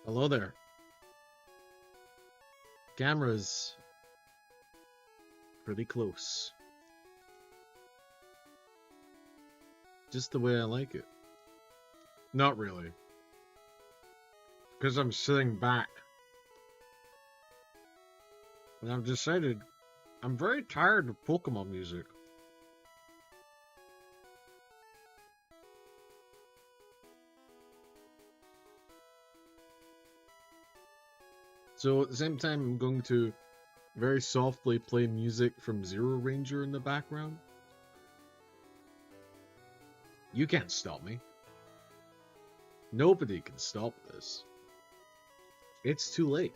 Hello there. Camera's pretty close. Just the way I like it. Not really. Because I'm sitting back. And I've decided I'm very tired of Pokemon music. So at the same time, I'm going to very softly play music from Zero Ranger in the background. You can't stop me. Nobody can stop this. It's too late.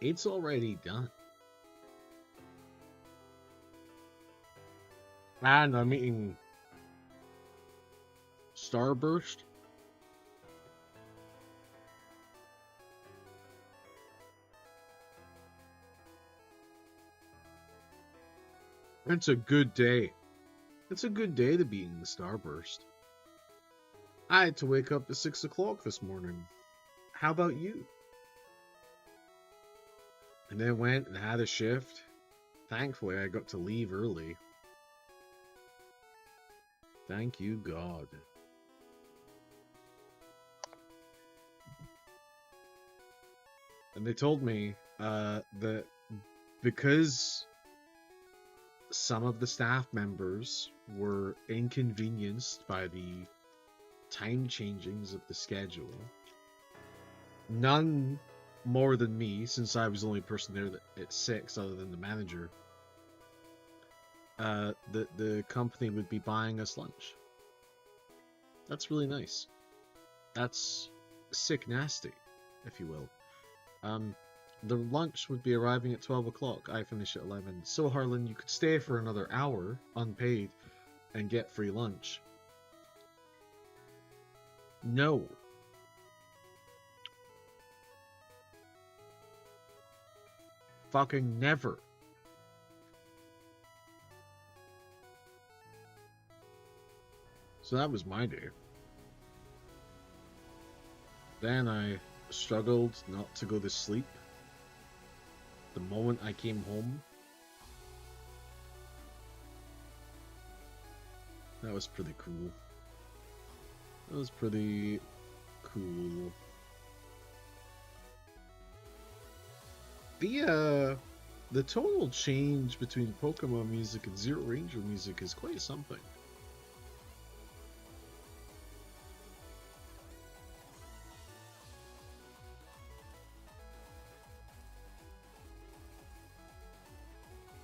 It's already done. And I'm eating Starburst. It's a good day. It's a good day to be eating the Starburst. I had to wake up at 6 o'clock this morning. How about you? And then went and had a shift. Thankfully, I got to leave early. Thank you, God. And they told me that because some of the staff members were inconvenienced by the time changings of the schedule, none more than me, since I was the only person there at 6 other than the manager, the company would be buying us lunch. That's really nice. That's sick nasty, if you will. The lunch would be arriving at 12 o'clock. I finish at 11. So, Harlan, you could stay for another hour, unpaid, and get free lunch. No. Fucking never. So that was my day. Then I struggled not to go to sleep the moment I came home. That was pretty cool. That was pretty cool. The tonal change between Pokemon music and Zero Ranger music is quite something.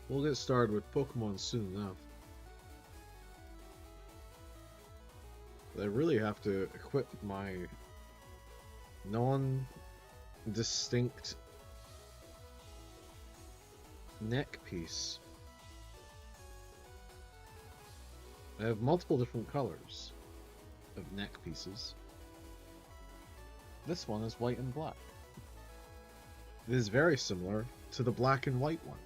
We'll get started with Pokemon soon enough. But I really have to equip my non-distinct neck piece. I have multiple different colors of neck pieces. This one is white and black. It is very similar to the black and white one.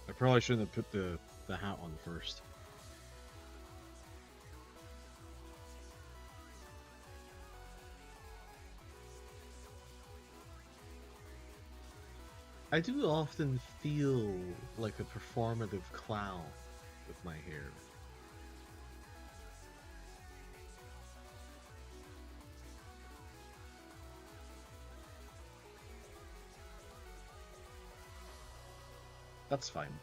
I probably shouldn't have put the hat on first. I do often feel like a performative clown with my hair. That's fine.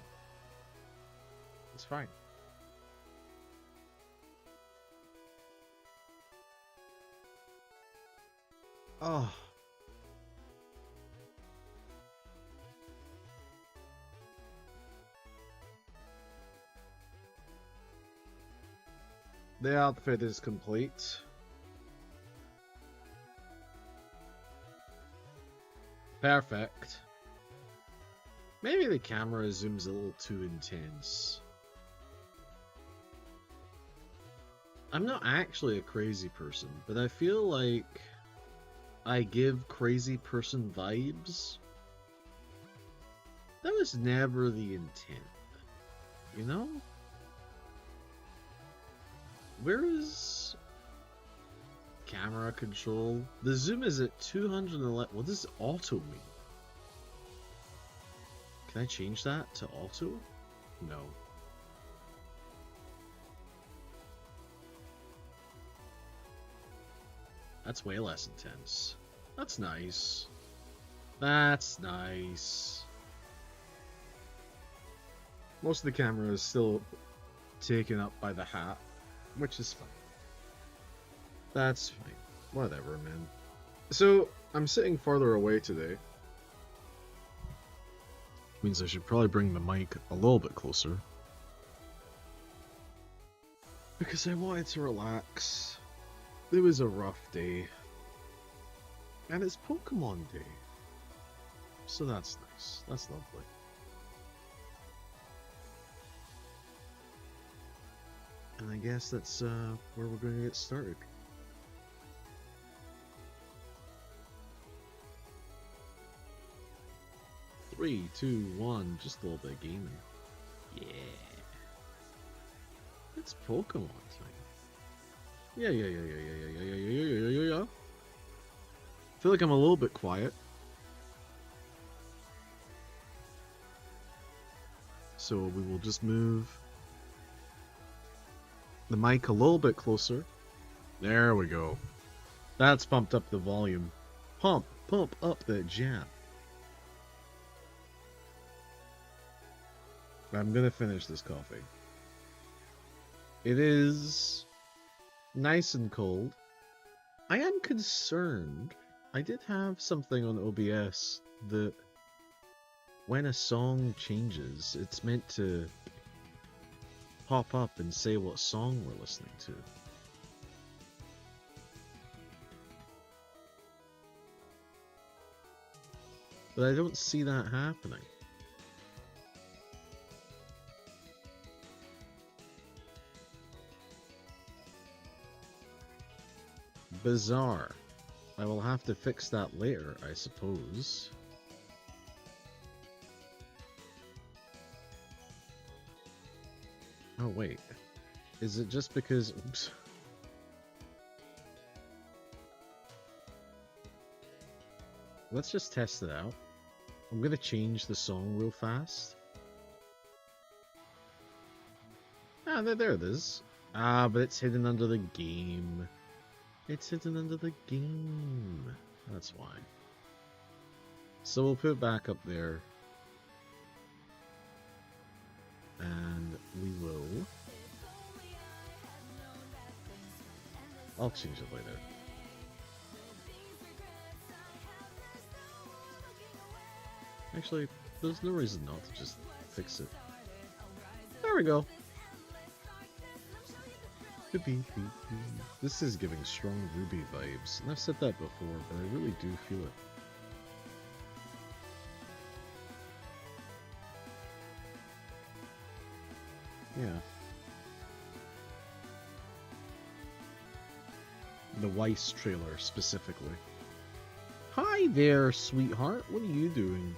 It's fine. Oh. The outfit is complete. Perfect. Maybe the camera zooms a little too intense. I'm not actually a crazy person, but I feel like I give crazy person vibes That was never the intent, you know? Where is camera control? The zoom is at 211. What does auto mean? Can I change that to auto? No. That's way less intense. That's nice. That's nice. Most of the camera is still taken up by the hat, which is fine. That's fine. Whatever, man. So, I'm sitting farther away today. Means I should probably bring the mic a little bit closer. Because I wanted to relax. It was a rough day. And it's Pokemon Day. So that's nice. That's lovely. And I guess that's where we're going to get started. Three, two, one, just a little bit of gaming. Yeah. It's Pokemon time. Yeah. I feel like I'm a little bit quiet. So we will just move the mic a little bit closer. There we go. That's pumped up the volume. Pump up that jam. I'm gonna finish this coffee. It is nice and cold. I am concerned. I did have something on OBS that when a song changes, it's meant to pop up and say what song we're listening to. But I don't see that happening. Bizarre. I will have to fix that later, I suppose. Oh wait, is it just because... Oops. Let's just test it out. I'm gonna change the song real fast. Ah, there it is. Ah, but it's hidden under the game. It's hidden under the game. That's why. So we'll put it back up there. And we will... I'll change it later. Actually, there's no reason not to just fix it. There we go. This is giving strong Ruby vibes, and I've said that before, but I really do feel it. Yeah. The Weiss trailer, specifically. Hi there, sweetheart. What are you doing?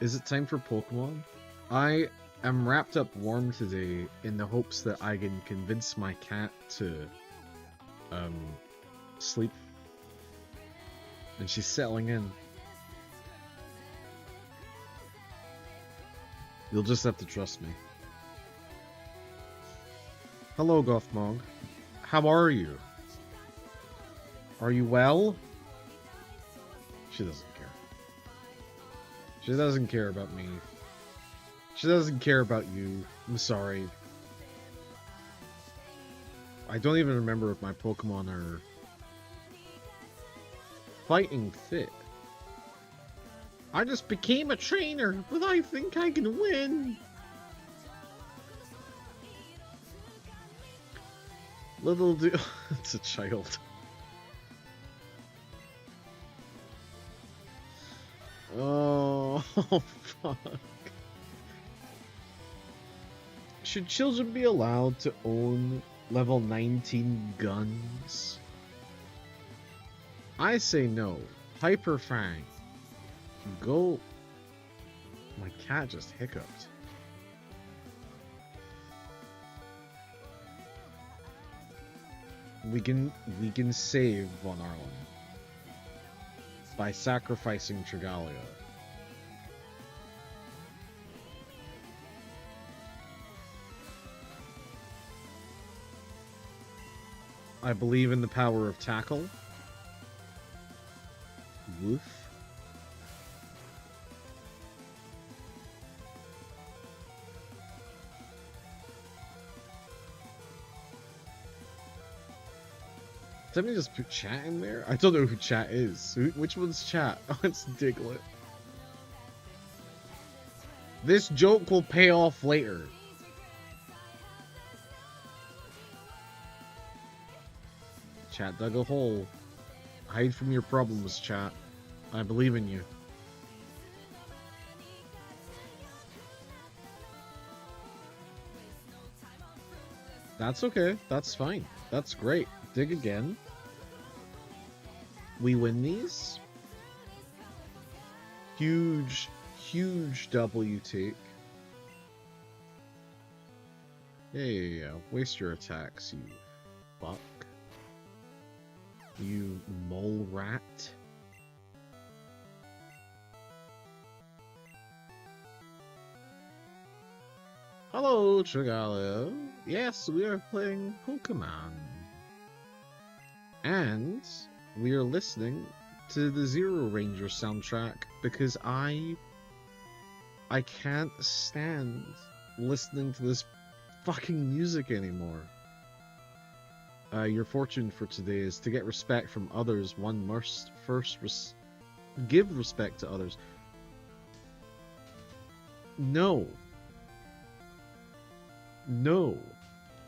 Is it time for Pokemon? I am wrapped up warm today in the hopes that I can convince my cat to sleep. And she's settling in. You'll just have to trust me. Hello, Gothmog. How are you? Are you well? She doesn't care. She doesn't care about me. She doesn't care about you. I'm sorry. I don't even remember if my Pokemon are fighting fit. I just became a trainer, but I think I can win. Little do... It's a child. Oh, fuck. Should children be allowed to own level 19 guns? I say no. Hyperfang. Go My cat just hiccuped. We can save Von Arlen by sacrificing Trigalia. I believe in the power of tackle. Woof. Somebody just put chat in there? I don't know who chat is. Which one's chat? Oh, it's Diglett. This joke will pay off later. Chat dug a hole. Hide from your problems, chat. I believe in you. That's okay. That's fine. That's great. Dig again. We win these. Huge, huge W take. Yeah. Waste your attacks, you fuck. You mole rat. Hello, Trigalia. Yes, we are playing Pokemon. And we are listening to the Zero Ranger soundtrack because I can't stand listening to this fucking music anymore. Your fortune for today is to get respect from others. One must first give respect to others. No. No.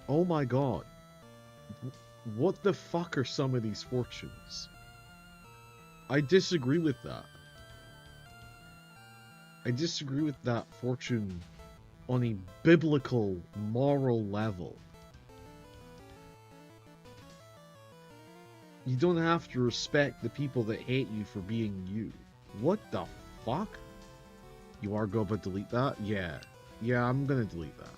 Oh my god. What the fuck are some of these fortunes? I disagree with that. I disagree with that fortune on a biblical, moral level. You don't have to respect the people that hate you for being you. What the fuck? You are going to delete that? Yeah. Yeah, I'm gonna delete that.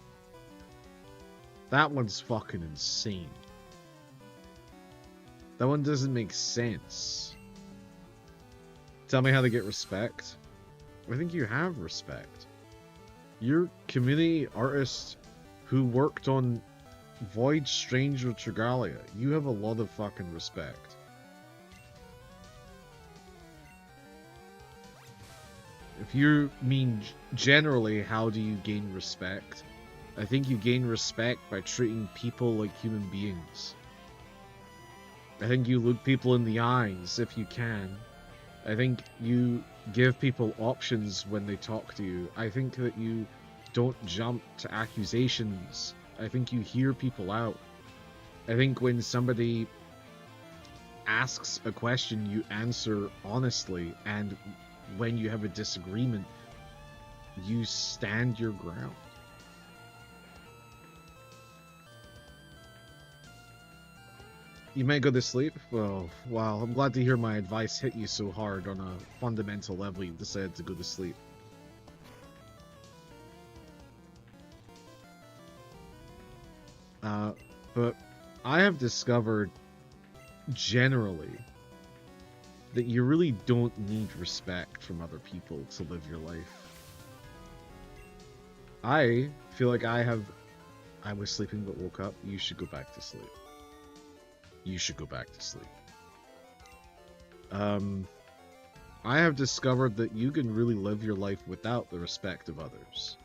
That one's fucking insane. That one doesn't make sense. Tell me how to get respect. I think you have respect. You're community artist who worked on Void Stranger Trigalia. You have a lot of fucking respect. If you mean generally how do you gain respect, I think you gain respect by treating people like human beings. I think you look people in the eyes if you can. I think you give people options when they talk to you. I think that you don't jump to accusations. I think you hear people out. I think when somebody asks a question, you answer honestly, and when you have a disagreement, you stand your ground. You might go to sleep? Oh, wow, I'm glad to hear my advice hit you so hard on a fundamental level you decided to go to sleep. But I have discovered, generally, that you really don't need respect from other people to live your life. I feel like I was sleeping but woke up. You should go back to sleep. You should go back to sleep. I have discovered that you can really live your life without the respect of others.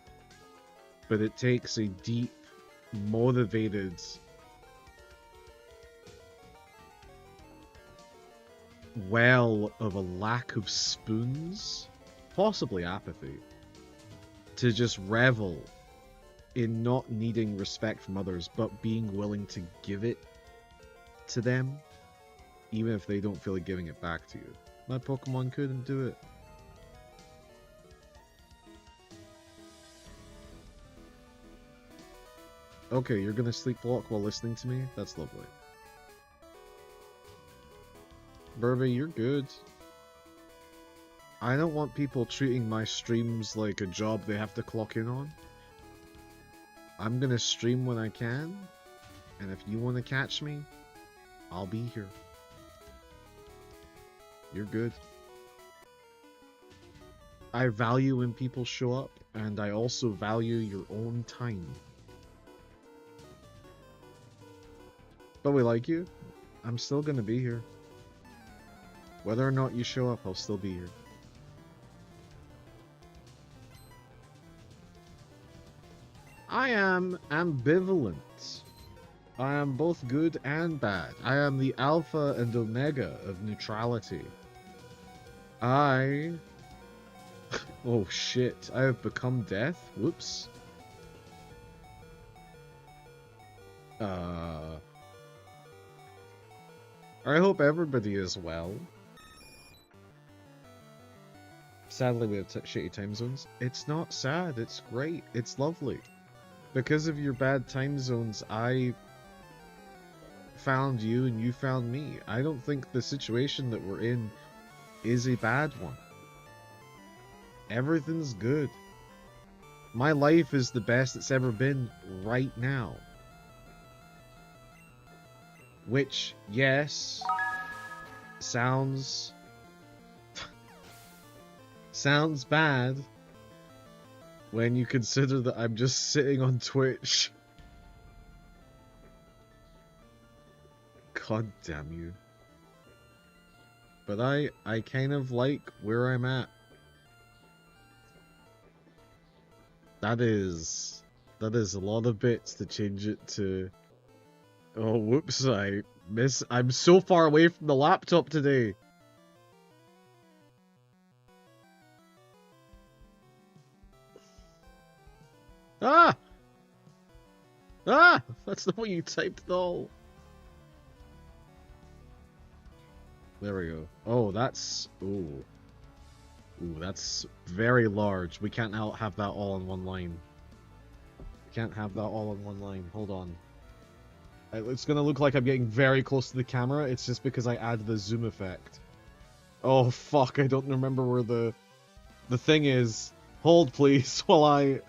But it takes a deep, motivated, well of a lack of spoons, possibly apathy, to just revel in not needing respect from others, but being willing to give it to them, even if they don't feel like giving it back to you. My Pokemon couldn't do it. Okay, you're gonna sleepwalk while listening to me? That's lovely. Burby, you're good. I don't want people treating my streams like a job they have to clock in on. I'm gonna stream when I can, and if you want to catch me, I'll be here. You're good. I value when people show up, and I also value your own time. But we like you. I'm still gonna be here. Whether or not you show up, I'll still be here. I am ambivalent. I am both good and bad. I am the alpha and omega of neutrality. Oh shit, I have become death? Whoops. I hope everybody is well. Sadly, we have shitty time zones. It's not sad, it's great, it's lovely. Because of your bad time zones, I found you and you found me. I don't think the situation that we're in is a bad one. Everything's good. My life is the best it's ever been right now. Which, yes, sounds bad when you consider that I'm just sitting on Twitch. God damn you. But I kind of like where I'm at. That is a lot of bits to change it to. Oh, whoops, I'm so far away from the laptop today. Ah! Ah! That's not what you typed at all. There we go. Oh, that's... Ooh. Ooh, that's very large. We can't have that all in one line. We can't have that all in one line. Hold on. It's gonna look like I'm getting very close to the camera. It's just because I added the zoom effect. Oh, fuck. I don't remember where the thing is. Hold, please, while I...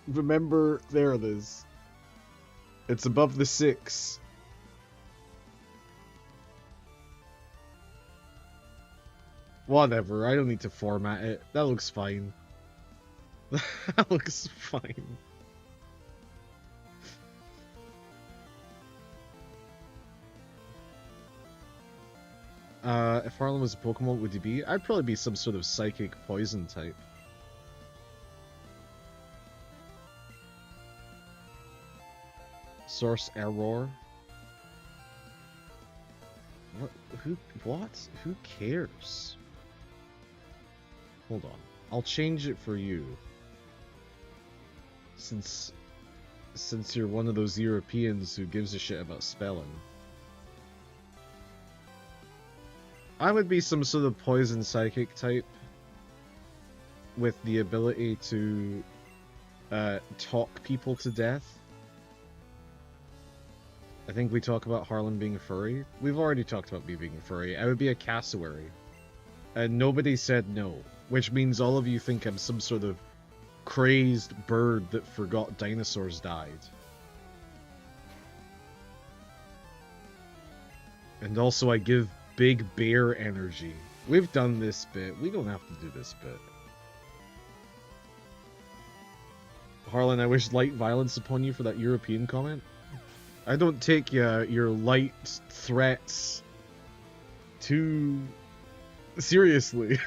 Remember, there it is. It's above the 6. Whatever, I don't need to format it. That looks fine. That looks fine. If Harlan was a Pokemon, what would he be? I'd probably be some sort of psychic poison type. Source error. What? Who cares? Hold on. I'll change it for you. Since you're one of those Europeans who gives a shit about spelling. I would be some sort of poison psychic type with the ability to talk people to death. I think we talk about Harlan being a furry. We've already talked about me being a furry. I would be a cassowary. And nobody said no. Which means all of you think I'm some sort of crazed bird that forgot dinosaurs died. And also I give big bear energy. We've done this bit. We don't have to do this bit. Harlan, I wish light violence upon you for that European comment. I don't take your light threats too seriously.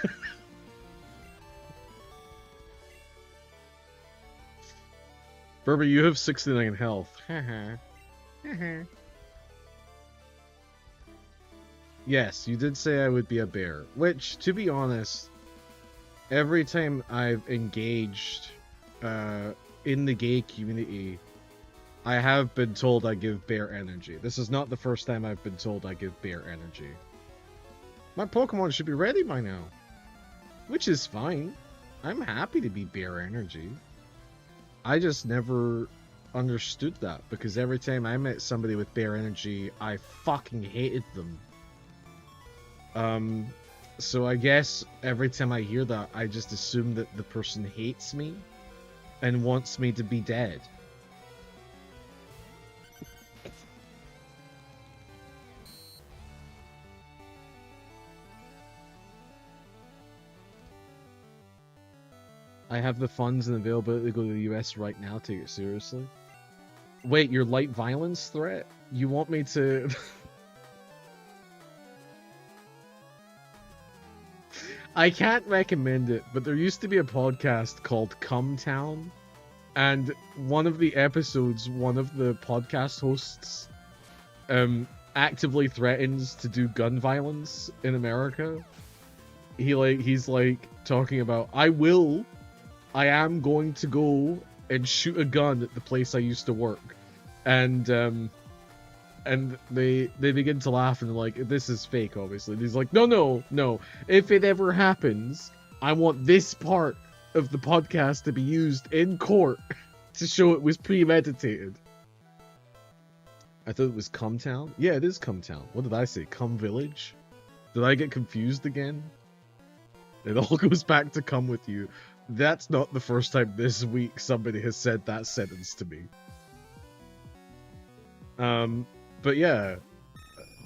Berber, you have 69 health. Yes, you did say I would be a bear. Which, to be honest, every time I've engaged in the gay community, I have been told I give bear energy. This is not the first time I've been told I give bear energy. My Pokemon should be ready by now. Which is fine. I'm happy to be bear energy. I just never understood that, because every time I met somebody with bear energy, I fucking hated them. So I guess every time I hear that, I just assume that the person hates me and wants me to be dead. I have the funds and availability to go to the US right now. Take it seriously. Wait, your light violence threat? You want me to... I can't recommend it, but there used to be a podcast called Come Town, and one of the episodes, one of the podcast hosts actively threatens to do gun violence in America. He's like talking about, I am going to go and shoot a gun at the place I used to work. And they begin to laugh and they're like, this is fake, obviously. And he's like, no. If it ever happens, I want this part of the podcast to be used in court to show it was premeditated. I thought it was Come Town? Yeah, it is Come Town. What did I say? Come Village? Did I get confused again? It all goes back to come with you. That's not the first time this week somebody has said that sentence to me. But yeah,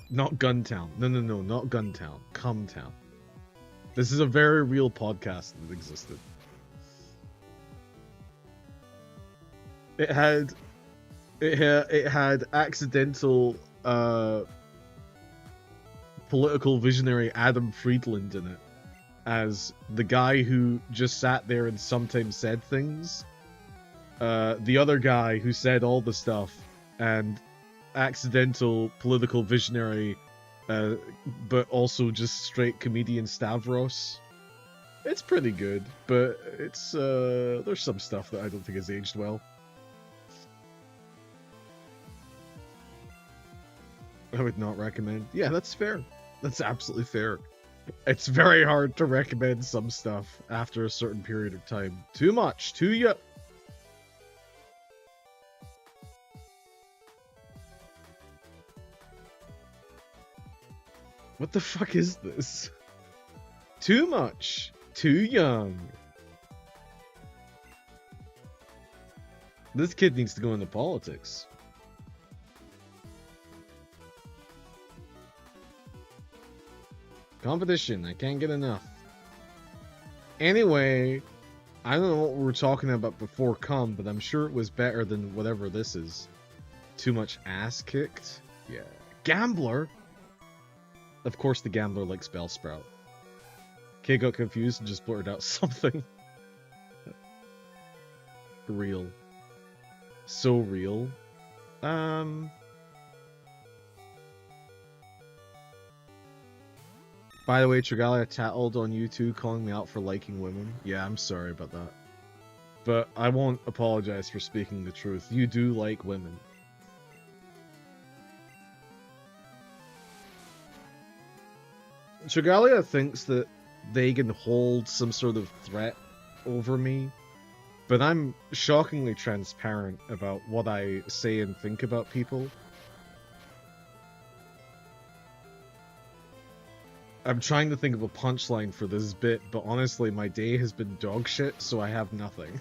not Guntown. No, not Guntown. Come Town. This is a very real podcast that existed. It had accidental political visionary Adam Friedland in it as the guy who just sat there and sometimes said things. The other guy who said all the stuff, and accidental political visionary, but also just straight comedian Stavros. It's pretty good, but it's there's some stuff that I don't think has aged well. I would not recommend. Yeah, that's fair. That's absolutely fair. It's very hard to recommend some stuff after a certain period of time. Too much, too young. What the fuck is this? Too much, too young. This kid needs to go into politics. Competition, I can't get enough. Anyway, I don't know what we were talking about before come, but I'm sure it was better than whatever this is. Too much ass kicked? Yeah. Gambler? Of course the gambler likes Bellsprout. Kid got confused and just blurted out something. Real. So real. By the way, Trigalia tattled on you too, calling me out for liking women. Yeah, I'm sorry about that. But I won't apologize for speaking the truth. You do like women. Trigalia thinks that they can hold some sort of threat over me, but I'm shockingly transparent about what I say and think about people. I'm trying to think of a punchline for this bit, but honestly, my day has been dog shit, so I have nothing.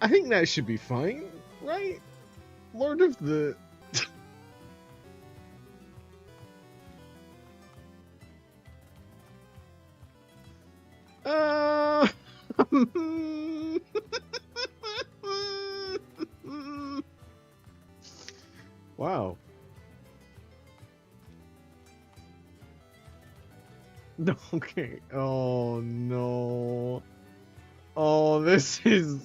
I think that should be fine, right? Lord of the... Wow. Okay. Oh, no. Oh, this is...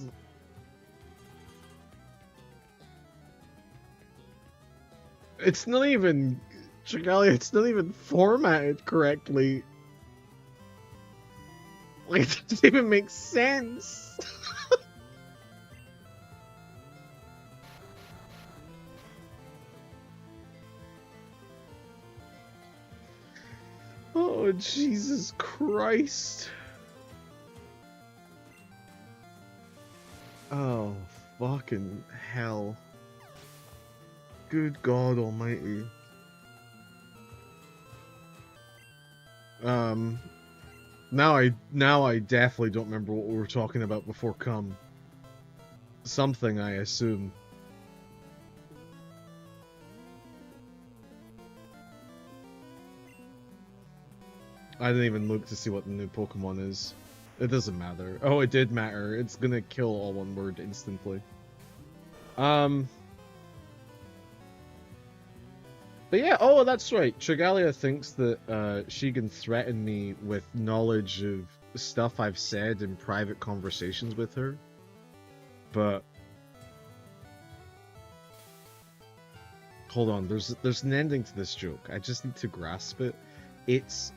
It's not even... Trigalia, it's not even formatted correctly. Like, it doesn't even make sense. Oh, Jesus Christ. Oh, fucking hell. Good God almighty. Now I definitely don't remember what we were talking about before come. Something, I assume. I didn't even look to see what the new Pokemon is. It doesn't matter. Oh, it did matter. It's gonna kill all one word instantly. But yeah, oh, that's right. Trigalia thinks that she can threaten me with knowledge of stuff I've said in private conversations with her. But hold on, there's an ending to this joke. I just need to grasp it. It's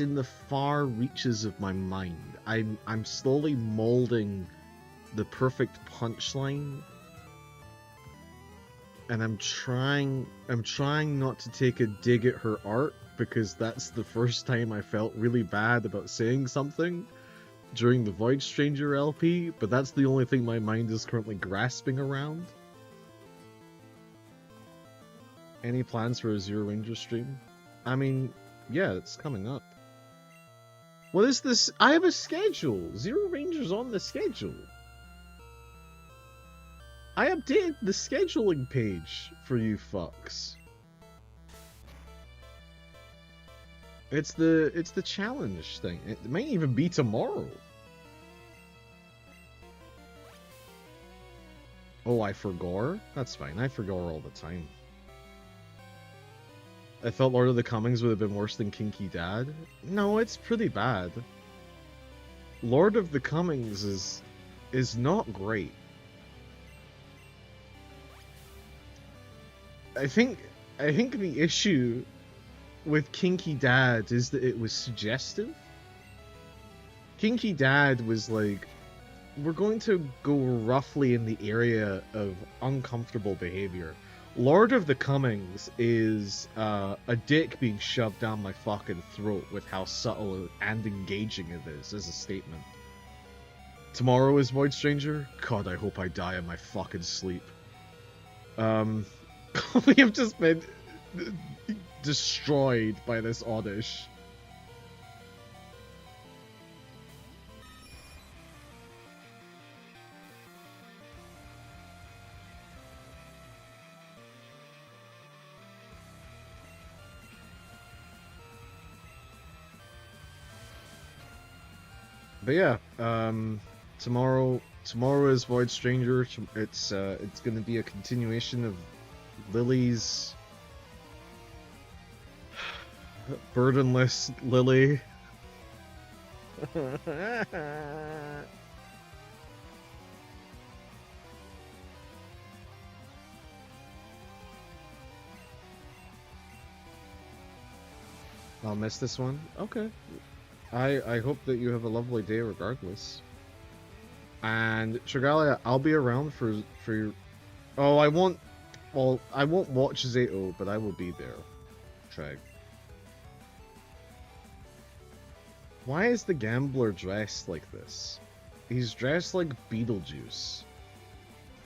in the far reaches of my mind. I'm slowly molding the perfect punchline. And I'm trying not to take a dig at her art, because that's the first time I felt really bad about saying something during the Void Stranger LP, but that's the only thing my mind is currently grasping around. Any plans for a Zero Ranger stream? I mean, yeah, it's coming up. What is this? I have a schedule! Zero Ranger's on the schedule. I updated the scheduling page for you fucks. It's the challenge thing. It might even be tomorrow. Oh, I forgot? That's fine. I forgot all the time. I thought Lord of the Cummings would have been worse than Kinky Dad. No, it's pretty bad. Lord of the Cummings is not great. I think the issue with Kinky Dad is that it was suggestive. Kinky Dad was like, we're going to go roughly in the area of uncomfortable behavior. Lord of the Cummings is a dick being shoved down my fucking throat with how subtle and engaging it is as a statement. Tomorrow is Void Stranger? God, I hope I die in my fucking sleep. We have just been destroyed by this Oddish. But yeah, tomorrow is Void Stranger. It's gonna be a continuation of Lily's burdenless Lily. I'll miss this one. Okay. I hope that you have a lovely day regardless. And Trigalia, I'll be around for your... Oh, I won't watch Zato, but I will be there. Treg. Why is the gambler dressed like this? He's dressed like Beetlejuice.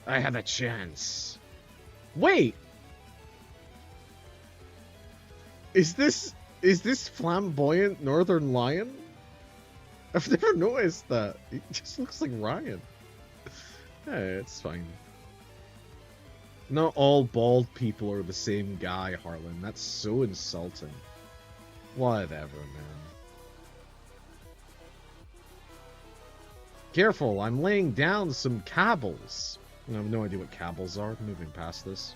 I have a chance. Wait! Is this flamboyant Northern Lion? I've never noticed that. He just looks like Ryan. Hey, it's fine. Not all bald people are the same guy, Harlan. That's so insulting. Whatever, man. Careful, I'm laying down some cabbles. I have no idea what cabbles are. Moving past this.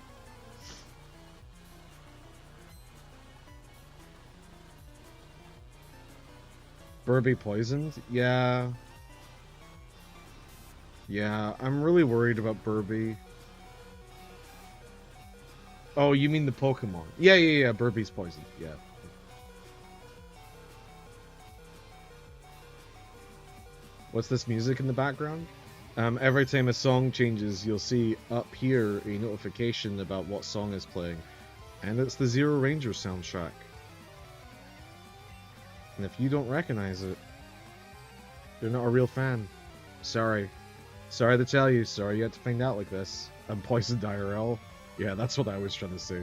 Burby poisoned? Yeah. Yeah, I'm really worried about Burby. Oh, you mean the Pokemon? Yeah, Burby's poisoned, yeah. What's this music in the background? Every time a song changes, you'll see up here a notification about what song is playing. And it's the Zero Ranger soundtrack. And if you don't recognize it, you're not a real fan. Sorry. Sorry to tell you. Sorry you had to find out like this. I'm poisoned IRL. Yeah, that's what I was trying to say.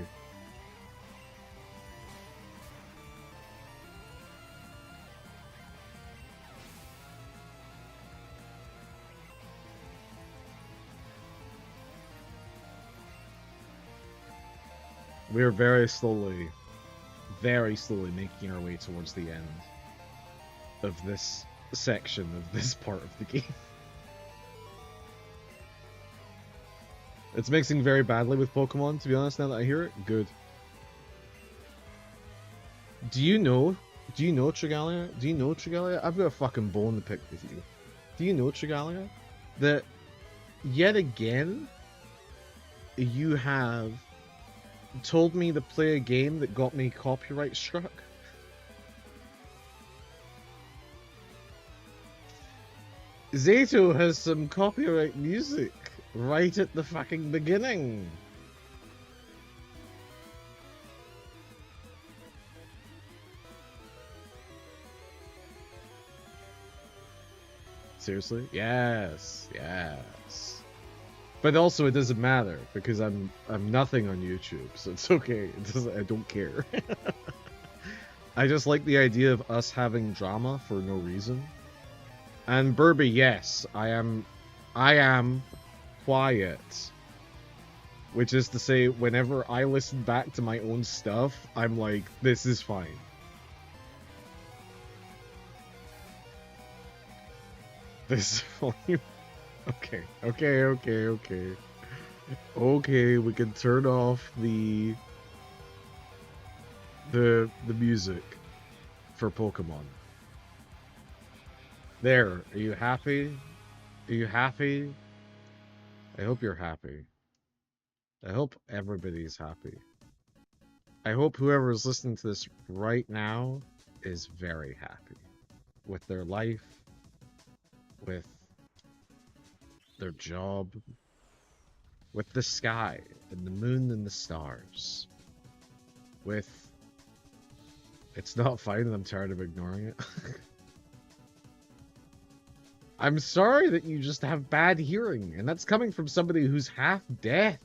We're very slowly making our way towards the end of this section of this part of the game. It's mixing very badly with Pokemon, to be honest, now that I hear it. Good. Do you know, Trigalia? Do you know, Trigalia? I've got a fucking bone to pick with you. Do you know, Trigalia, that yet again, you have told me to play a game that got me copyright struck? Zato has some copyright music right at the fucking beginning. Seriously? Yes, yes. But also, it doesn't matter because I'm nothing on YouTube, so it's okay. It doesn't. I don't care. I just like the idea of us having drama for no reason. And Burby, yes, I am quiet. Which is to say, whenever I listen back to my own stuff, I'm like, this is fine. This volume. Okay, we can turn off the music for Pokemon. There, are you happy? Are you happy? I hope you're happy. I hope everybody's happy. I hope whoever is listening to this right now is very happy with their life, with their job, with the sky and the moon and the stars, with it's not fine and I'm tired of ignoring it. I'm sorry that you just have bad hearing, and that's coming from somebody who's half deaf.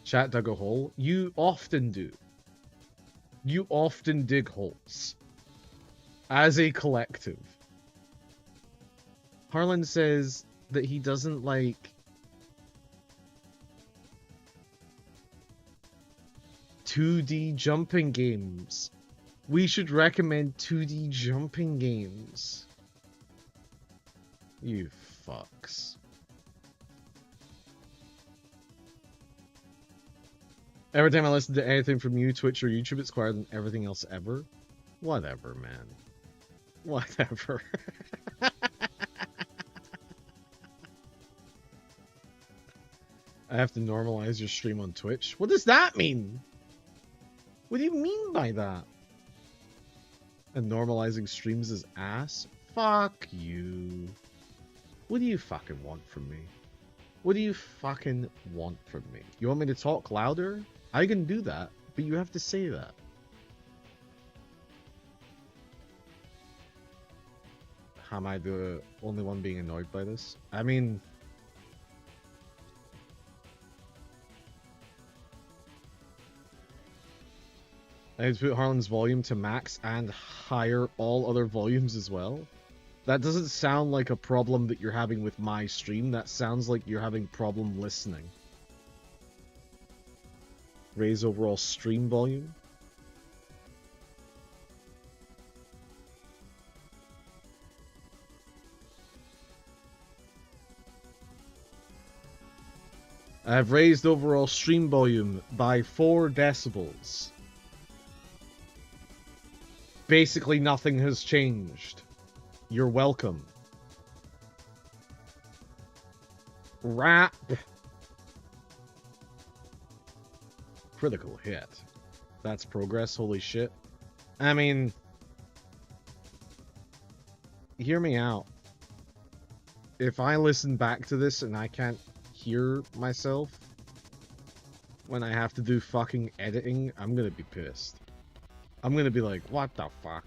Chat dug a hole. You often do. You often dig holes. As a collective. Harlan says that he doesn't like (2D) jumping games. We should recommend 2D jumping games. You fucks. Every time I listen to anything from you, Twitch or YouTube, it's quieter than everything else ever. Whatever, man. Whatever. I have to normalize your stream on Twitch. What does that mean? What do you mean by that? And normalizing streams is ass? Fuck you. What do you fucking want from me? What do you fucking want from me? You want me to talk louder? I can do that, but you have to say that. Am I the only one being annoyed by this? I mean... I had to put Harlan's volume to max and higher all other volumes as well. That doesn't sound like a problem that you're having with my stream. That sounds like you're having problem listening. Raise overall stream volume. I have raised overall stream volume by 4 decibels. Basically nothing has changed. You're welcome. Rap. Critical hit. That's progress, holy shit. I mean... Hear me out. if I listen back to this and I can't hear myself when I have to do fucking editing, I'm gonna be pissed. I'm gonna be like, what the fuck?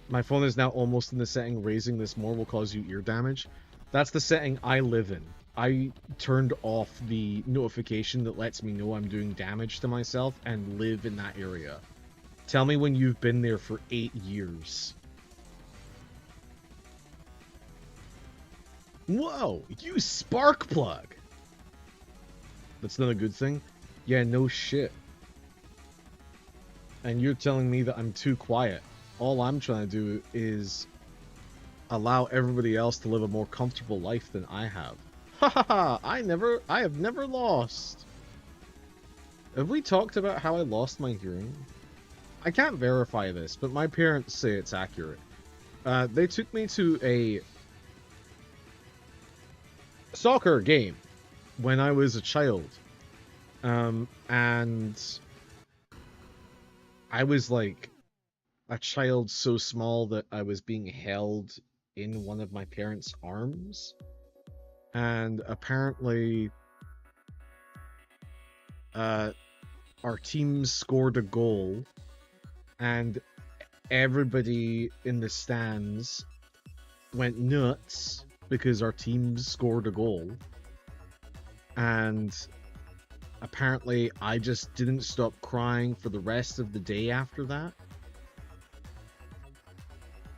My phone is now almost in the setting raising this more will cause you ear damage. That's the setting I live in. I turned off the notification that lets me know I'm doing damage to myself and live in that area. Tell me when you've been there for 8 years. Whoa, you spark plug! That's not a good thing? Yeah, no shit. And you're telling me that I'm too quiet. All I'm trying to do is allow everybody else to live a more comfortable life than I have. Ha ha ha! I have never lost. Have we talked about how I lost my hearing? I can't verify this, but my parents say it's accurate. They took me to a soccer game when I was a child. And I was like a child so small that I was being held in one of my parents' arms. And apparently, our team scored a goal, and everybody in the stands went nuts because our team scored a goal. And apparently, I just didn't stop crying for the rest of the day after that.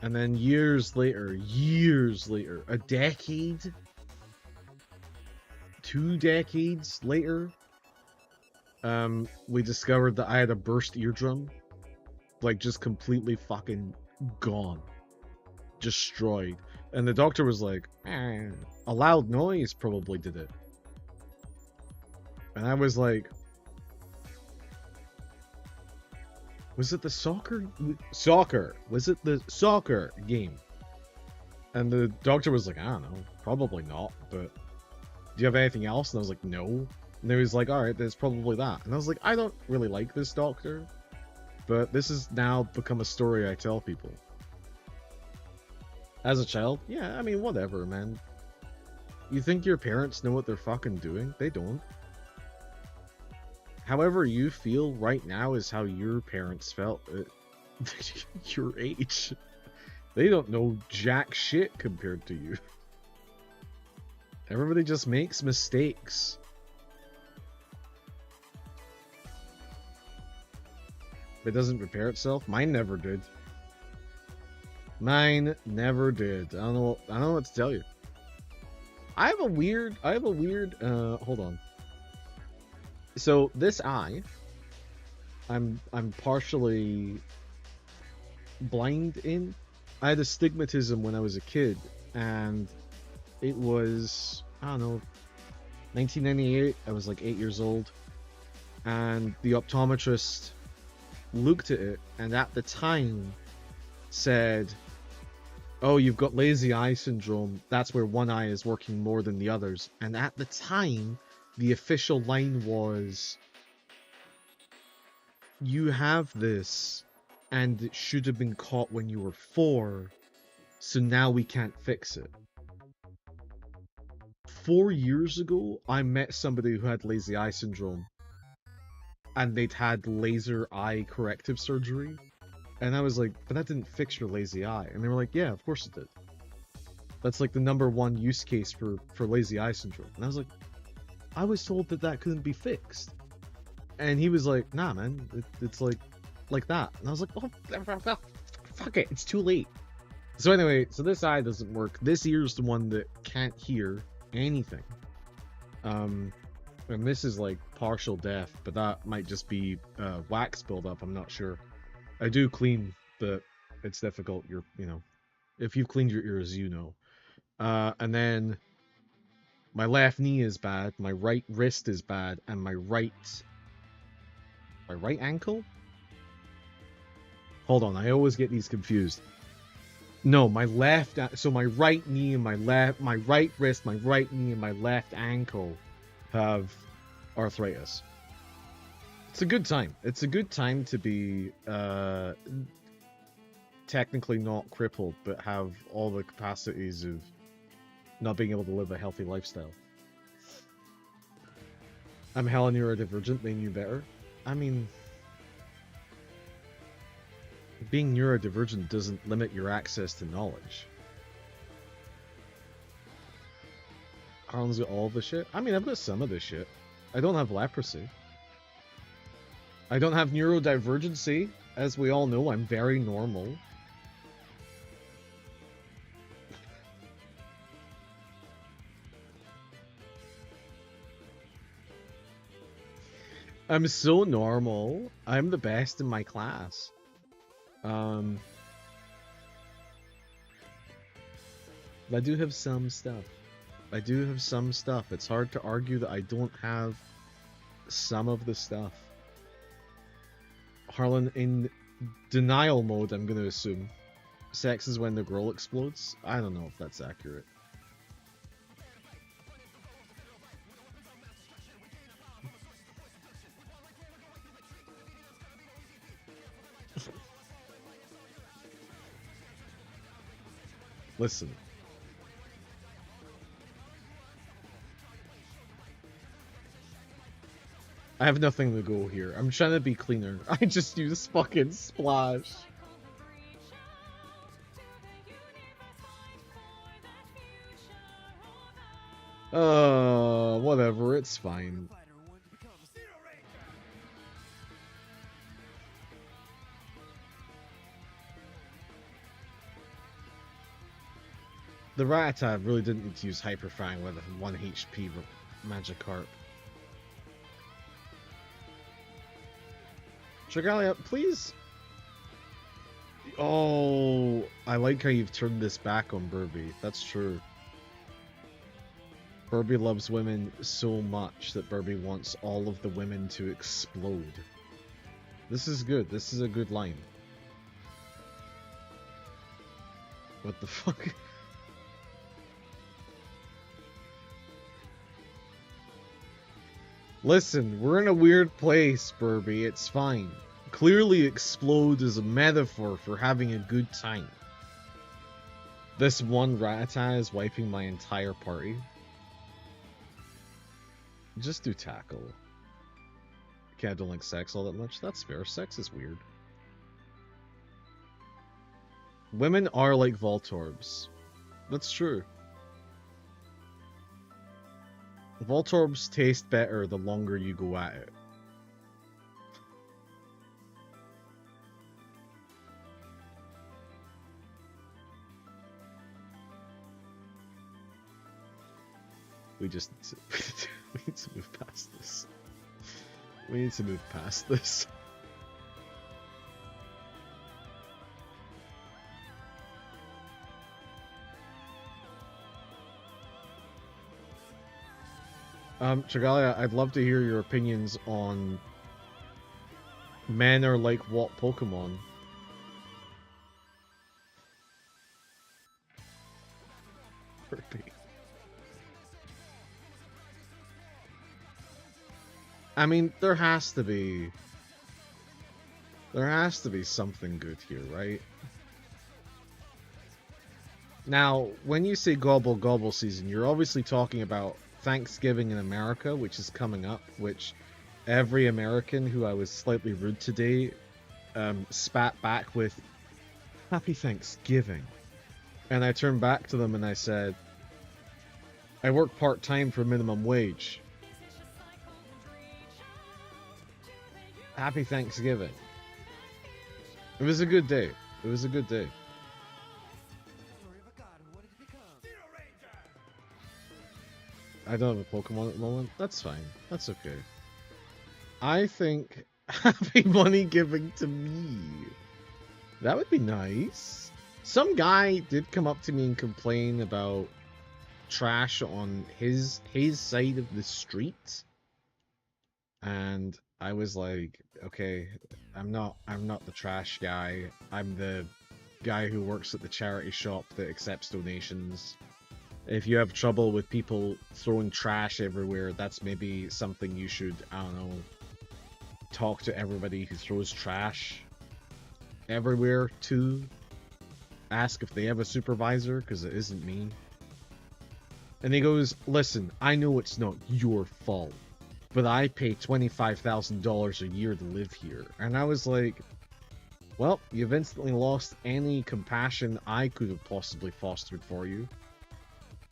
And then years later, a decade, 2 decades later, we discovered that I had a burst eardrum. Like, just completely fucking gone. Destroyed. And the doctor was like, a loud noise probably did it. And I was like, was it the soccer? Was it the soccer game? And the doctor was like, I don't know. Probably not, but do you have anything else? And I was like, no. And he was like, alright, there's probably that. And I was like, I don't really like this doctor, but this has now become a story I tell people. As a child, yeah, I mean, whatever, man. You think your parents know what they're fucking doing? They don't. However you feel right now is how your parents felt at your age. They don't know jack shit compared to you. Everybody just makes mistakes. It doesn't repair itself. Mine never did. Mine never did. I don't know what to tell you. I have a weird hold on. So this eye, I'm partially blind in. I had astigmatism when I was a kid, and it was, I don't know, 1998. I was like 8 years old, and the optometrist looked at it, and at the time said, oh, you've got lazy eye syndrome. That's where one eye is working more than the others. And at the time, the official line was, you have this, and it should have been caught when you were 4, so now we can't fix it. 4 years ago, I met somebody who had lazy eye syndrome, and they'd had laser eye corrective surgery. And I was like, but that didn't fix your lazy eye. And they were like, yeah, of course it did. That's like the #1 use case for lazy eye syndrome. And I was like, I was told that couldn't be fixed. And he was like, nah, man, it's like that. And I was like, oh, fuck it, it's too late. So anyway, so this eye doesn't work. This ear's the one that can't hear anything. And this is like partial deaf, but that might just be wax buildup, I'm not sure. I do clean, but it's difficult. If you've cleaned your ears, you know. And then my left knee is bad, my right wrist is bad, and my right ankle? Hold on, I always get these confused. No, my left, so my right knee and my right wrist, my right knee and my left ankle have arthritis. It's a good time. It's a good time to be technically not crippled, but have all the capacities of not being able to live a healthy lifestyle. I'm hella neurodivergent, they knew better. I mean, being neurodivergent doesn't limit your access to knowledge. Harlan's got all the shit? I mean, I've got some of this shit. I don't have leprosy. I don't have neurodivergency. As we all know, I'm very normal. I'm so normal. I'm the best in my class. I do have some stuff. It's hard to argue that I don't have some of the stuff. Harlan, in denial mode, I'm gonna assume. Sex is when the girl explodes? I don't know if that's accurate. Listen. I have nothing to go here. I'm trying to be cleaner. I just use fucking splash. Whatever, it's fine. The Rattata really didn't need to use Hyperfang with a 1 HP Magikarp. Dragalia, please. Oh, I like how you've turned this back on Burby. That's true. Burby loves women so much that Burby wants all of the women to explode. This is good. This is a good line. What the fuck? Listen, we're in a weird place, Burby. It's fine. Clearly, explode is a metaphor for having a good time. This one Rattata is wiping my entire party. Just do tackle. Okay, I don't like sex all that much. That's fair. Sex is weird. Women are like Voltorbs. That's true. Voltorbs taste better the longer you go at it. We just we need to move past this. We need to move past this. Dragalia, I'd love to hear your opinions on men are like what Pokemon? I mean, there has to be something good here, right? Now, when you say gobble gobble season, you're obviously talking about Thanksgiving in America, which is coming up, which every American who I was slightly rude today spat back with, "Happy Thanksgiving." And I turned back to them and I said, "I work part-time for minimum wage. Happy Thanksgiving." It was a good day. It was a good day. I don't have a Pokemon at the moment. That's fine. That's okay. I think happy money giving to me. That would be nice. Some guy did come up to me and complain about trash on his side of the street. And I was like, okay, I'm not the trash guy. I'm the guy who works at the charity shop that accepts donations. If you have trouble with people throwing trash everywhere, that's maybe something you should, I don't know, talk to everybody who throws trash everywhere too. ask if they have a supervisor, because it isn't me. And he goes, listen, I know it's not your fault, but I pay $25,000 a year to live here. And I was like, well, you've instantly lost any compassion I could have possibly fostered for you.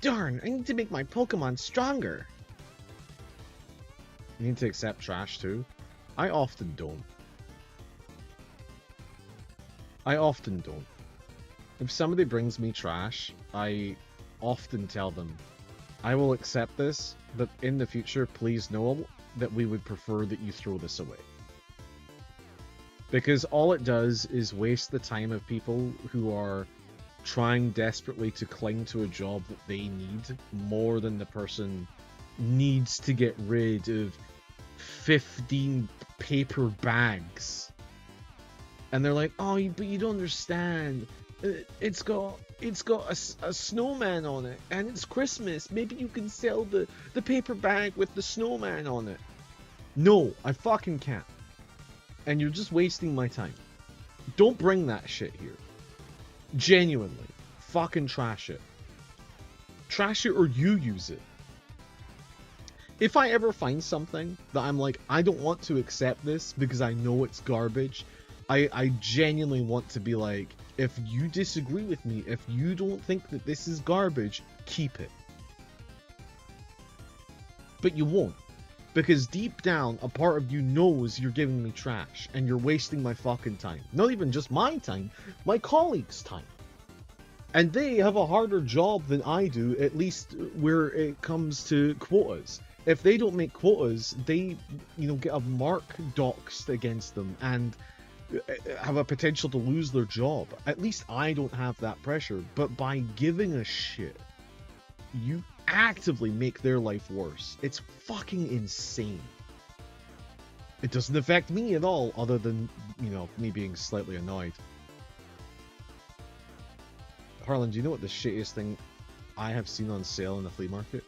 Darn, I need to make my Pokemon stronger. You need to accept trash too. I often don't. If somebody brings me trash, I often tell them, I will accept this, but in the future, please know that we would prefer that you throw this away. Because all it does is waste the time of people who are trying desperately to cling to a job that they need more than the person needs to get rid of 15 paper bags. And they're like, oh, but you don't understand. It's got a snowman on it, and it's Christmas. Maybe you can sell the paper bag with the snowman on it. No, I fucking can't. And you're just wasting my time. Don't bring that shit here. Genuinely. Fucking trash it. Trash it or you use it. If I ever find something that I'm like, I don't want to accept this because I know it's garbage, I genuinely want to be like, if you disagree with me, if you don't think that this is garbage, keep it. But you won't. Because deep down, a part of you knows you're giving me trash, and you're wasting my fucking time. Not even just my time, my colleagues' time. And they have a harder job than I do, at least where it comes to quotas. If they don't make quotas, they, get a mark doxed against them, and have a potential to lose their job. At least I don't have that pressure, but by giving a shit, you actively make their life worse. It's fucking insane. It doesn't affect me at all, other than, me being slightly annoyed. Harlan, do you know what the shittiest thing I have seen on sale in the flea market?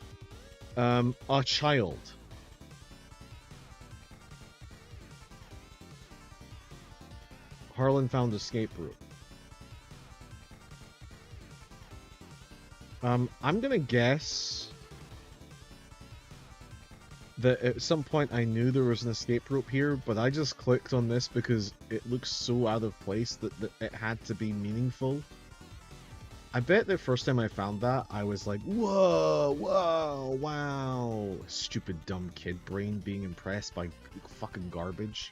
A child. Harlan found escape route. I'm gonna guess that at some point I knew there was an escape rope here, but I just clicked on this because it looks so out of place that it had to be meaningful. I bet the first time I found that, I was like, whoa, wow. Stupid dumb kid brain being impressed by fucking garbage.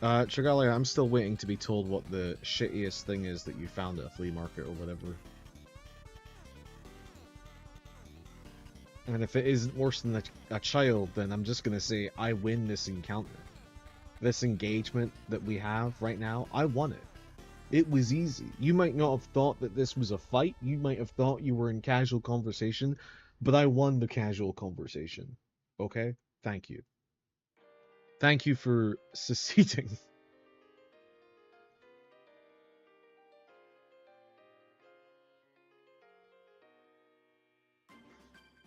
Chigalia, I'm still waiting to be told what the shittiest thing is that you found at a flea market or whatever. And if it isn't worse than a child, then I'm just gonna say I win this encounter. This engagement that we have right now, I won it. It was easy. You might not have thought that this was a fight, you might have thought you were in casual conversation, but I won the casual conversation. Okay? Thank you. Thank you for seceding.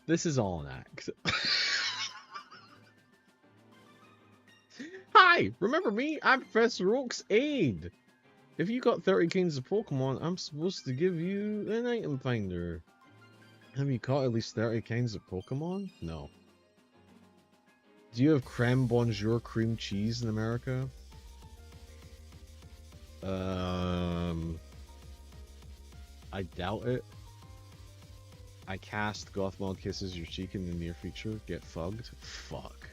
This is all an act. Hi! Remember me? I'm Professor Oak's aide. If you got 30 canes of Pokemon, I'm supposed to give you an item finder. Have you caught at least 30 canes of Pokemon? No. Do you have creme bonjour cream cheese in America? I doubt it. I cast Gothmog Kisses Your Cheek in the near future. Get fugged? Fuck.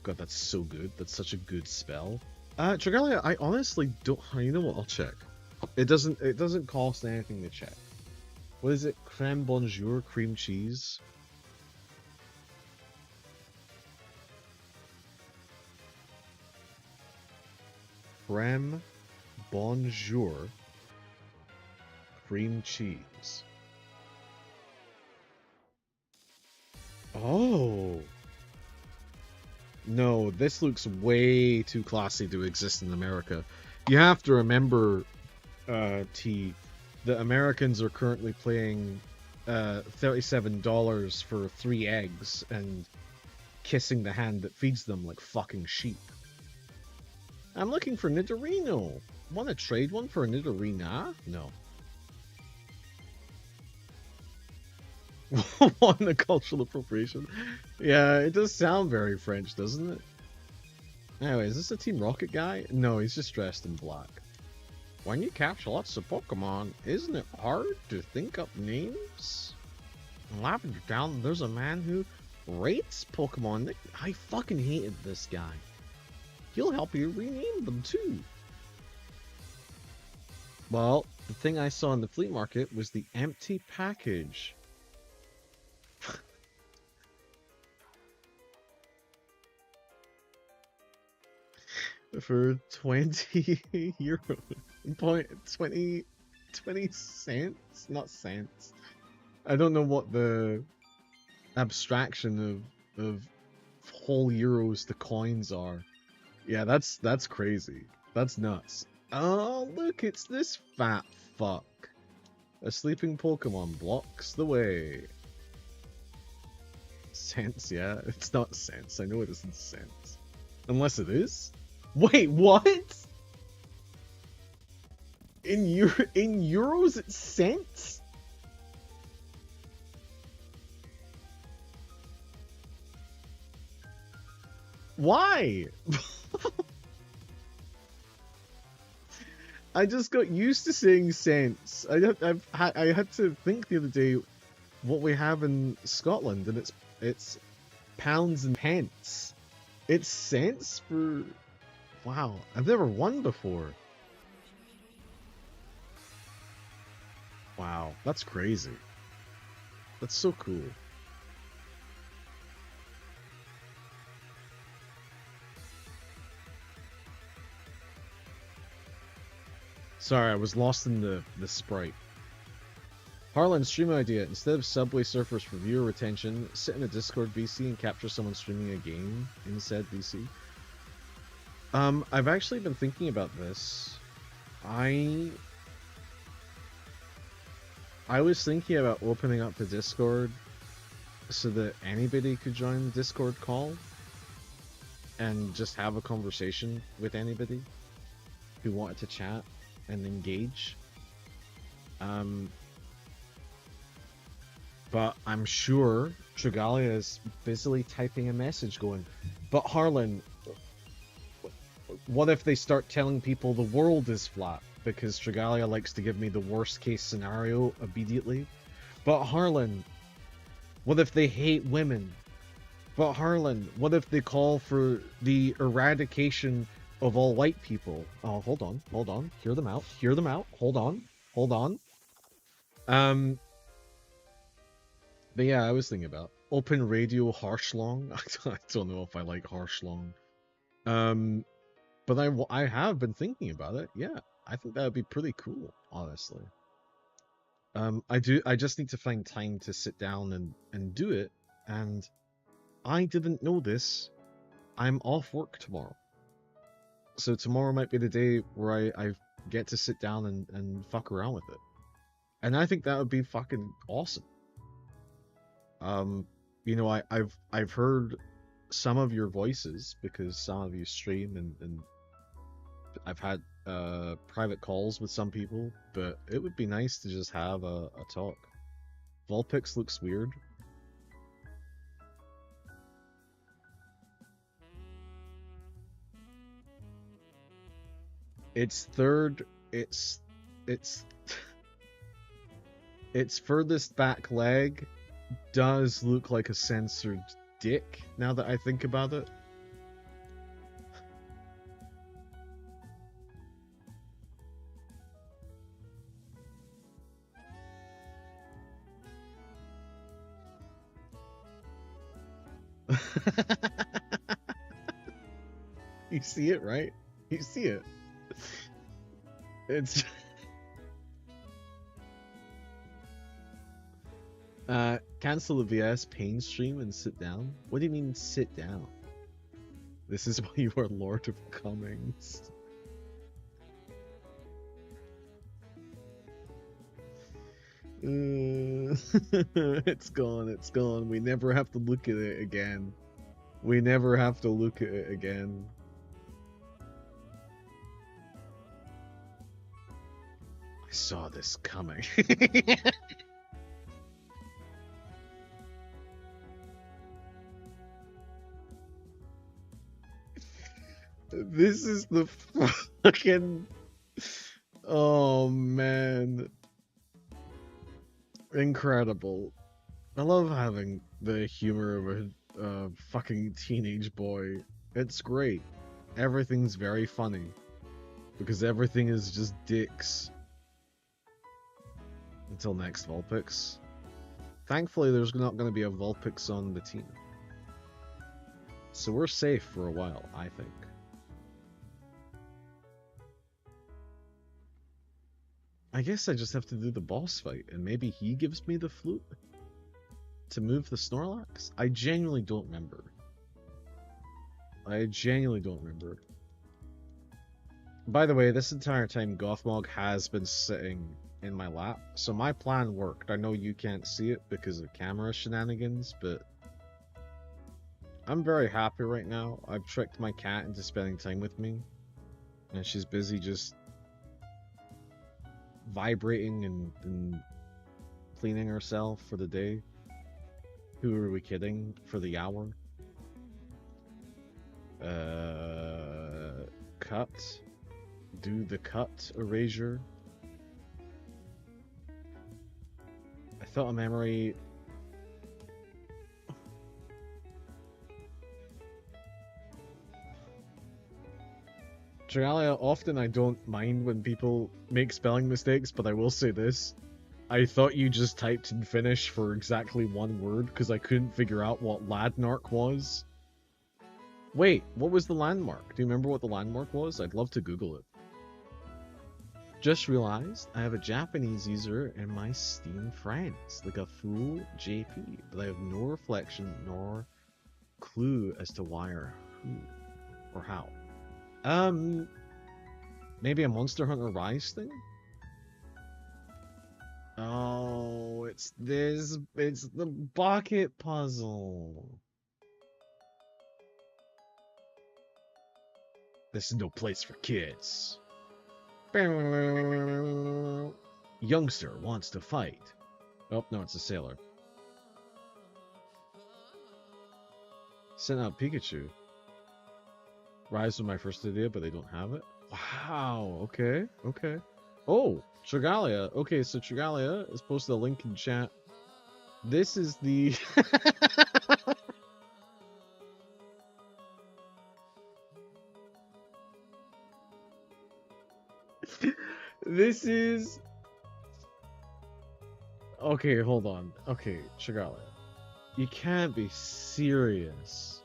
God, that's so good. That's such a good spell. Trigalia, I honestly don't... You know what? I'll check. It doesn't cost anything to check. What is it? Creme bonjour cream cheese? Creme bonjour cream cheese. Oh. No, this looks way too classy to exist in America. You have to remember, T, that Americans are currently paying $37 for 3 eggs and kissing the hand that feeds them like fucking sheep. I'm looking for Nidorino. Want to trade one for a Nidorina? No. Want the cultural appropriation? Yeah, it does sound very French, doesn't it? Anyway, is this a Team Rocket guy? No, he's just dressed in black. When you capture lots of Pokemon, isn't it hard to think up names? In Lavender Town, there's a man who rates Pokemon. I fucking hated this guy. He'll help you rename them too. Well, the thing I saw in the flea market was the empty package. For 20 euros. 20 cents? Not cents. I don't know what the abstraction of whole euros to coins are. Yeah, that's crazy. That's nuts. Oh, look, it's this fat fuck. A sleeping Pokemon blocks the way. Cents, yeah. It's not cents. I know it isn't cents. Unless it is? Wait, what? In euros it's cents? Why? I just got used to saying cents. I had to think the other day what we have in Scotland, and it's pounds and pence. It's cents for... Wow, I've never won before. Wow, that's crazy. That's so cool. Sorry, I was lost in the sprite. Harlan, stream idea. Instead of Subway Surfers for viewer retention, sit in a Discord VC and capture someone streaming a game in said VC. I've actually been thinking about this. I was thinking about opening up the Discord so that anybody could join the Discord call and just have a conversation with anybody who wanted to chat and engage. But I'm sure Trigalia is busily typing a message going, but Harlan, what if they start telling people the world is flat? Because Trigalia likes to give me the worst case scenario immediately. But Harlan, what if they hate women? But Harlan, what if they call for the eradication of all white people? Oh, hold on. Hear them out. Hold on. But yeah, I was thinking about open radio Harshlong. I don't know if I like Harshlong. But I have been thinking about it. Yeah, I think that would be pretty cool, honestly. I just need to find time to sit down and do it. And I didn't know this. I'm off work tomorrow. So tomorrow might be the day where I get to sit down and fuck around with it. And I think that would be fucking awesome. You know, I've heard some of your voices because some of you stream and I've had private calls with some people, but it would be nice to just have a talk. Vulpix looks weird. Its furthest back leg does look like a censored dick, now that I think about it. You see it, right? You see it. It's... cancel the VS pain stream and sit down? What do you mean sit down? This is why you are Lord of Cummings. It's gone. We never have to look at it again. saw this coming. This is the fucking... Oh, man. Incredible. I love having the humor of a fucking teenage boy. It's great. Everything's very funny. Because everything is just dicks. Until next Vulpix. Thankfully, there's not going to be a Vulpix on the team. So we're safe for a while, I think. I guess I just have to do the boss fight, and maybe he gives me the flute to move the Snorlax? I genuinely don't remember. By the way, this entire time Gothmog has been sitting in my lap, so my plan worked. I know you can't see it because of camera shenanigans, but I'm very happy right now. I've tricked my cat into spending time with me, and she's busy just vibrating and cleaning herself for the day. Who are we kidding? For the hour. Cut. Do the cut erasure. I thought a memory... Dragalia, often I don't mind when people make spelling mistakes, but I will say this. I thought you just typed in Finnish for exactly one word, because I couldn't figure out what landmark was. Wait, what was the landmark? Do you remember what the landmark was? I'd love to Google it. Just realized I have a Japanese user in my Steam friends, like a full JP, but I have no reflection nor clue as to why or who or how. Maybe a Monster Hunter Rise thing? Oh, it's this, it's the bucket puzzle. This is no place for kids. Youngster wants to fight. Oh, no, it's a sailor. Sent out Pikachu. Rise was my first idea, but they don't have it. Wow, okay, okay. Oh, Dragalia. Okay, so Dragalia is posted a link in chat. This is the... This is... Okay, hold on. Okay, Dragalia. You can't be serious.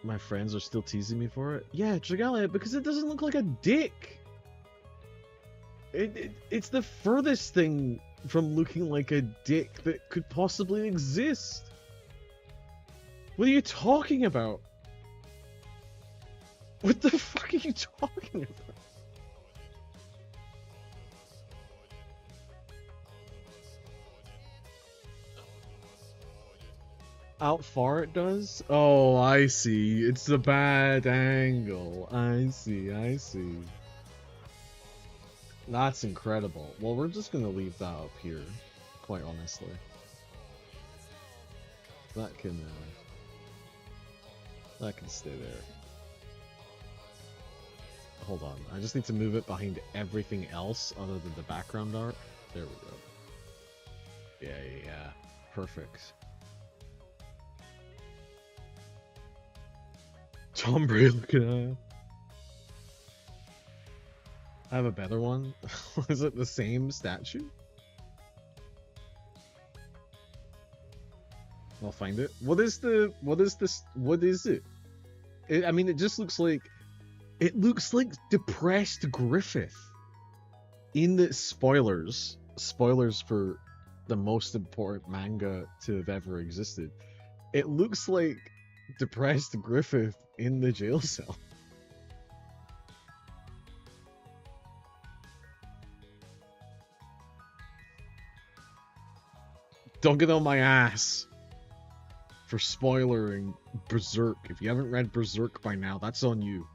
My friends are still teasing me for it? Yeah, Dragalia, because it doesn't look like a dick. It's the furthest thing from looking like a dick that could possibly exist. What are you talking about? What the fuck are you talking about? Out far it does? Oh, I see. It's a bad angle. I see, I see. That's incredible. Well, we're just gonna leave that up here, quite honestly. That can stay there. Hold on, I just need to move it behind everything else other than the background art. There we go. Yeah. Perfect. Tom Brady looking at. I have a better one. Is it the same statue? I'll find it. What is it? I mean, it just looks like... It looks like depressed Griffith. In the spoilers for the most important manga to have ever existed. It looks like depressed Griffith in the jail cell. Don't get on my ass for spoilering Berserk. If you haven't read Berserk by now, that's on you.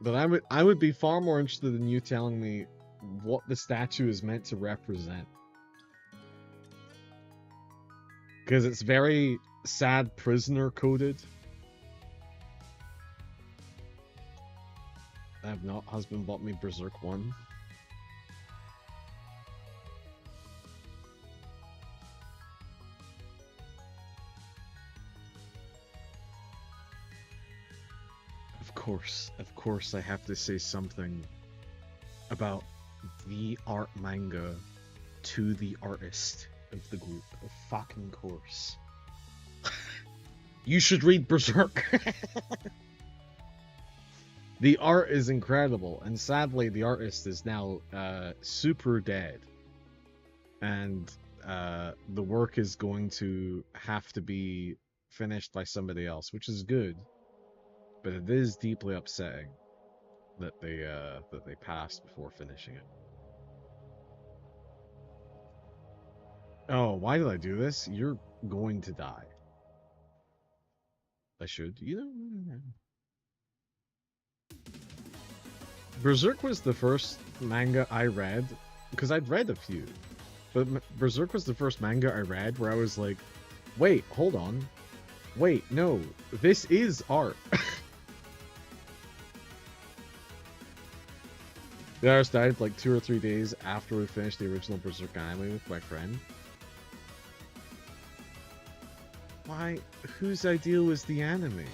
But I would be far more interested in you telling me what the statue is meant to represent. Because it's very sad prisoner coded. I have not. Husband bought me Berserk 1. Of course I have to say something about the art manga to the artist of the group. Of fucking course. You should read Berserk. The art is incredible, and sadly the artist is now super dead. And the work is going to have to be finished by somebody else, which is good. But it is deeply upsetting that they passed before finishing it. Oh, why did I do this? You're going to die. I should, you know. Berserk was the first manga I read, because I'd read a few, but Berserk was the first manga I read where I was like, wait, hold on. Wait, no, this is art. The artist died like 2 or 3 days after we finished the original Berserk anime with my friend. Why? Whose idea was the anime?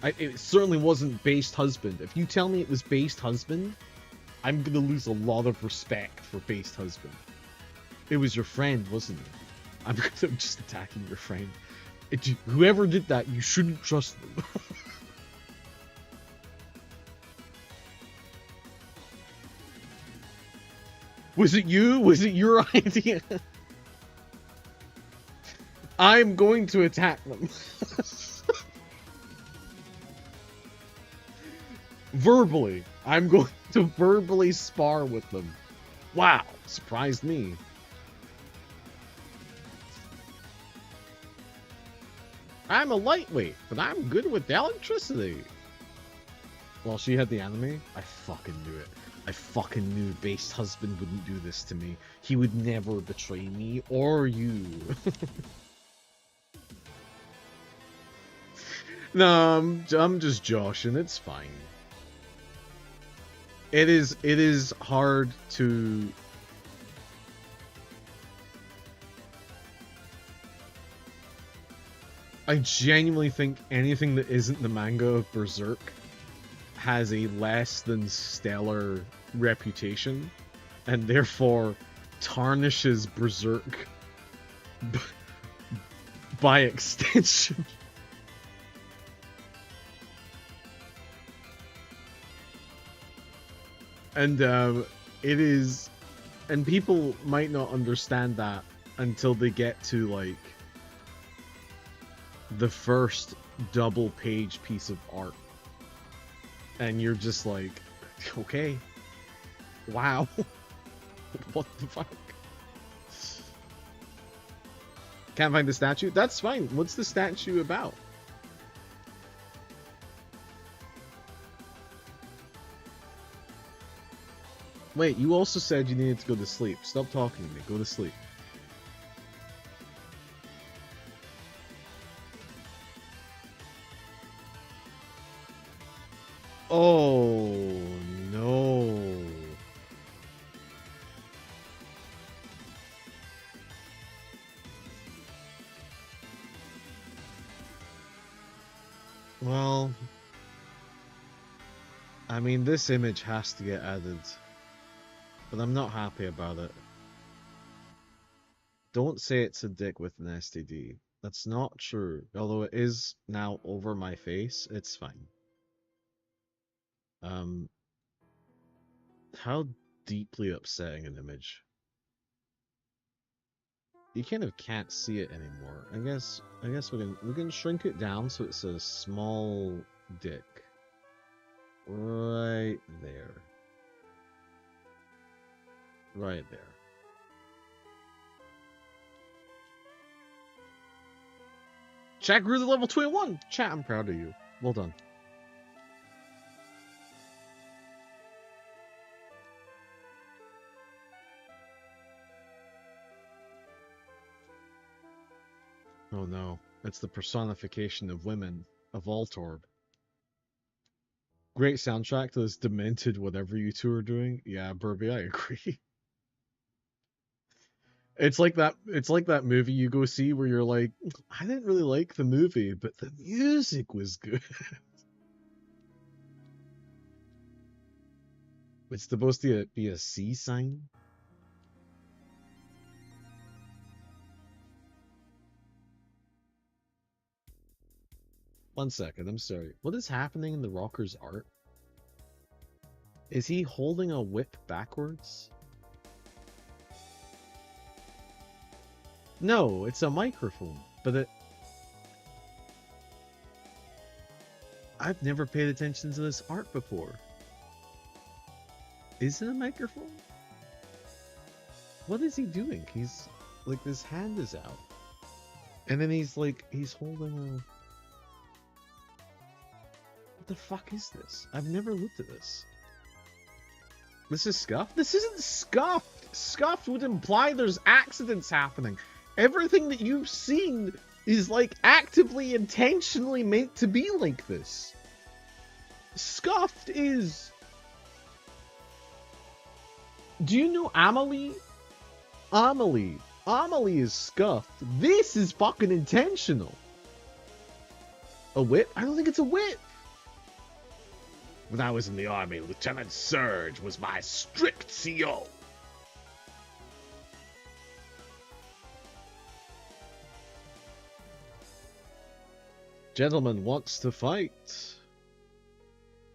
It certainly wasn't Based Husband. If you tell me it was Based Husband, I'm gonna lose a lot of respect for Based Husband. It was your friend, wasn't it? I'm just attacking your friend. Whoever did that, you shouldn't trust them. Was it you? Was it your idea? I'm going to attack them. Verbally. I'm going to verbally spar with them. Wow, surprised me. I'm a lightweight, but I'm good with electricity. Well, she had the anime. I fucking knew it. I fucking knew Based Husband wouldn't do this to me. He would never betray me or you. No, I'm just joshing. It's fine. It is hard to... I genuinely think anything that isn't the manga of Berserk has a less than stellar reputation, and therefore tarnishes Berserk by extension. And it is, and people might not understand that until they get to like the first double page piece of art. And you're just like, okay, wow, what the fuck? Can't find the statue? That's fine. What's the statue about? Wait, you also said you needed to go to sleep. Stop talking to me. Go to sleep. Oh, no. Well, I mean, this image has to get added, but I'm not happy about it. Don't say it's a dick with an STD. That's not true. Although it is now over my face, it's fine. How deeply upsetting an image. You kind of can't see it anymore. I guess we can shrink it down so it's a small dick. Right there. Right there. Chat grew to level 21! Chat, I'm proud of you. Well done. Oh no, it's the personification of women, of Voltorb. Great soundtrack to this demented whatever you two are doing. Yeah, Burby, I agree. It's like that movie you go see where you're like, I didn't really like the movie, but the music was good. It's supposed to be a C sign. One second, I'm sorry. What is happening in the Rocker's art? Is he holding a whip backwards? No, it's a microphone, but I've never paid attention to this art before. Is it a microphone? What is he doing? He's like, his hand is out. And then he's holding a... What the fuck is this? I've never looked at this. This is scuffed? This isn't scuffed! Scuffed would imply there's accidents happening. Everything that you've seen is like actively, intentionally meant to be like this. Scuffed is... Do you know Amelie? Amelie is scuffed. This is fucking intentional. A whip? I don't think it's a whip. When I was in the army, Lieutenant Surge was my strict CO. Gentleman wants to fight.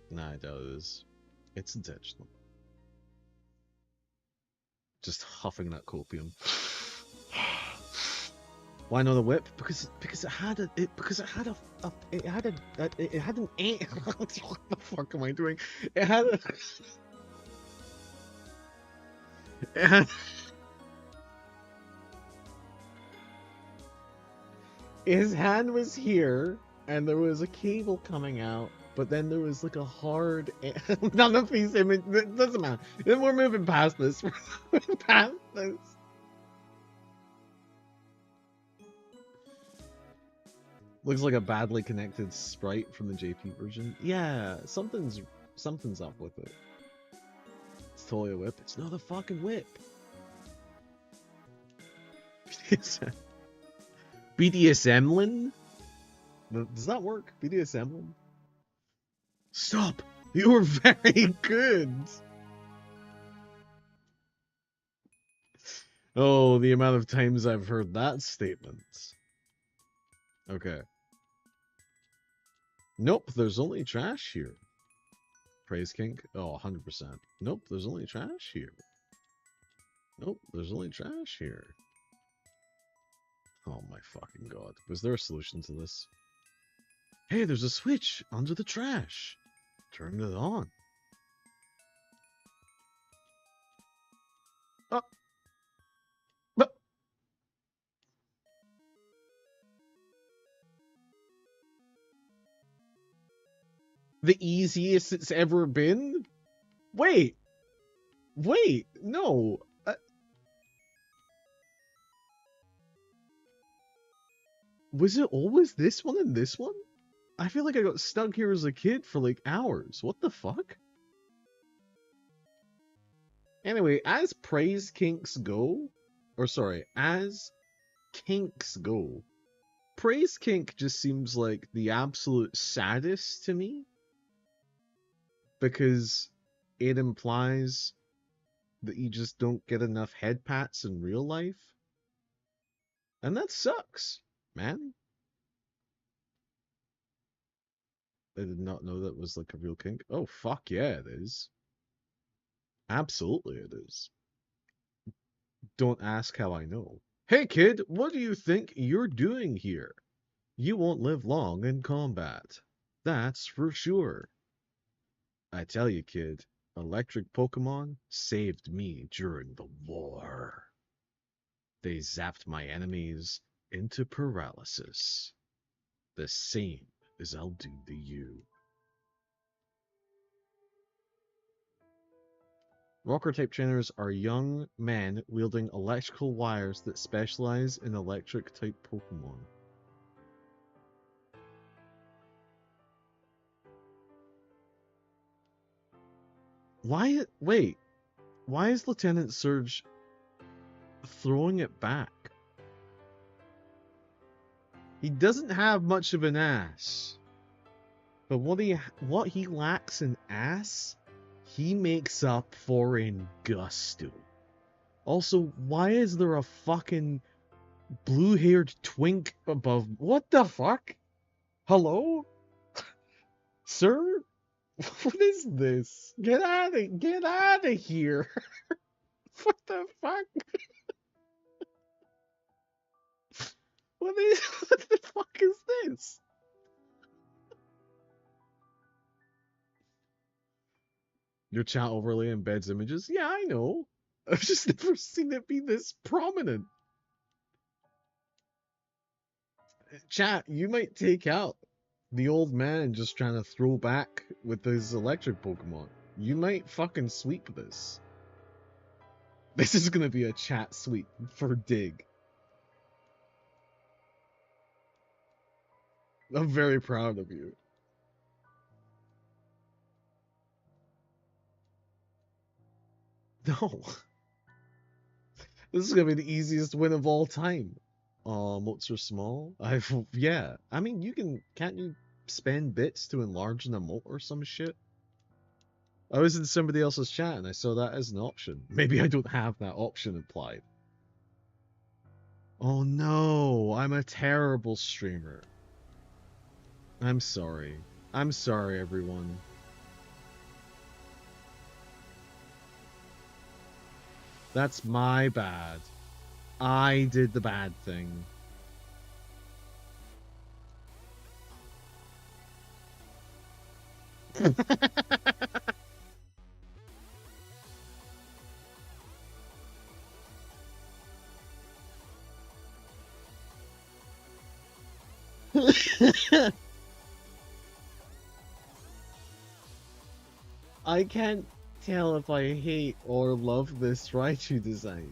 Nah, I doubt it is. It's intentional. Just huffing that copium. Why not a whip? Because it had an ant. What the fuck am I doing? It had a... It had... His hand was here, and there was a cable coming out, but then there was like a hard... None of these images... It doesn't matter. Then we're moving past this. We're moving past this. Looks like a badly connected sprite from the JP version. Yeah, something's up with it. It's totally a whip. It's not a fucking whip. BDSMlin? Does that work? BDSMlin? Stop! You were very good! Oh, the amount of times I've heard that statement. Okay. Nope, there's only trash here. Praise Kink? Oh, 100%. Nope, there's only trash here. Nope, there's only trash here. Oh my fucking god. Was there a solution to this? Hey, there's a switch under the trash. Turn it on. Oh. But the easiest it's ever been? Wait, no. Was it always this one and this one? I feel like I got stuck here as a kid for like hours. What the fuck? Anyway, as praise kinks go, or sorry, as kinks go, praise kink just seems like the absolute saddest to me. Because it implies that you just don't get enough head pats in real life. And that sucks, man. I did not know that was like a real kink. Oh, fuck yeah, it is. Absolutely it is. Don't ask how I know. Hey kid, what do you think you're doing here? You won't live long in combat. That's for sure. I tell you, kid, electric Pokemon saved me during the war. They zapped my enemies into paralysis. The same as I'll do to you. Rocker-type trainers are young men wielding electrical wires that specialize in electric-type Pokemon. Why? Wait. Why is Lieutenant Surge throwing it back? He doesn't have much of an ass. But what he lacks in ass, he makes up for in gusto. Also, why is there a fucking blue-haired twink above? What the fuck? Hello? Sir? What is this? Get out of here. What the fuck? What the fuck is this? Your chat overlay embeds images? Yeah, I know. I've just never seen it be this prominent. Chat, you might take out the old man just trying to throw back with his electric Pokemon. You might fucking sweep this. This is gonna be a chat sweep for Dig. I'm very proud of you. No. This is gonna be the easiest win of all time. Emotes are small. Yeah. I mean, can't you spend bits to enlarge an emote or some shit? I was in somebody else's chat and I saw that as an option. Maybe I don't have that option applied. Oh no, I'm a terrible streamer. I'm sorry. I'm sorry, everyone. That's my bad. I did the bad thing. I can't tell if I hate or love this Raichu design.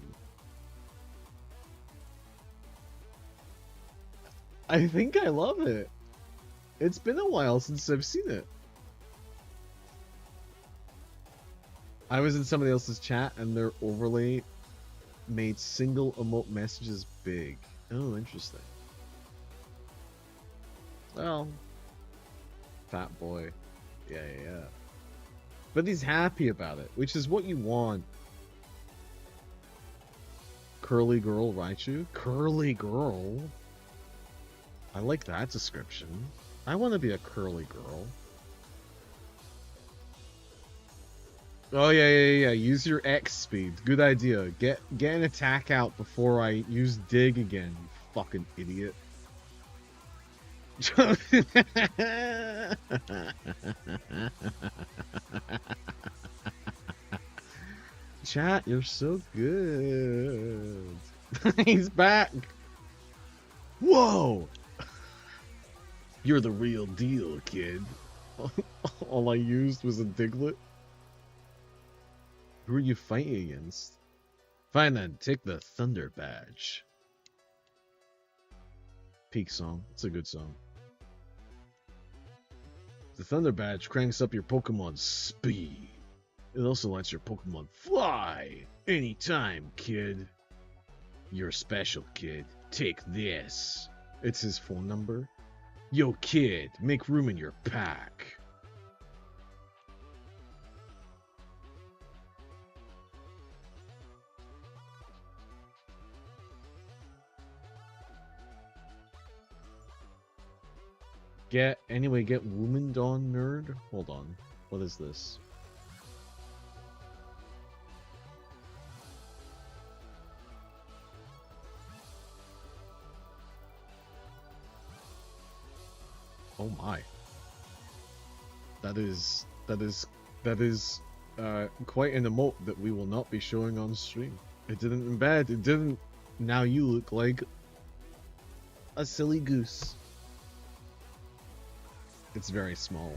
I think I love it. It's been a while since I've seen it. I was in somebody else's chat and their overlay made single emote messages big. Oh, interesting. Well, fat boy. Yeah. But he's happy about it, which is what you want. Curly girl Raichu? Curly girl? I like that description. I want to be a curly girl. Oh yeah. Use your X speed. Good idea. Get an attack out before I use dig again, you fucking idiot. Chat, you're so good. He's back. Whoa. You're the real deal, kid. All I used was a Diglett. Who are you fighting against? Fine then, take the Thunder Badge. Peak song. It's a good song. The Thunder Badge cranks up your Pokemon's speed. It also lets your Pokemon fly anytime, kid. You're special, kid. Take this. It's his phone number. Yo, kid, make room in your pack. Get Woomandon nerd? Hold on. What is this? Oh my. That is quite an emote that we will not be showing on stream. It didn't embed, it didn't. Now you look like a silly goose. It's very small.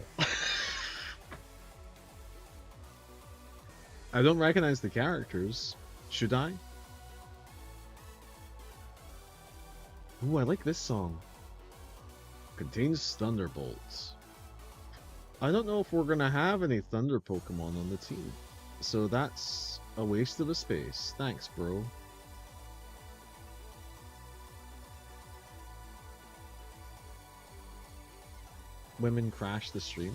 I don't recognize the characters. Should I? Ooh, I like this song. Contains thunderbolts. I don't know if we're gonna have any Thunder Pokemon on the team. So that's a waste of a space. Thanks, bro. Women crash the stream.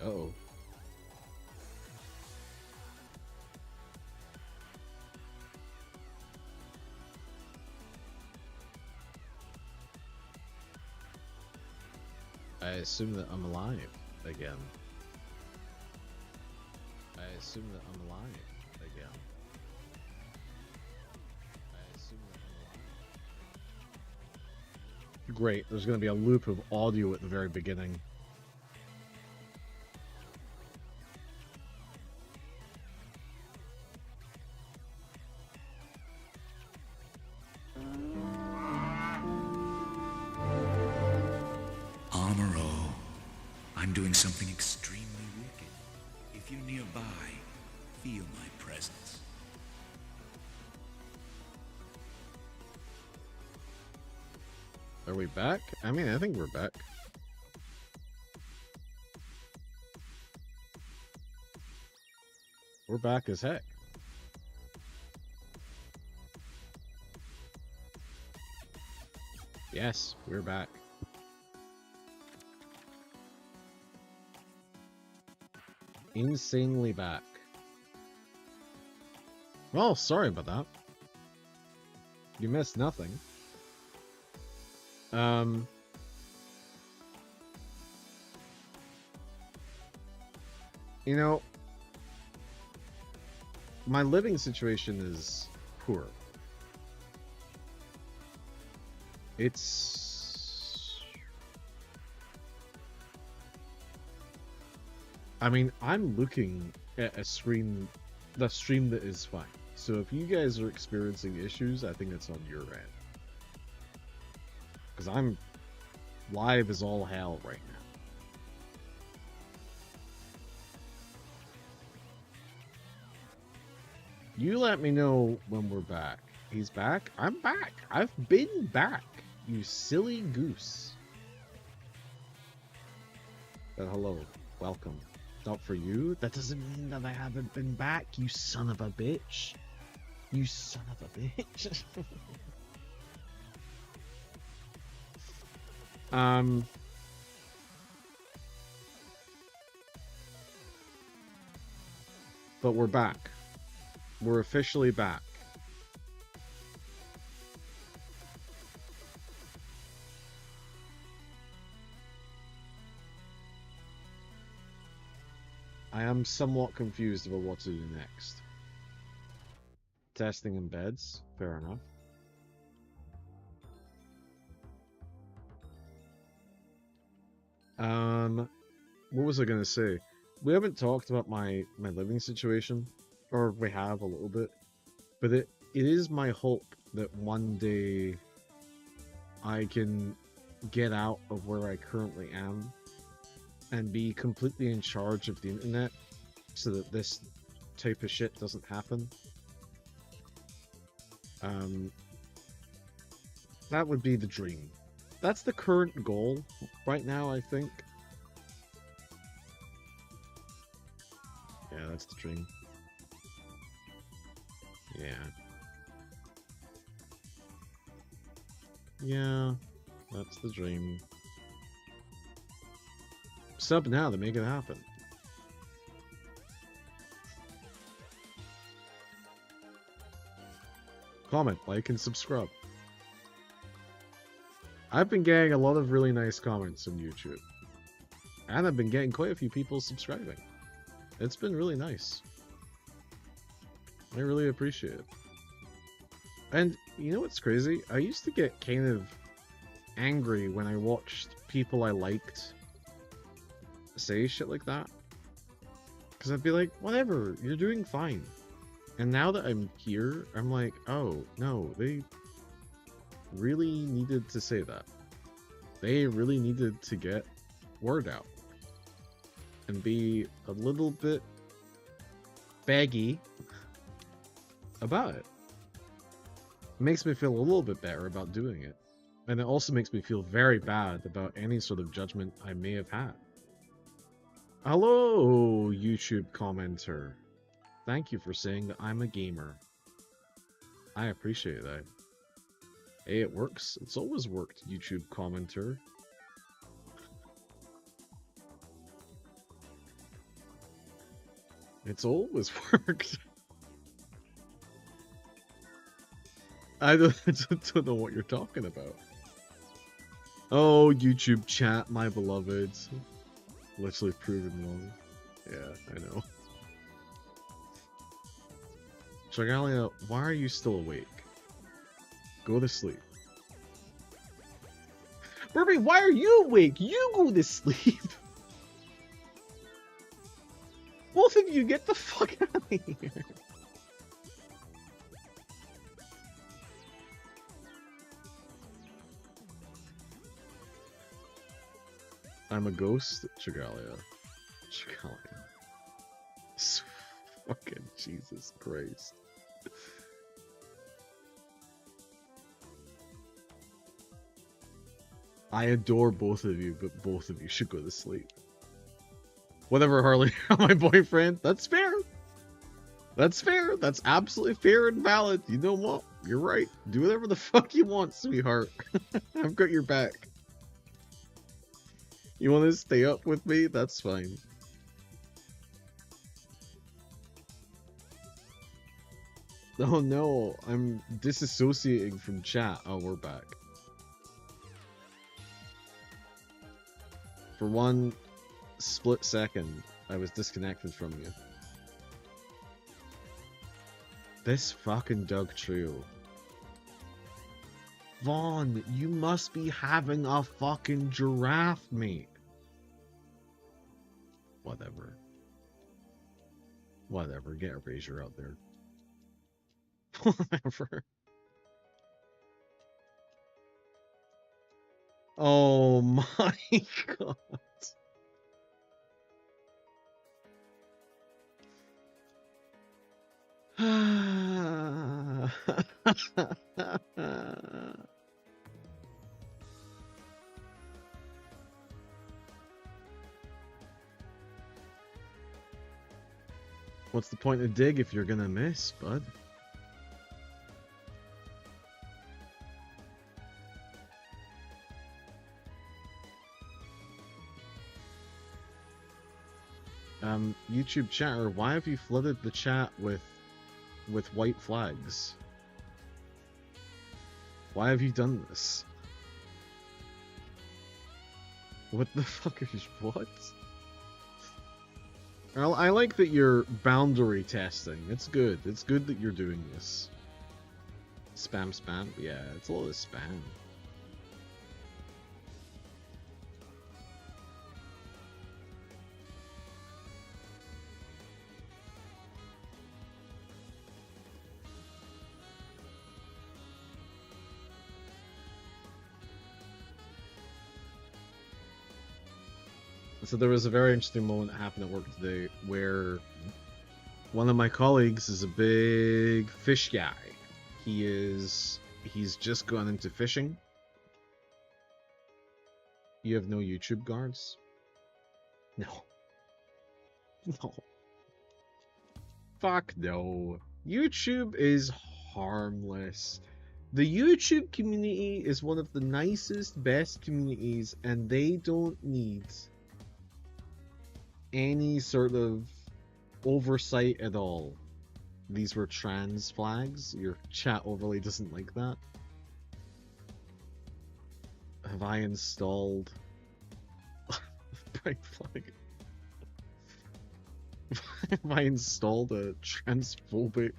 Uh-oh. I assume that I'm alive again. I assume that I'm alive again. I assume that I'm alive. Great, there's going to be a loop of audio at the very beginning. Something extremely wicked. If you're nearby, feel my presence. Are we back? I mean, I think we're back. We're back as heck. Yes, we're back. Insanely back. Well, sorry about that. You missed nothing. You know, my living situation is poor. I mean, I'm looking at a stream that is fine. So if you guys are experiencing issues, I think it's on your end. Because I'm live as all hell right now. You let me know when we're back. He's back? I'm back. I've been back, you silly goose. But hello. Welcome. Not for you. That doesn't mean that I haven't been back, you son of a bitch. You son of a bitch. But we're back. We're officially back. I am somewhat confused about what to do next. Testing in beds, fair enough. What was I gonna say? We haven't talked about my living situation, or we have a little bit, but it is my hope that one day I can get out of where I currently am and be completely in charge of the internet so that this type of shit doesn't happen. That would be the dream. That's the current goal right now, I think. Yeah, that's the dream. Yeah. Yeah, that's the dream. Sub now to make it happen. Comment, like, and subscribe. I've been getting a lot of really nice comments on YouTube. And I've been getting quite a few people subscribing. It's been really nice. I really appreciate it. And you know what's crazy? I used to get kind of angry when I watched people I liked say shit like that. Because I'd be like, whatever, you're doing fine. And now that I'm here, I'm like, oh, no, they really needed to say that. They really needed to get word out. And be a little bit baggy about it. It makes me feel a little bit better about doing it. And it also makes me feel very bad about any sort of judgment I may have had. Hello, YouTube commenter. Thank you for saying that I'm a gamer. I appreciate that. Hey, it works. It's always worked, YouTube commenter. It's always worked. I don't know what you're talking about. Oh, YouTube chat, my beloveds. Literally proven wrong. Yeah, I know. Dragalia, why are you still awake? Go to sleep. Burby, why are you awake? You go to sleep. Both of you, get the fuck out of here. I'm a ghost, Dragalia. Dragalia. Fucking Jesus Christ. I adore both of you, but both of you should go to sleep. Whatever, Harley, my boyfriend, that's fair. That's fair. That's absolutely fair and valid. You know what? You're right. Do whatever the fuck you want, sweetheart. I've got your back. You want to stay up with me? That's fine. Oh no, I'm disassociating from chat. Oh, we're back. For one split second, I was disconnected from you. This fucking Doug trio. Vaughn, you must be having a fucking giraffe, mate. Whatever. Whatever, get a razor out there. Whatever. Oh my god. What's the point of dig if you're gonna miss, bud? YouTube chatter, why have you flooded the chat with white flags? Why have you done this? What the fuck is what? I like that you're boundary testing. It's good. It's good that you're doing this. Spam, spam. Yeah, it's a lot of spam. So there was a very interesting moment that happened at work today where one of my colleagues is a big fish guy. He's just gone into fishing. You have no YouTube guards? No. No. Fuck no. YouTube is harmless. The YouTube community is one of the nicest, best communities, and they don't need any sort of oversight at all. These were trans flags. Your chat overlay doesn't like that. Have I installed bright flag? Have I installed a transphobic?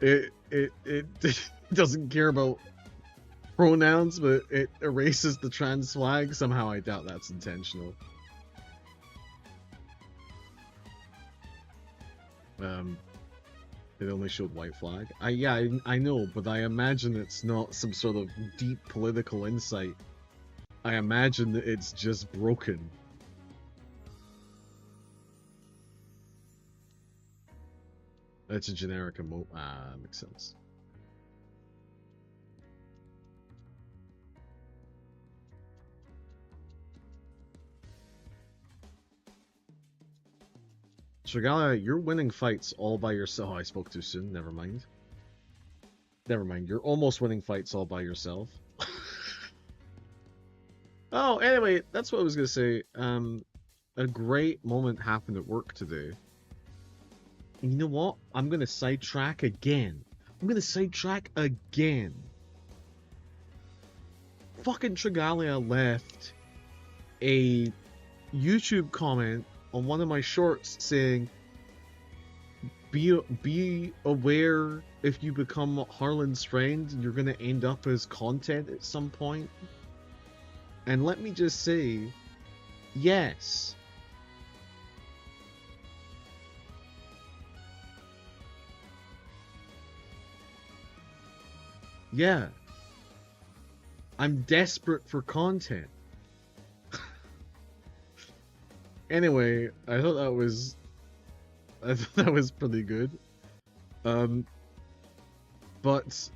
It doesn't care about pronouns, but it erases the trans flag. Somehow I doubt that's intentional. It only showed white flag. Yeah, I know, but I imagine it's not some sort of deep political insight. I imagine that it's just broken. It's a generic emote. Ah, makes sense. Shigala, you're winning fights all by yourself. Oh, I spoke too soon. Never mind. Never mind. You're almost winning fights all by yourself. Oh, anyway, that's what I was gonna say. A great moment happened at work today. And you know what? I'm gonna sidetrack again. Fucking Trigalia left a YouTube comment on one of my shorts saying, be aware if you become Harlan's friend, you're gonna end up as content at some point. And let me just say, yes. Yeah. I'm desperate for content. Anyway, I thought that was pretty good. But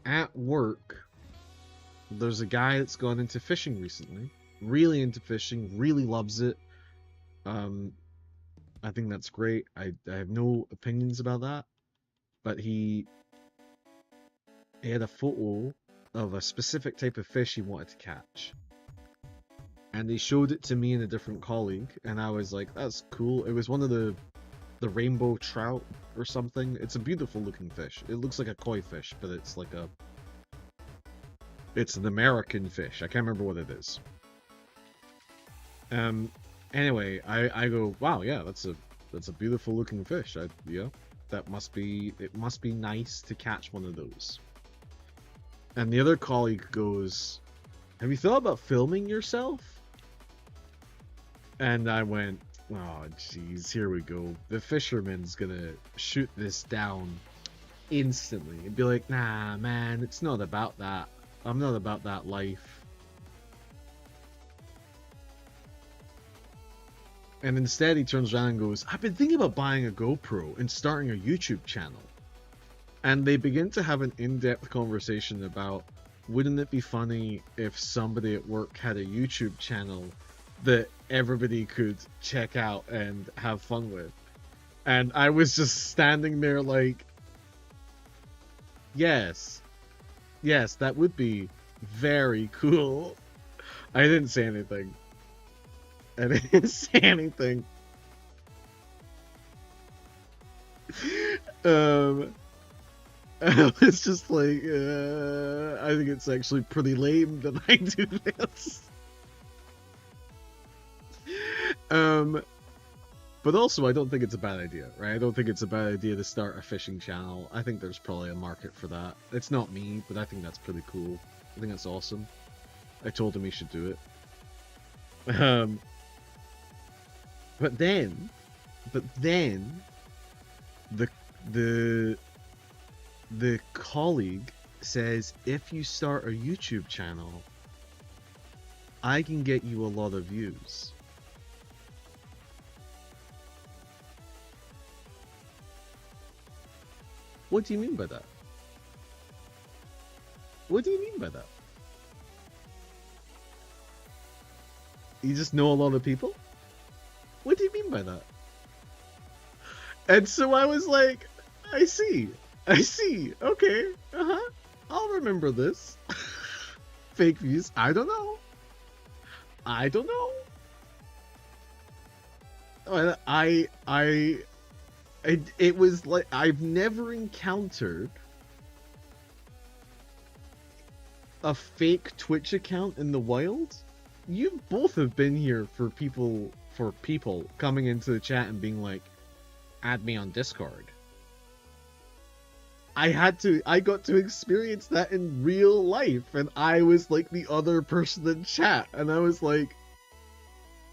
at work, there's a guy that's gone into fishing recently. Really into fishing, really loves it. I think that's great. I have no opinions about that. But he had a photo of a specific type of fish he wanted to catch. And they showed it to me and a different colleague, and I was like, that's cool. It was one of the rainbow trout or something. It's a beautiful looking fish. It looks like a koi fish, but it's like it's an American fish. I can't remember what it is. Anyway, I go, wow, yeah, that's a beautiful looking fish. It must be nice to catch one of those. And the other colleague goes, have you thought about filming yourself? And I went, oh jeez, here we go. The fisherman's gonna shoot this down instantly and be like, nah man, it's not about that. I'm not about that life. And instead he turns around and goes, I've been thinking about buying a GoPro and starting a YouTube channel. And they begin to have an in-depth conversation about, wouldn't it be funny if somebody at work had a YouTube channel that everybody could check out and have fun with? And I was just standing there like, yes, that would be very cool. I didn't say anything. I was just like, I think it's actually pretty lame that I do this. But also, I don't think it's a bad idea, right? I don't think it's a bad idea to start a fishing channel. I think there's probably a market for that. It's not me, but I think that's pretty cool. I think that's awesome. I told him he should do it. But then, the colleague says, if you start a YouTube channel, I can get you a lot of views. What do you mean by that? What do you mean by that? You just know a lot of people? What do you mean by that? And so I was like, I see, okay, I'll remember this. Fake views, I don't know. It was like, I've never encountered a fake Twitch account in the wild. You both have been here for people coming into the chat and being like, add me on Discord. I got to experience that in real life, and I was like the other person in chat, and I was like,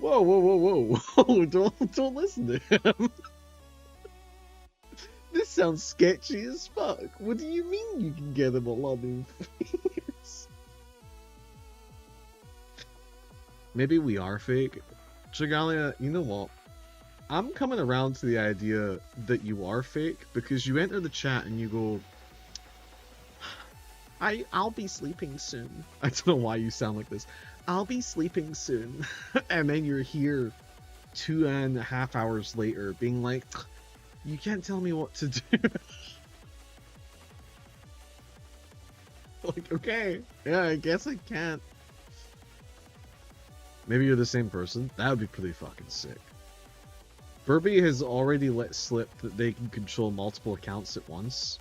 whoa, don't listen to him. This sounds sketchy as fuck. What do you mean you can get him a lot of views? Maybe we are fake. Chigalia, you know what? I'm coming around to the idea that you are fake because you enter the chat and you go, I'll be sleeping soon. I don't know why you sound like this. I'll be sleeping soon. And then you're here 2.5 hours later being like, you can't tell me what to do. Like, okay, yeah, I guess I can't. Maybe you're the same person. That would be pretty fucking sick. Burby has already let slip that they can control multiple accounts at once.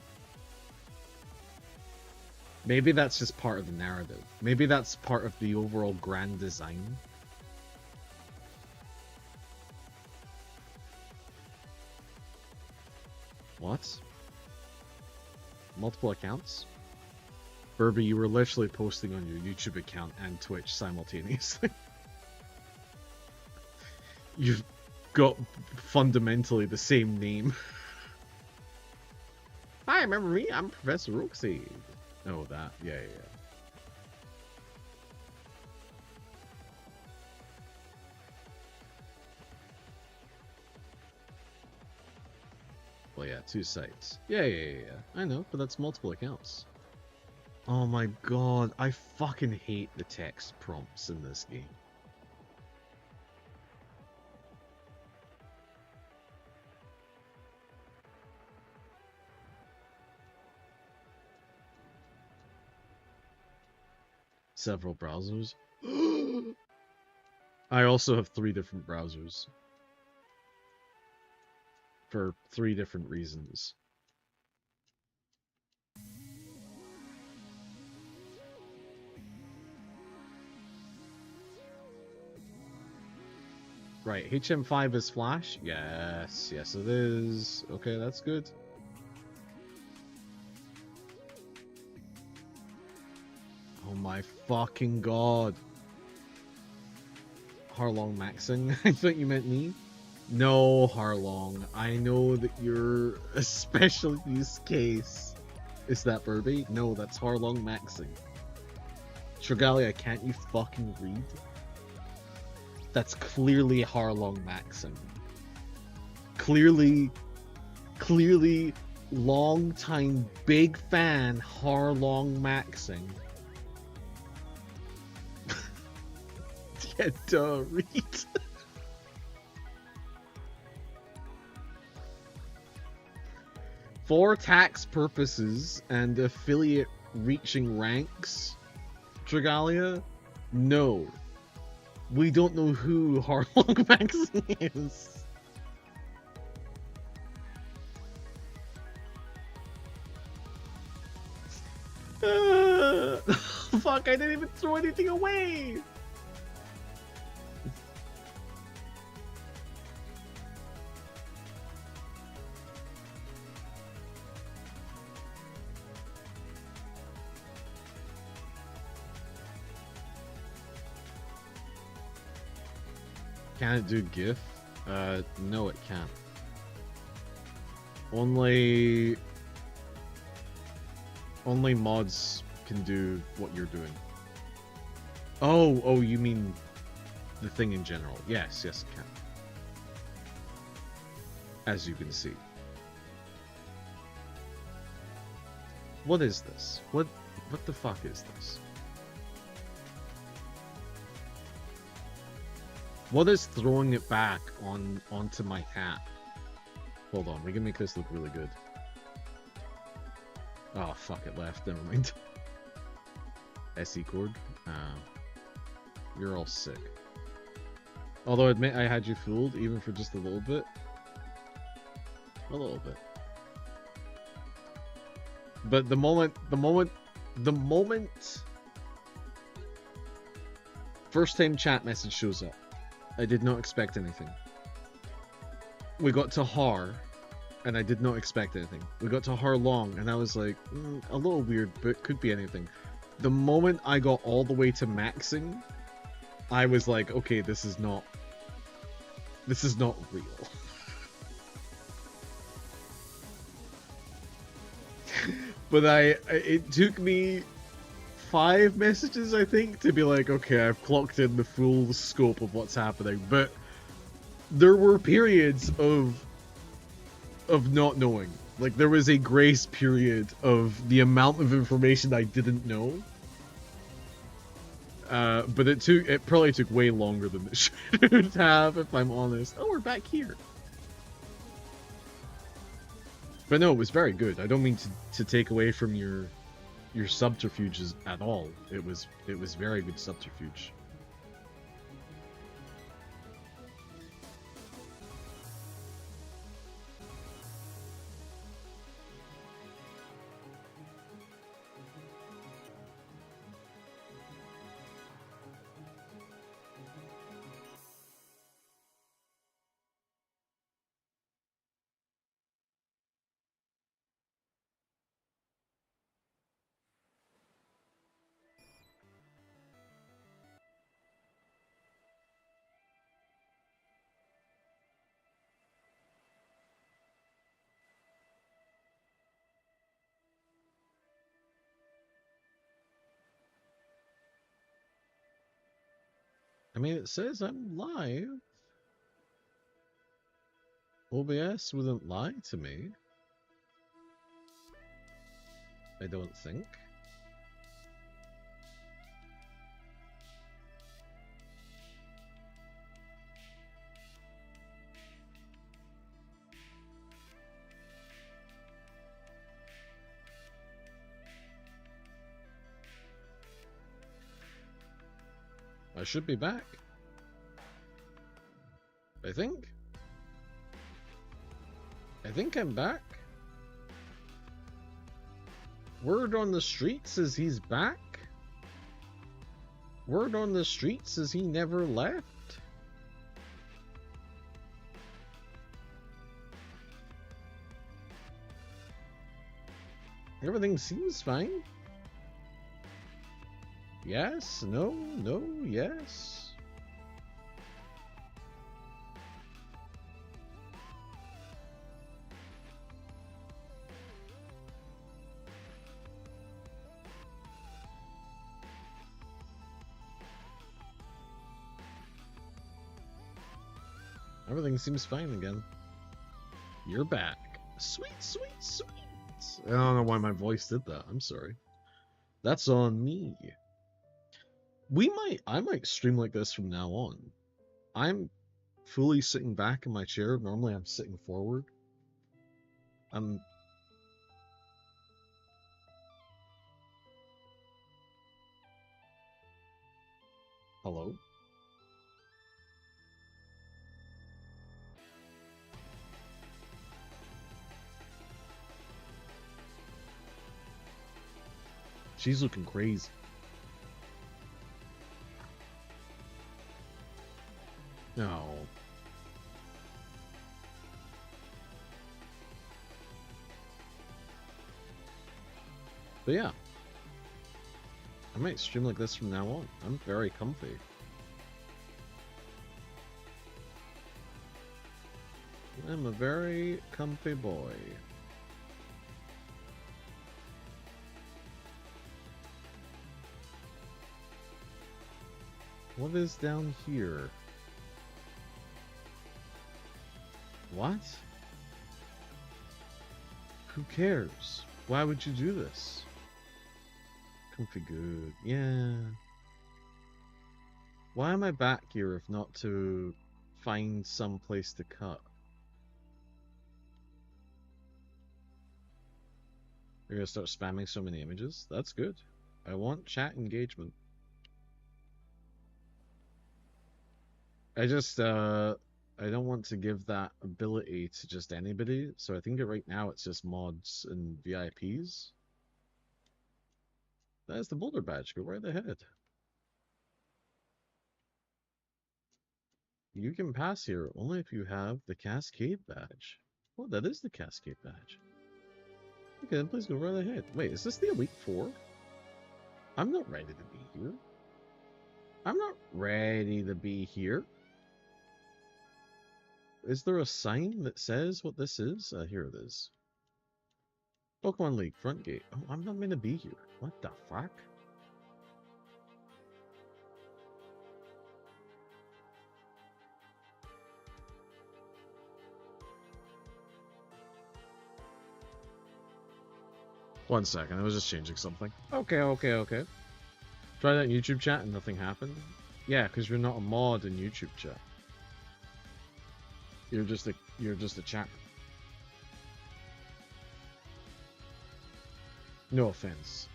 Maybe that's just part of the narrative. Maybe that's part of the overall grand design. What? Multiple accounts? Burby, you were literally posting on your YouTube account and Twitch simultaneously. You've got fundamentally the same name. Hi, remember me? I'm Professor Roxy. Oh, that. Yeah. Well, yeah, 2 sites. Yeah. I know, but that's multiple accounts. Oh my god, I fucking hate the text prompts in this game. Several browsers. I also have 3 different browsers. For 3 different reasons. Right, HM5 is Flash? Yes it is. Okay, that's good. Oh my fucking god. Harlong maxing? I thought you meant me. No, Harlong. I know that you're a special use case. Is that Burby? No, that's Harlong maxing. Trigalia, can't you fucking read? That's clearly Harlong maxing. Clearly, long time big fan Harlong maxing. Yeah, duh, read. For tax purposes and affiliate reaching ranks, Trigalia, no. We don't know who Harlong maxing is. Fuck, I didn't even throw anything away! Can it do GIF? No it can't. Only mods can do what you're doing. Oh, you mean the thing in general. Yes, it can. As you can see. What is this? What the fuck is this? What is throwing it back onto my hat? Hold on, we can make this look really good. Oh fuck, it left, never mind. SE cord? You're all sick. Although admit I had you fooled, even for just a little bit. A little bit. But the moment first time chat message shows up, I did not expect anything. We got to Har, and I did not expect anything. We got to Har Long, and I was like, a little weird, but could be anything. The moment I got all the way to maxing, I was like, okay, this is not real. But it took me 5 messages, I think, to be like, okay, I've clocked in the full scope of what's happening. But there were periods of not knowing. Like, there was a grace period of the amount of information I didn't know. But it probably took way longer than it should have, if I'm honest. Oh, we're back here. But no, it was very good. I don't mean to take away from your subterfuges at all. It was very good subterfuge. I mean, it says I'm live. OBS wouldn't lie to me. I don't think. I should be back. I think I'm back. Word on the street says he's back. Word on the street says he never left. Everything seems fine. Yes, no, yes. Everything seems fine again. You're back. Sweet. I don't know why my voice did that. I'm sorry. That's on me. I might stream like this from now on. I'm fully sitting back in my chair. Normally I'm sitting forward. Hello? She's looking crazy. No. But yeah. I might stream like this from now on. I'm very comfy. I'm a very comfy boy. What is down here? What? Who cares? Why would you do this? Comfy good. Yeah. Why am I back here if not to find some place to cut? You're gonna start spamming so many images? That's good. I want chat engagement. I just, I don't want to give that ability to just anybody, so I think right now it's just mods and VIPs. That's the boulder badge. Go right ahead. You can pass here only if you have the Cascade badge. Oh, that is the Cascade badge. Okay, then please go right ahead. Wait, is this the Elite Four? I'm not ready to be here. I'm not ready to be here. Is there a sign that says what this is? Here it is. Pokemon League, front gate. Oh, I'm not meant to be here. What the fuck? 1 second, I was just changing something. Okay. Try that in YouTube chat and nothing happened? Yeah, because you're not a mod in YouTube chat. You're just a chat. No offense.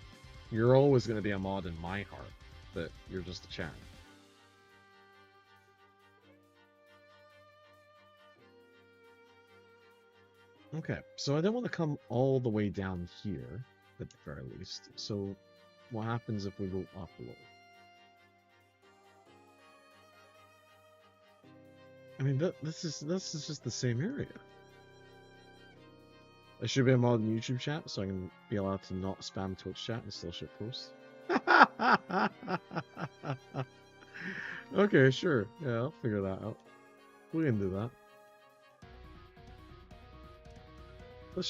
You're always going to be a mod in my heart, but you're just a chat. Okay, so I don't want to come all the way down here, at the very least. So, what happens if we go up a little? I mean, this is just the same area. I should be a mod in YouTube chat, so I can be allowed to not spam Twitch chat and still shit posts. Okay, sure. Yeah, I'll figure that out. We can do that. That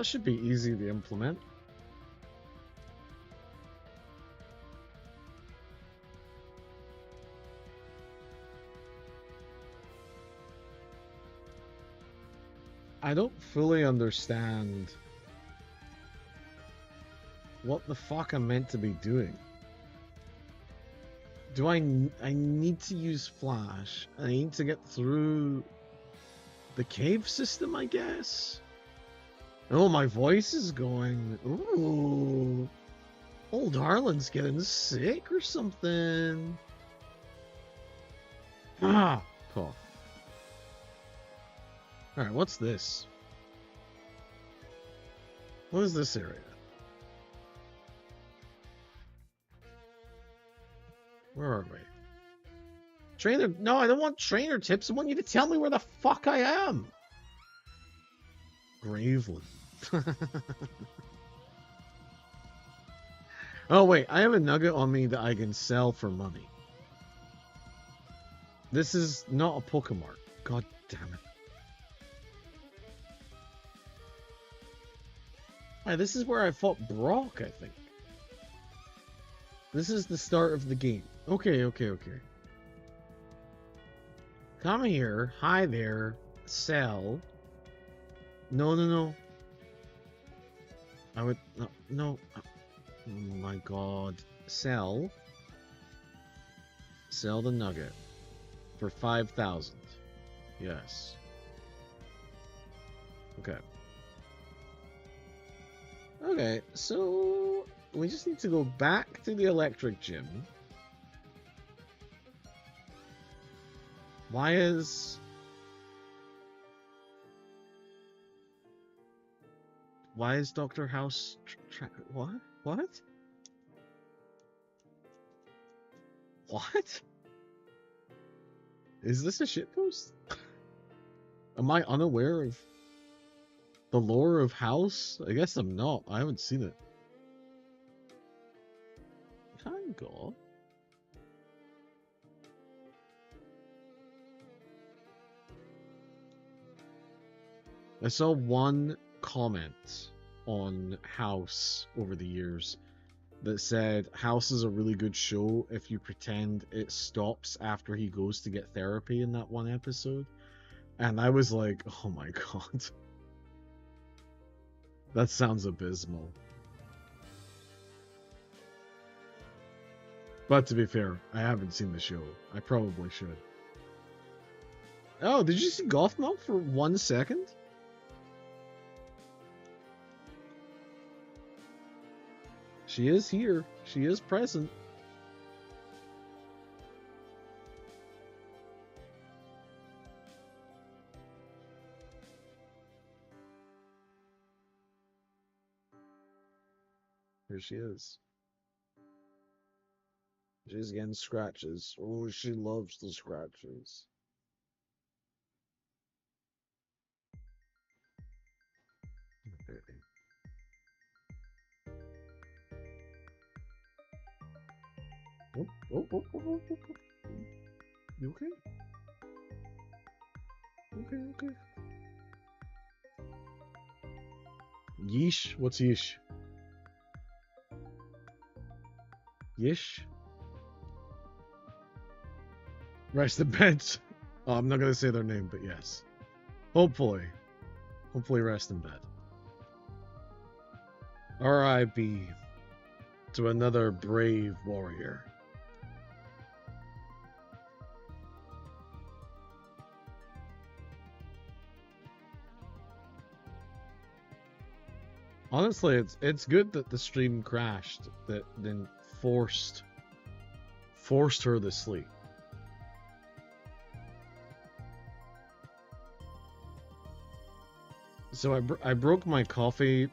should be easy to implement. I don't fully understand what the fuck I'm meant to be doing. Do I need to use Flash? I need to get through the cave system, I guess? Oh, my voice is going. Ooh. Old Harlan's getting sick or something. Ah, cool. Alright, what's this? What is this area? Where are we? Trainer... No, I don't want trainer tips. I want you to tell me where the fuck I am. Graveland. Oh, wait. I have a nugget on me that I can sell for money. This is not a Pokemon. God damn it. Alright, this is where I fought Brock, I think. This is the start of the game. Okay. Come here. Hi there. Sell. No. I would... No. Oh my god. Sell. Sell the nugget. For 5,000. Yes. Okay. Okay, so... we just need to go back to the electric gym. Why is Dr. House... What? What? What? Is this a shitpost? Am I unaware of the lore of House? I guess I'm not. I haven't seen it. Thank God. I saw one comment on House over the years that said House is a really good show if you pretend it stops after he goes to get therapy in that one episode. And I was like, oh my god. That sounds abysmal. But to be fair, I haven't seen the show. I probably should. Oh, did you see Gothmog for 1 second? She is here. She is present. Here she is. She's getting scratches. Oh, she loves the scratches. Oh. You okay? Okay. Yeesh? What's yeesh? Yeesh? Rest in bed. Oh, I'm not gonna say their name, but yes. Hopefully rest in bed. R.I.P. to another brave warrior. Honestly, it's good that the stream crashed, that then forced her to sleep. So I broke my coffee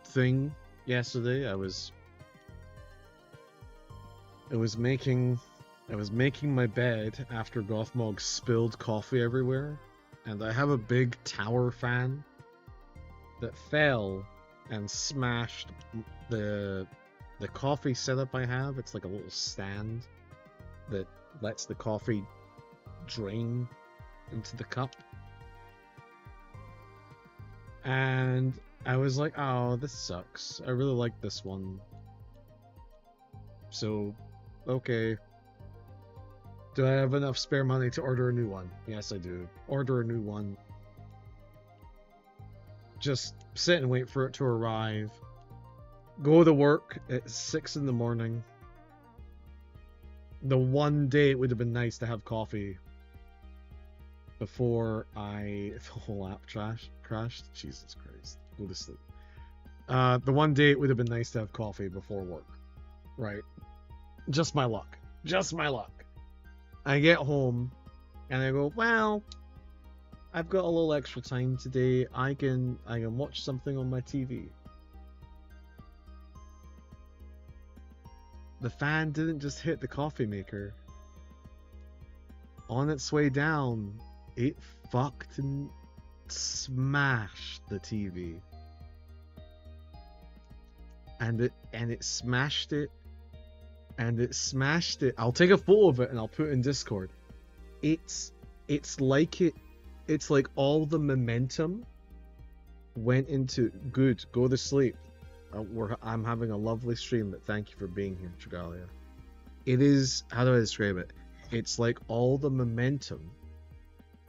thing yesterday. I was making my bed after Gothmog spilled coffee everywhere, and I have a big tower fan that fell and smashed the coffee setup I have. It's like a little stand that lets the coffee drain into the cup. And I was like, oh, this sucks. I really like this one. So, okay. Do I have enough spare money to order a new one? Yes, I do. Order a new one. Just sit and wait for it to arrive. Go to work at 6 in the morning. The one day it would have been nice to have coffee before the whole app crashed. Jesus Christ. Go to sleep. The one day it would have been nice to have coffee before work. Right. Just my luck. Just my luck. I get home and I go, well, I've got a little extra time today. I can watch something on my TV. The fan didn't just hit the coffee maker. On its way down, it fucked and smashed the TV. And it smashed it. And it smashed it. I'll take a photo of it and I'll put it in Discord. It's like all the momentum went into good. Go to sleep. I'm having a lovely stream, but thank you for being here, Trigalia. It is, how do I describe it? It's like all the momentum,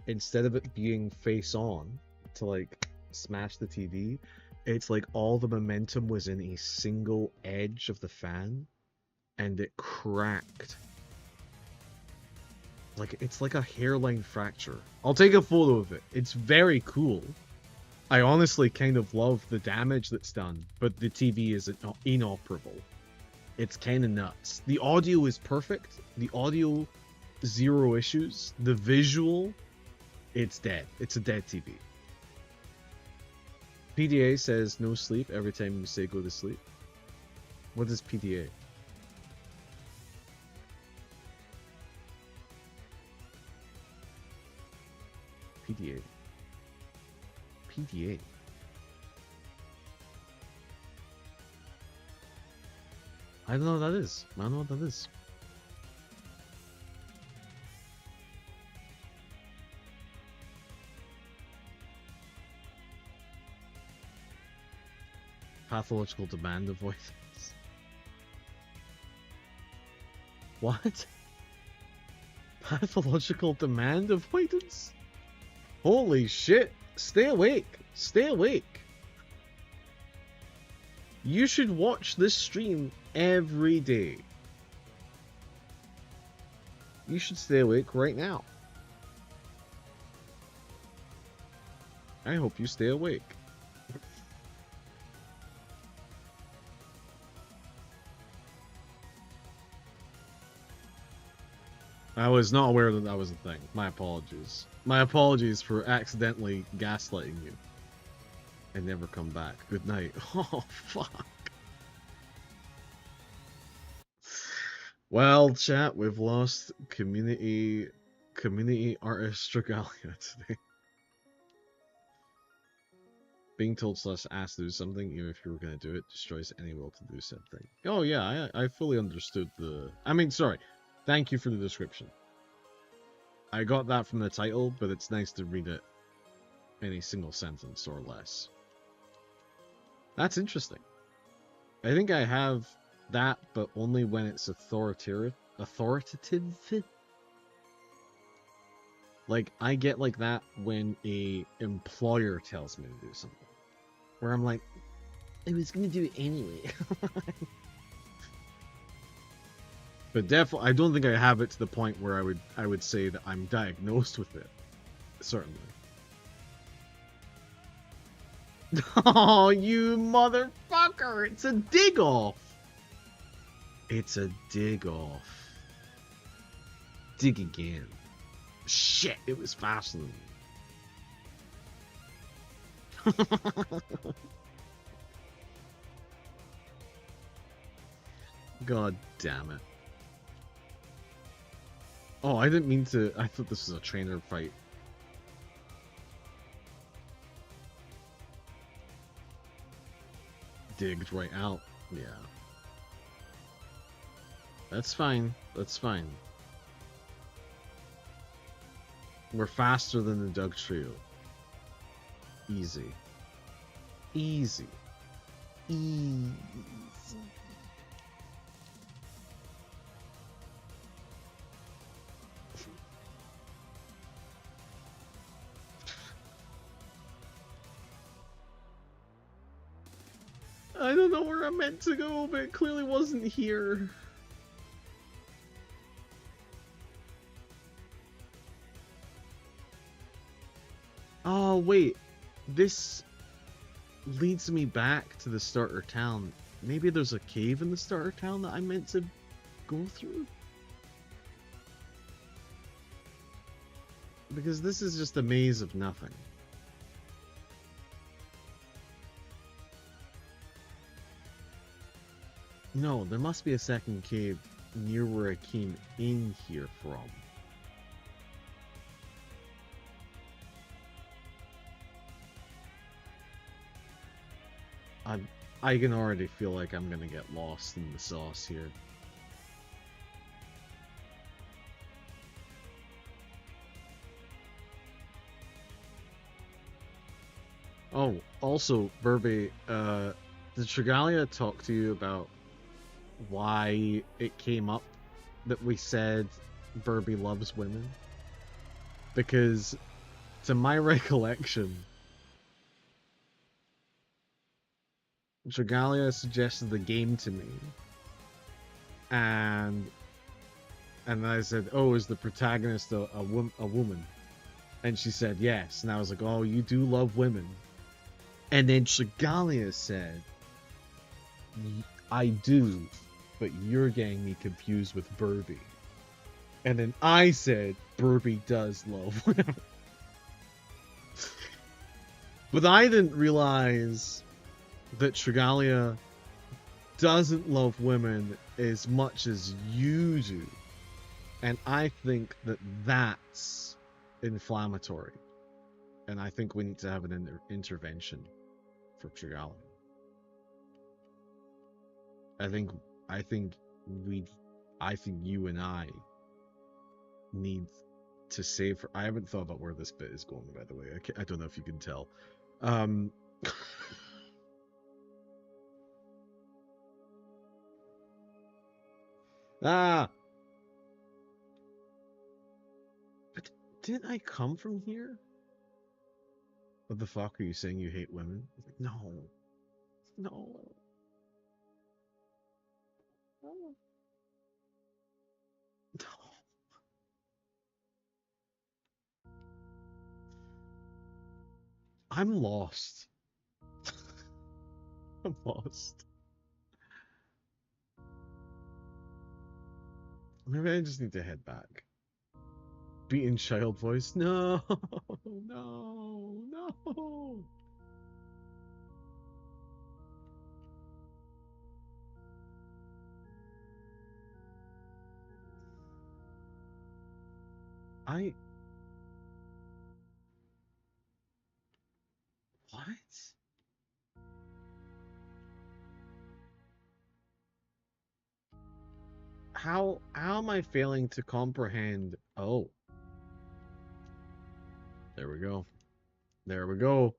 instead of it being face on to like smash the TV, it's like all the momentum was in a single edge of the fan, and it cracked. Like, it's like a hairline fracture. I'll take a photo of it. It's very cool. I honestly kind of love the damage that's done, but the TV is inoperable. It's kind of nuts. The audio is perfect. The audio, zero issues. The visual, it's dead. It's a dead TV. PDA says no sleep every time you say go to sleep. What is PDA? PDA. PDA. I don't know what that is. I don't know what that is. Pathological demand avoidance. What? Pathological demand avoidance? Holy shit. Stay awake. Stay awake. You should watch this stream every day. You should stay awake right now. I hope you stay awake. I was not aware that that was a thing. My apologies. My apologies for accidentally gaslighting you. And never come back. Good night. Oh, fuck. Well, chat, we've lost community artist Regalia today. Being told / asked to do something, even if you were going to do it, destroys any will to do something. Oh yeah, I fully understood the... I mean, sorry. Thank you for the description. I got that from the title, but it's nice to read it in a single sentence or less. That's interesting. I think I have that, but only when it's authoritative. Like, I get like that when a employer tells me to do something. Where I'm like, I was gonna do it anyway. But definitely, I don't think I have it to the point where I would say that I'm diagnosed with it. Certainly. Oh, you motherfucker! It's a dig off. It's a dig off. Dig again. Shit! It was faster than me. God damn it. Oh, I didn't mean to. I thought this was a trainer fight. Digged right out. Yeah. That's fine. That's fine. We're faster than the Doug Trio. Easy. Easy. Easy. I don't know where I'm meant to go, but it clearly wasn't here. Oh, wait. This leads me back to the starter town. Maybe there's a cave in the starter town that I meant to go through? Because this is just a maze of nothing. No, there must be a second cave near where I came in here from. I can already feel like I'm gonna get lost in the sauce here. Oh, also, Burby, did Trigalia talk to you about why it came up that we said Burby loves women? Because, to my recollection, Trigalia suggested the game to me, and I said, "Oh, is the protagonist a woman?" And she said yes, and I was like, "Oh, you do love women." And then Trigalia said, "I do, but you're getting me confused with Burby." And then I said, "Burby does love women." But I didn't realize that Trigalia doesn't love women as much as you do. And I think that that's inflammatory. And I think we need to have an intervention for Trigalia. I think you and I need to save her. I haven't thought about where this bit is going, by the way. I don't know if you can tell. Ah! But didn't I come from here? What the fuck are you saying? You hate women? No. No. No. I'm lost. I'm lost. Maybe I just need to head back. Beaten child voice. No, no, no. What? How am I failing to comprehend? Oh. There we go. There we go.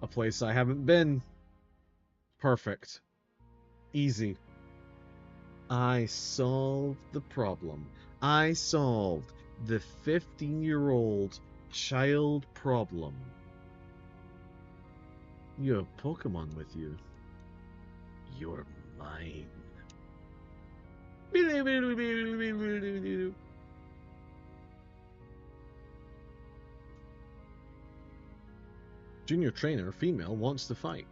A place I haven't been. Perfect. Easy. I solved the problem. I solved the 15-year-old child problem. You have Pokemon with you. You're mine. Junior trainer, female, wants to fight.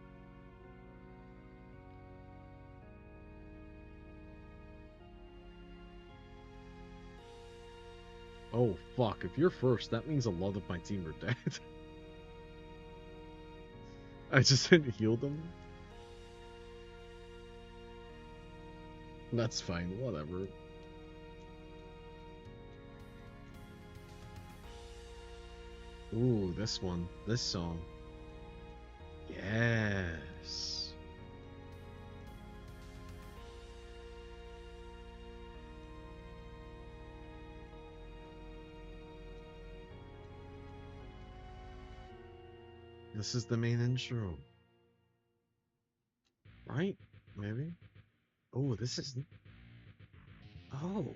Oh fuck, if you're first, that means a lot of my team are dead. I just didn't heal them. That's fine, whatever. Ooh, this one. This song. Yes. This is the main intro. Right? Maybe? Oh, this is... Oh.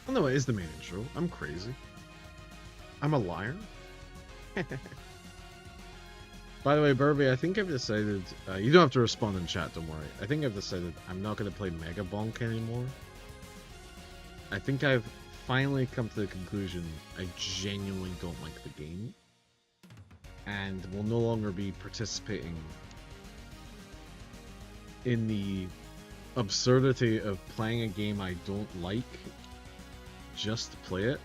Oh no, it is the main intro. I'm crazy. I'm a liar. By the way, Burby, I think I've decided... you don't have to respond in chat, don't worry. I think I've decided I'm not going to play Mega Bonk anymore. I think I've finally come to the conclusion I genuinely don't like the game. And will no longer be participating in the absurdity of playing a game I don't like just to play it.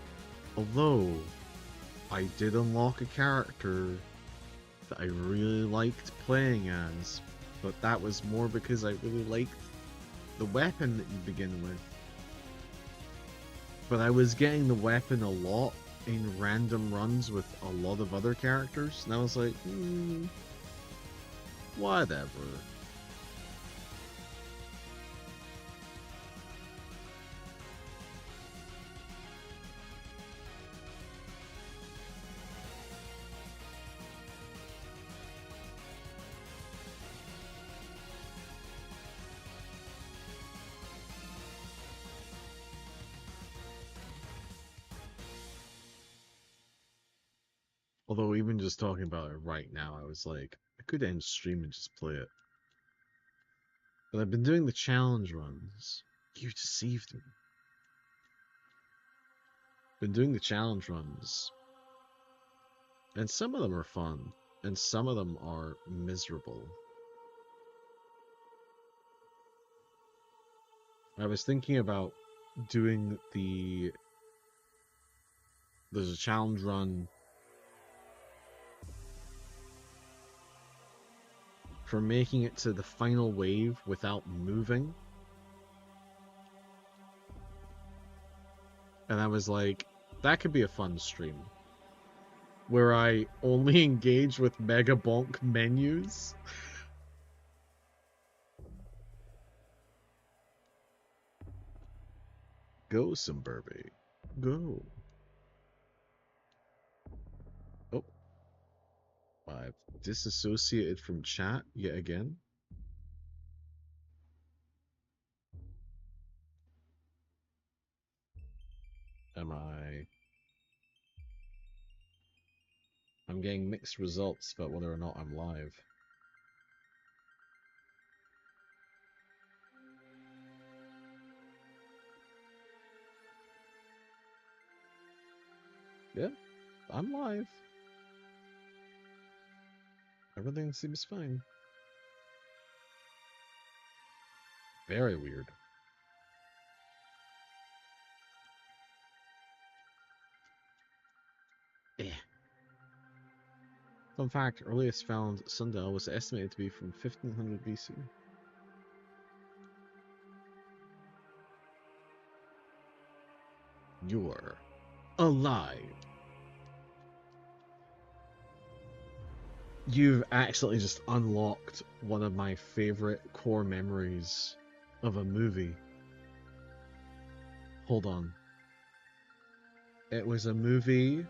Although, I did unlock a character that I really liked playing as, but that was more because I really liked the weapon that you begin with. But I was getting the weapon a lot in random runs with a lot of other characters, and I was like, whatever. Although even just talking about it right now, I was like, I could end stream and just play it. But I've been doing the challenge runs. You deceived me. Been doing the challenge runs. And some of them are fun. And some of them are miserable. I was thinking about doing there's a challenge run for making it to the final wave without moving. And I was like, that could be a fun stream. Where I only engage with Mega Bonk menus. Go, Simburby. Go. Oh. I've disassociated from chat yet again. Am I... I'm getting mixed results about whether or not I'm live. Yeah, I'm live. Everything seems fine. Very weird. Eh. Fun fact, earliest found sundial was estimated to be from 1500 BC. You're alive. You've actually just unlocked one of my favorite core memories of a movie. Hold on. It was a movie...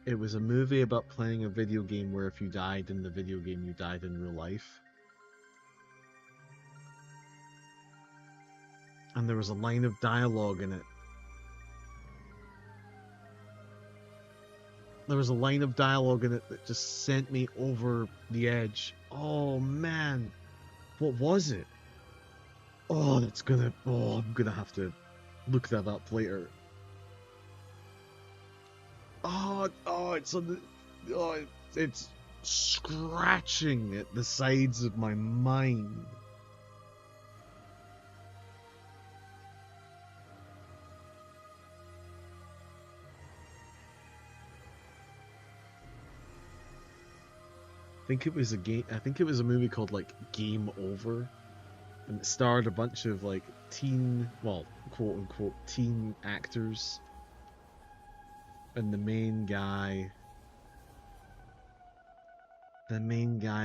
It was a movie about playing a video game where if you died in the video game, you died in real life. And there was a line of dialogue in it. There was a line of dialogue in it that just sent me over the edge. Oh man, what was it? Oh, I'm gonna have to look that up later. It's scratching at the sides of my mind. I think it was a movie called like Game Over, and it starred a bunch of like quote unquote teen actors, and the main guy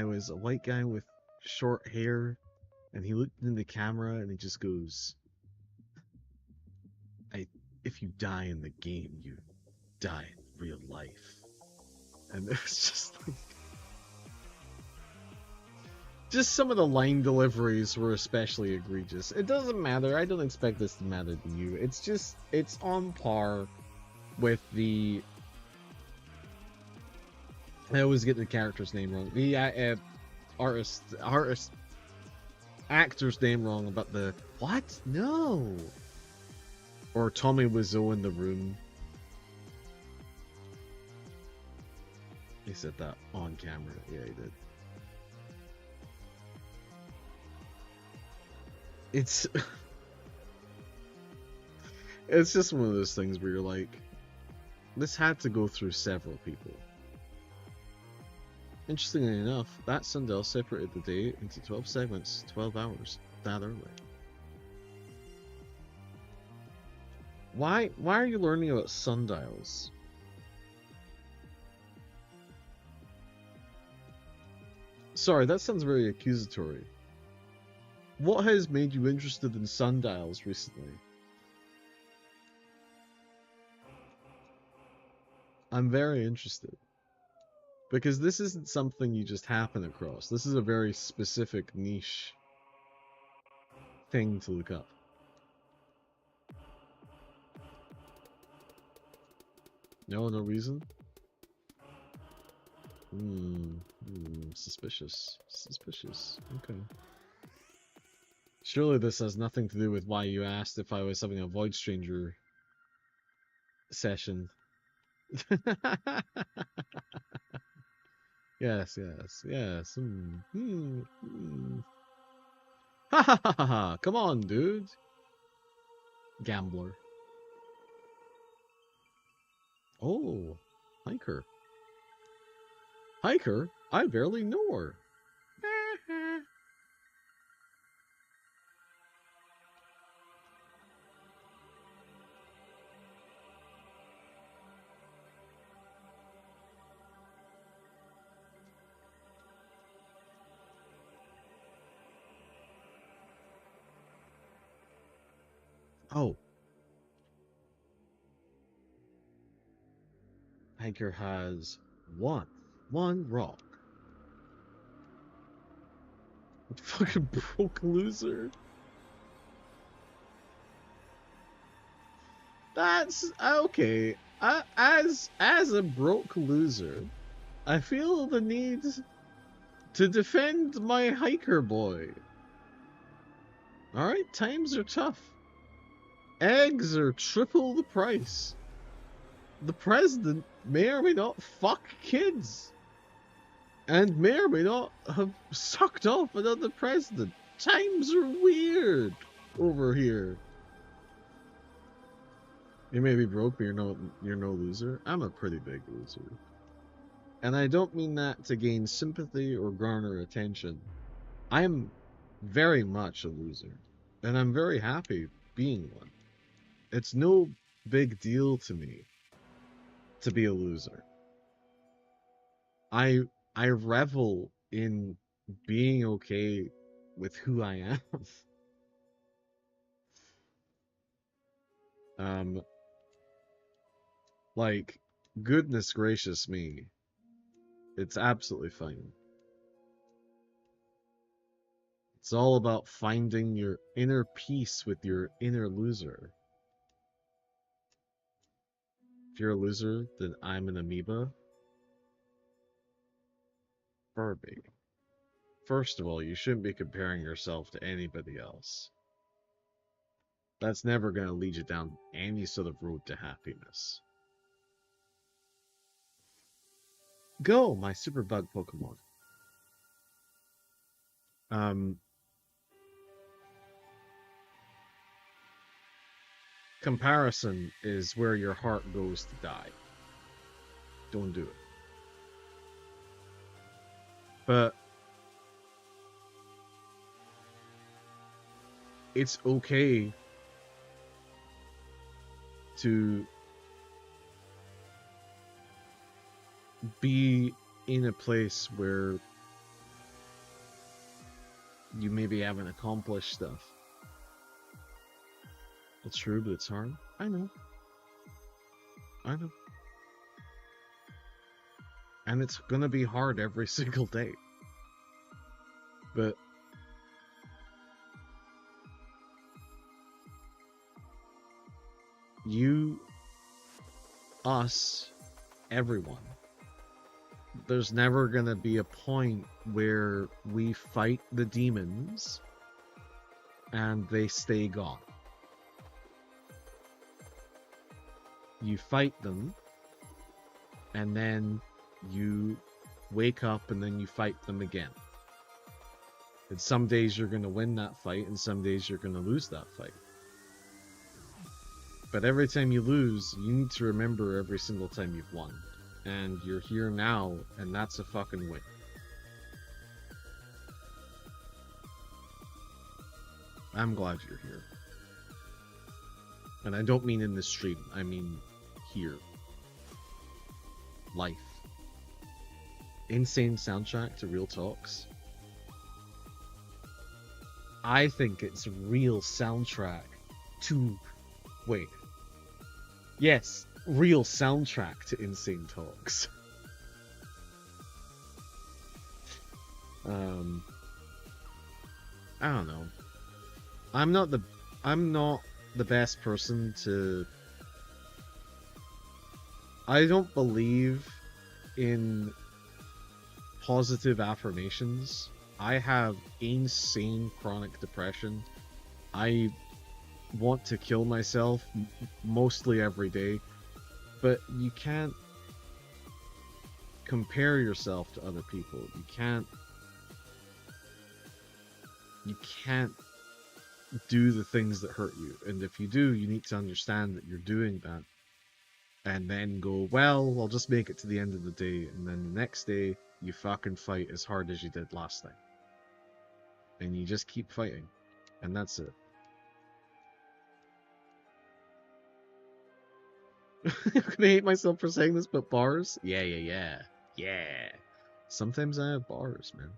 was a white guy with short hair, and he looked in the camera and he just goes, if you die in the game, you die in real life. And it was just like, just some of the line deliveries were especially egregious. It doesn't matter. I don't expect this to matter to you. It's on par with the... I always get the character's name wrong. The actor's name wrong about the... What? No! Or Tommy Wiseau in The Room. He said that on camera. Yeah, he did. It's just one of those things where you're like, this had to go through several people. Interestingly enough, that sundial separated the day into 12 segments, 12 hours, that early. Why are you learning about sundials? Sorry, that sounds very accusatory. What has made you interested in sundials recently? I'm very interested. Because this isn't something you just happen across. This is a very specific niche thing to look up. No reason? Suspicious. Suspicious. Okay. Surely this has nothing to do with why you asked if I was having a Void Stranger session. Yes. Ha ha ha ha! Come on, dude. Gambler. Oh, hiker. Hiker? I barely know her. Oh. Hiker has one rock. Fucking broke loser. That's okay. As a broke loser, I feel the need to defend my hiker boy. Alright, times are tough. Eggs are triple the price. The president may or may not fuck kids. And may or may not have sucked off another president. Times are weird over here. You may be broke, but you're no loser. I'm a pretty big loser. And I don't mean that to gain sympathy or garner attention. I'm very much a loser. And I'm very happy being one. It's no big deal to me to be a loser. I revel in being okay with who I am. Like, goodness gracious me. It's absolutely fine. It's all about finding your inner peace with your inner loser. If you're a loser, then I'm an amoeba. Furby. First of all, you shouldn't be comparing yourself to anybody else. That's never going to lead you down any sort of road to happiness. Go, my super bug Pokemon. Comparison is where your heart goes to die. Don't do it. But it's okay to be in a place where you maybe haven't accomplished stuff. It's true, but it's hard. I know. And it's gonna be hard every single day. But you, us, everyone, there's never gonna be a point where we fight the demons and they stay gone. You fight them, and then you wake up, and then you fight them again. And some days you're going to win that fight, and some days you're going to lose that fight. But every time you lose, you need to remember every single time you've won. And you're here now, and that's a fucking win. I'm glad you're here. And I don't mean in the stream, I mean here. Life. Insane soundtrack to Real Talks. I think it's a real soundtrack to... Wait. Yes, real soundtrack to Insane Talks. I don't know. I'm not the best person to... I don't believe in positive affirmations. I have insane chronic depression. I want to kill myself mostly every day, but you can't compare yourself to other people. You can't do the things that hurt you, and if you do, you need to understand that you're doing that, and then go, well, I'll just make it to the end of the day, and then the next day you fucking fight as hard as you did last time, and you just keep fighting, and that's it. I'm gonna hate myself for saying this, but bars? Yeah. Sometimes I have bars, man.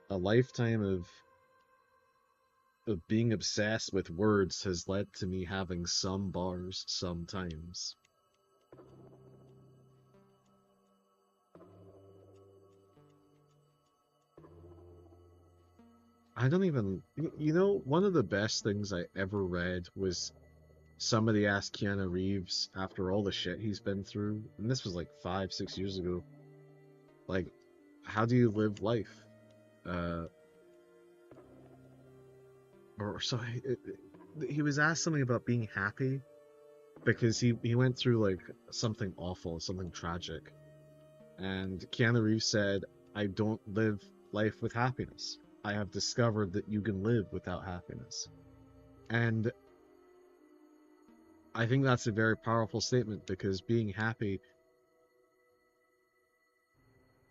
A lifetime of being obsessed with words has led to me having some bars sometimes. I don't even... You know, one of the best things I ever read was somebody asked Keanu Reeves, after all the shit he's been through, and this was like 5-6 years ago, like, how do you live life? He was asked something about being happy, because he went through like something awful, something tragic, and Keanu Reeves said, I don't live life with happiness. I have discovered that you can live without happiness. And I think that's a very powerful statement, because being happy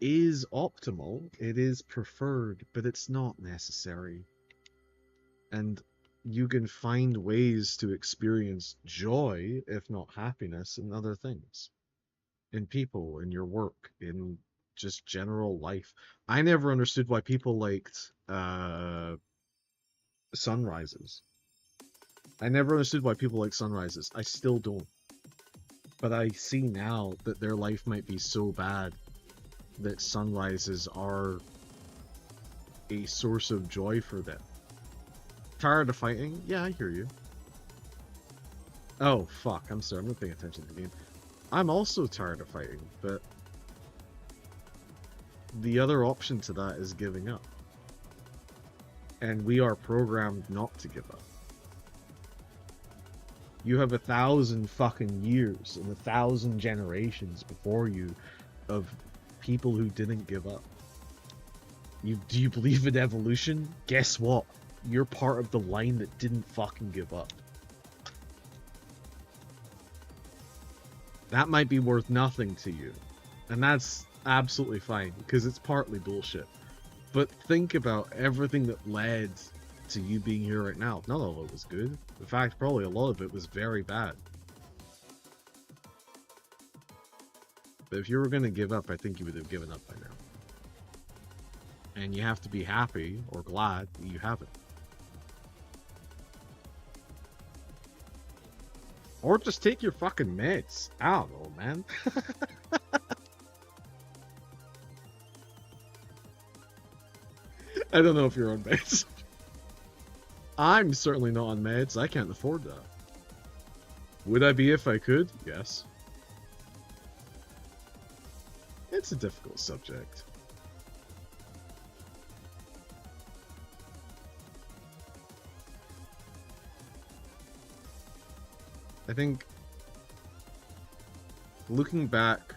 is optimal, it is preferred, but it's not necessary. And you can find ways to experience joy, if not happiness, in other things. In people, in your work, in just general life. I never understood why people liked sunrises. I never understood why people like sunrises. I still don't. But I see now that their life might be so bad that sunrises are a source of joy for them. Tired of fighting? Yeah, I hear you. Oh, fuck, I'm sorry, I'm not paying attention to the game. I'm also tired of fighting, but the other option to that is giving up. And we are programmed not to give up. You have 1,000 fucking years and 1,000 generations before you of people who didn't give up. Do you believe in evolution? Guess what? You're part of the line that didn't fucking give up. That might be worth nothing to you. And that's absolutely fine, because it's partly bullshit. But think about everything that led to you being here right now. Not all of it was good. In fact, probably a lot of it was very bad. But if you were going to give up, I think you would have given up by now. And you have to be happy or glad that you haven't. Or just take your fucking meds. I don't know, man. I don't know if you're on meds. I'm certainly not on meds. I can't afford that. Would I be if I could? Yes. It's a difficult subject. I think looking back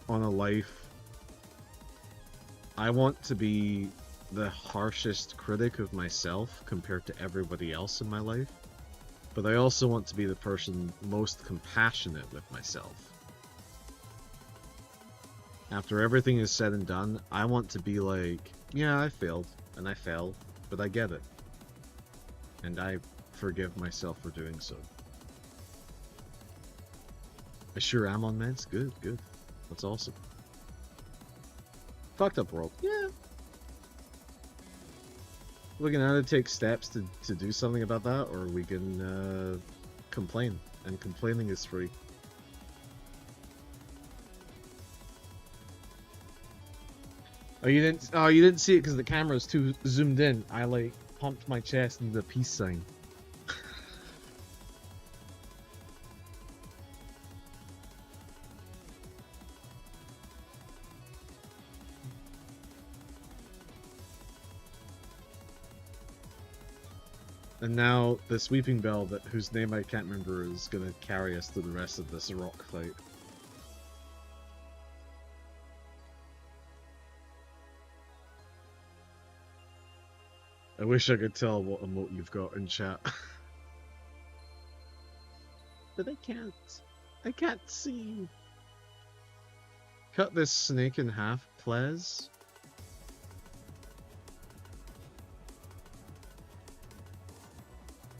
on a life, I want to be the harshest critic of myself compared to everybody else in my life, but I also want to be the person most compassionate with myself. After everything is said and done, I want to be like, yeah, I failed, and I fell, but I get it. And I forgive myself for doing so. I sure am on meds. Good, good. That's awesome. Fucked up world. Yeah. We can either take steps to do something about that, or we can complain. And complaining is free. Oh, you didn't see it because the camera's too zoomed in. I like pumped my chest into the peace sign. And now the sweeping bell, whose name I can't remember, is gonna carry us through the rest of this rock fight. I wish I could tell what emote you've got in chat. But I can't. I can't see. Cut this snake in half, please.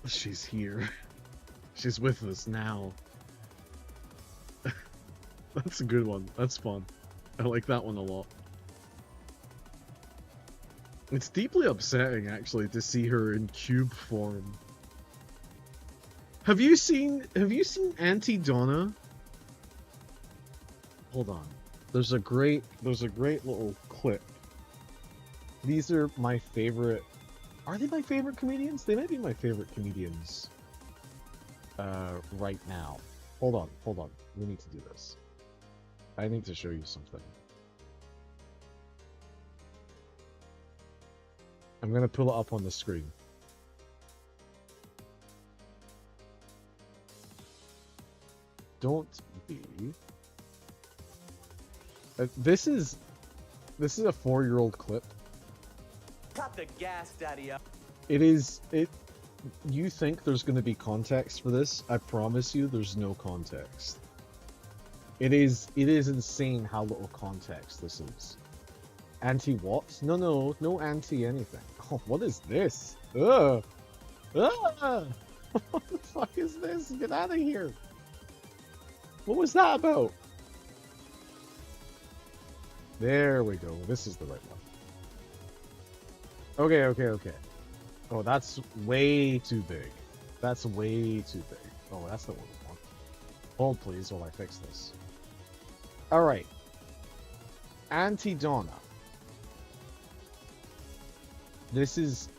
She's here. She's with us now. That's a good one. That's fun. I like that one a lot. It's deeply upsetting, actually, to see her in cube form. Have you seen Auntie Donna? Hold on. There's a great little clip. These are my favorite. Are they my favorite comedians? They might be my favorite comedians. Right now. Hold on. We need to do this. I need to show you something. I'm gonna pull it up on the screen. Don't be. This is a 4-year-old clip. Cut the gas, Daddy. You think there's going to be context for this? I promise you there's no context. It is insane how little context this is. Anti-what? No anti anything. Oh, what is this? Ugh! Ugh! What the fuck is this? Get out of here! What was that about? There we go. This is the right one. Okay. Oh, that's way too big. That's way too big. Oh, that's not what we want. Hold, please, while I fix this. Alright. Auntie Donna. This is...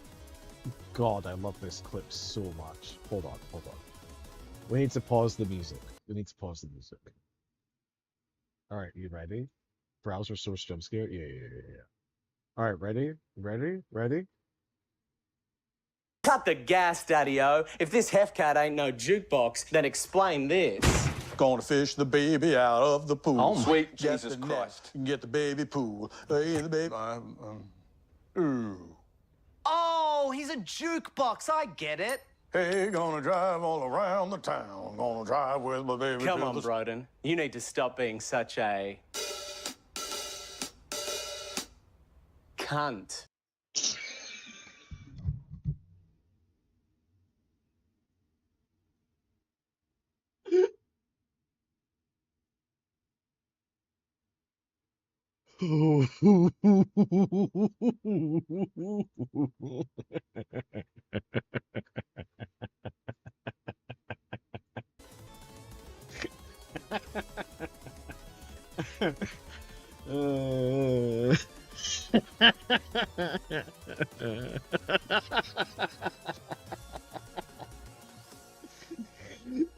God, I love this clip so much. Hold on, hold on. We need to pause the music. We need to pause the music. Alright, you ready? Browser source jump scare? Yeah. Alright, ready? Ready? Ready? Cut the gas, Daddy-O. If this Hefcat ain't no jukebox, then explain this. Gonna fish the baby out of the pool. Oh, my- Sweet Get Jesus the Christ. Get the baby pool. Hey, the baby. Ooh. Oh, he's a jukebox. I get it. Hey, gonna drive all around the town. Gonna drive with my baby. Come to on, the... Broden. You need to stop being such a... cunt.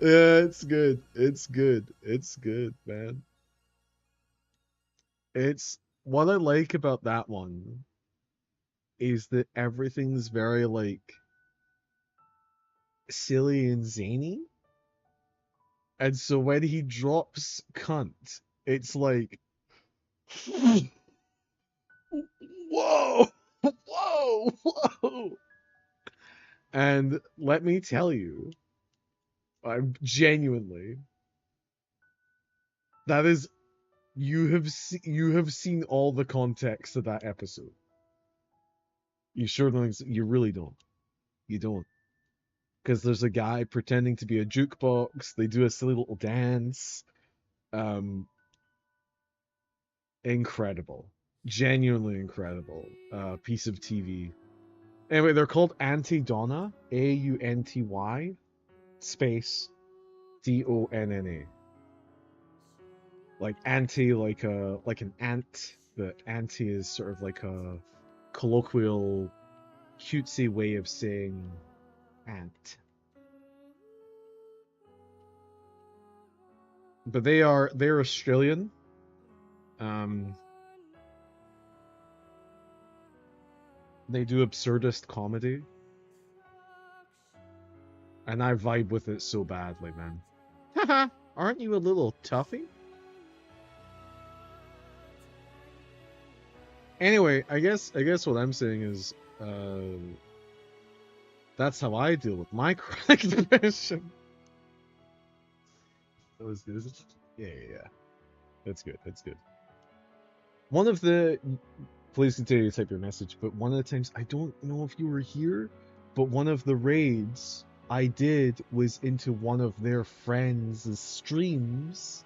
Yeah, it's good. It's good. It's good, man. It's what I like about that one is that everything's very like silly and zany. And so when he drops cunt, it's like whoa, whoa, whoa. And let me tell you, I'm genuinely that is you have seen all the context of that episode. You sure don't. You really don't. You don't. Because there's a guy pretending to be a jukebox. They do a silly little dance. Incredible. Genuinely incredible. Piece of TV. Anyway, they're called Anti-Donna. Aunty space Donna. Like anti, like an ant. The anti is sort of like a colloquial, cutesy way of saying ant. But they're Australian. They do absurdist comedy. And I vibe with it so badly, man. Haha, aren't you a little toughy? Anyway, I guess what I'm saying is that's how I deal with my chronic depression. That was good, is it? Yeah. That's good. One of the... Please continue to type your message, but one of the times, I don't know if you were here, but one of the raids I did was into one of their friends' streams,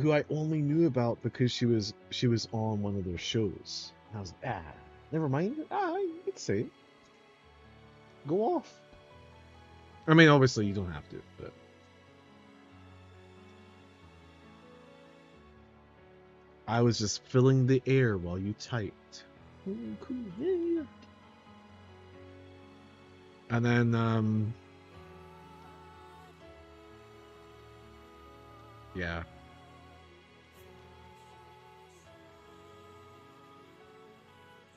who I only knew about because she was on one of their shows. And I was like, never mind. You could say it. Go off. I mean, obviously you don't have to, but... I was just filling the air while you typed. Cool. Yeah. And then, yeah.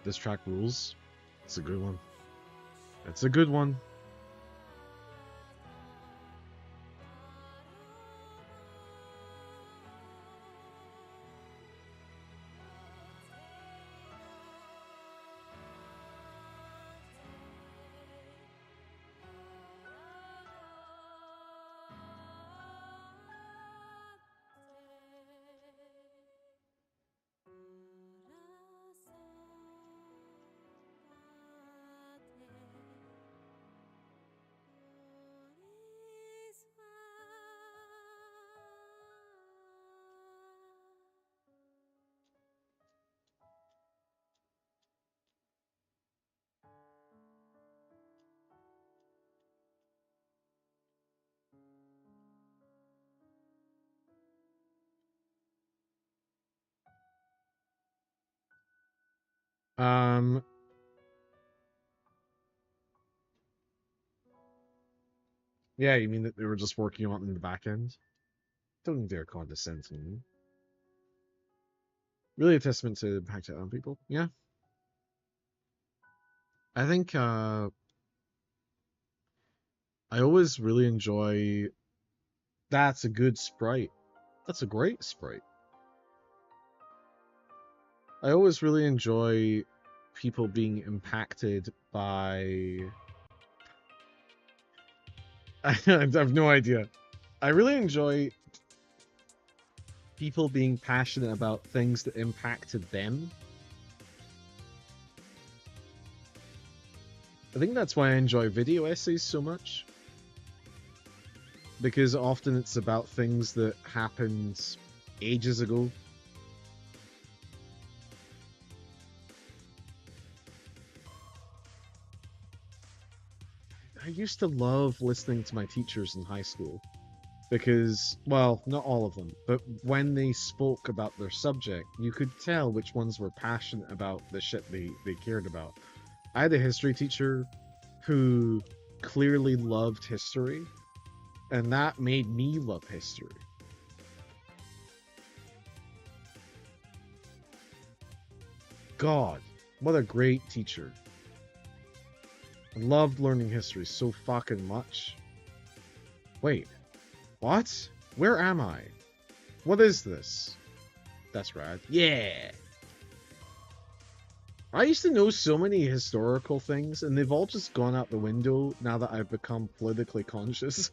This track rules. It's a good one. It's a good one. Yeah, you mean that they were just working on it in the back end? Don't dare condescend to me. Really a testament to the impact it on people. Yeah. I think I always really enjoy. That's a good sprite. That's a great sprite. I always really enjoy people being impacted by. I have no idea. I really enjoy people being passionate about things that impacted them. I think that's why I enjoy video essays so much. Because often it's about things that happened ages ago. I used to love listening to my teachers in high school. Because, well, not all of them, but when they spoke about their subject, you could tell which ones were passionate about the shit they cared about. I had a history teacher who clearly loved history, and that made me love history. God, what a great teacher. I loved learning history so fucking much. Wait, what? Where am I? What is this? That's rad. Yeah! I used to know so many historical things, and they've all just gone out the window now that I've become politically conscious.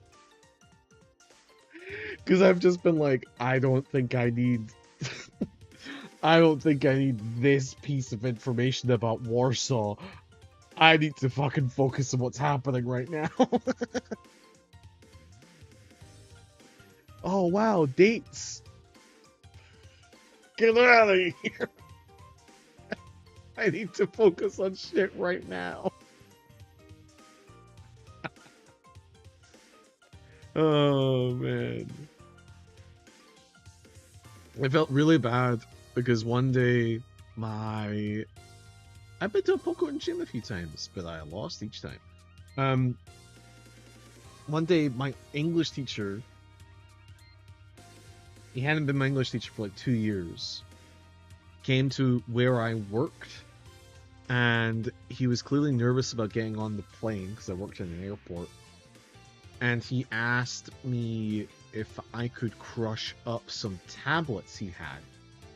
Because I've just been like, I don't think I need... I don't think I need this piece of information about Warsaw. I need to fucking focus on what's happening right now. Oh, wow, dates. Get out of here. I need to focus on shit right now. Oh, man. I felt really bad because one day I've been to a Pokemon gym a few times, but I lost each time. One day my English teacher, he hadn't been my English teacher for like 2 years, came to where I worked, and he was clearly nervous about getting on the plane because I worked in an airport, and he asked me if I could crush up some tablets he had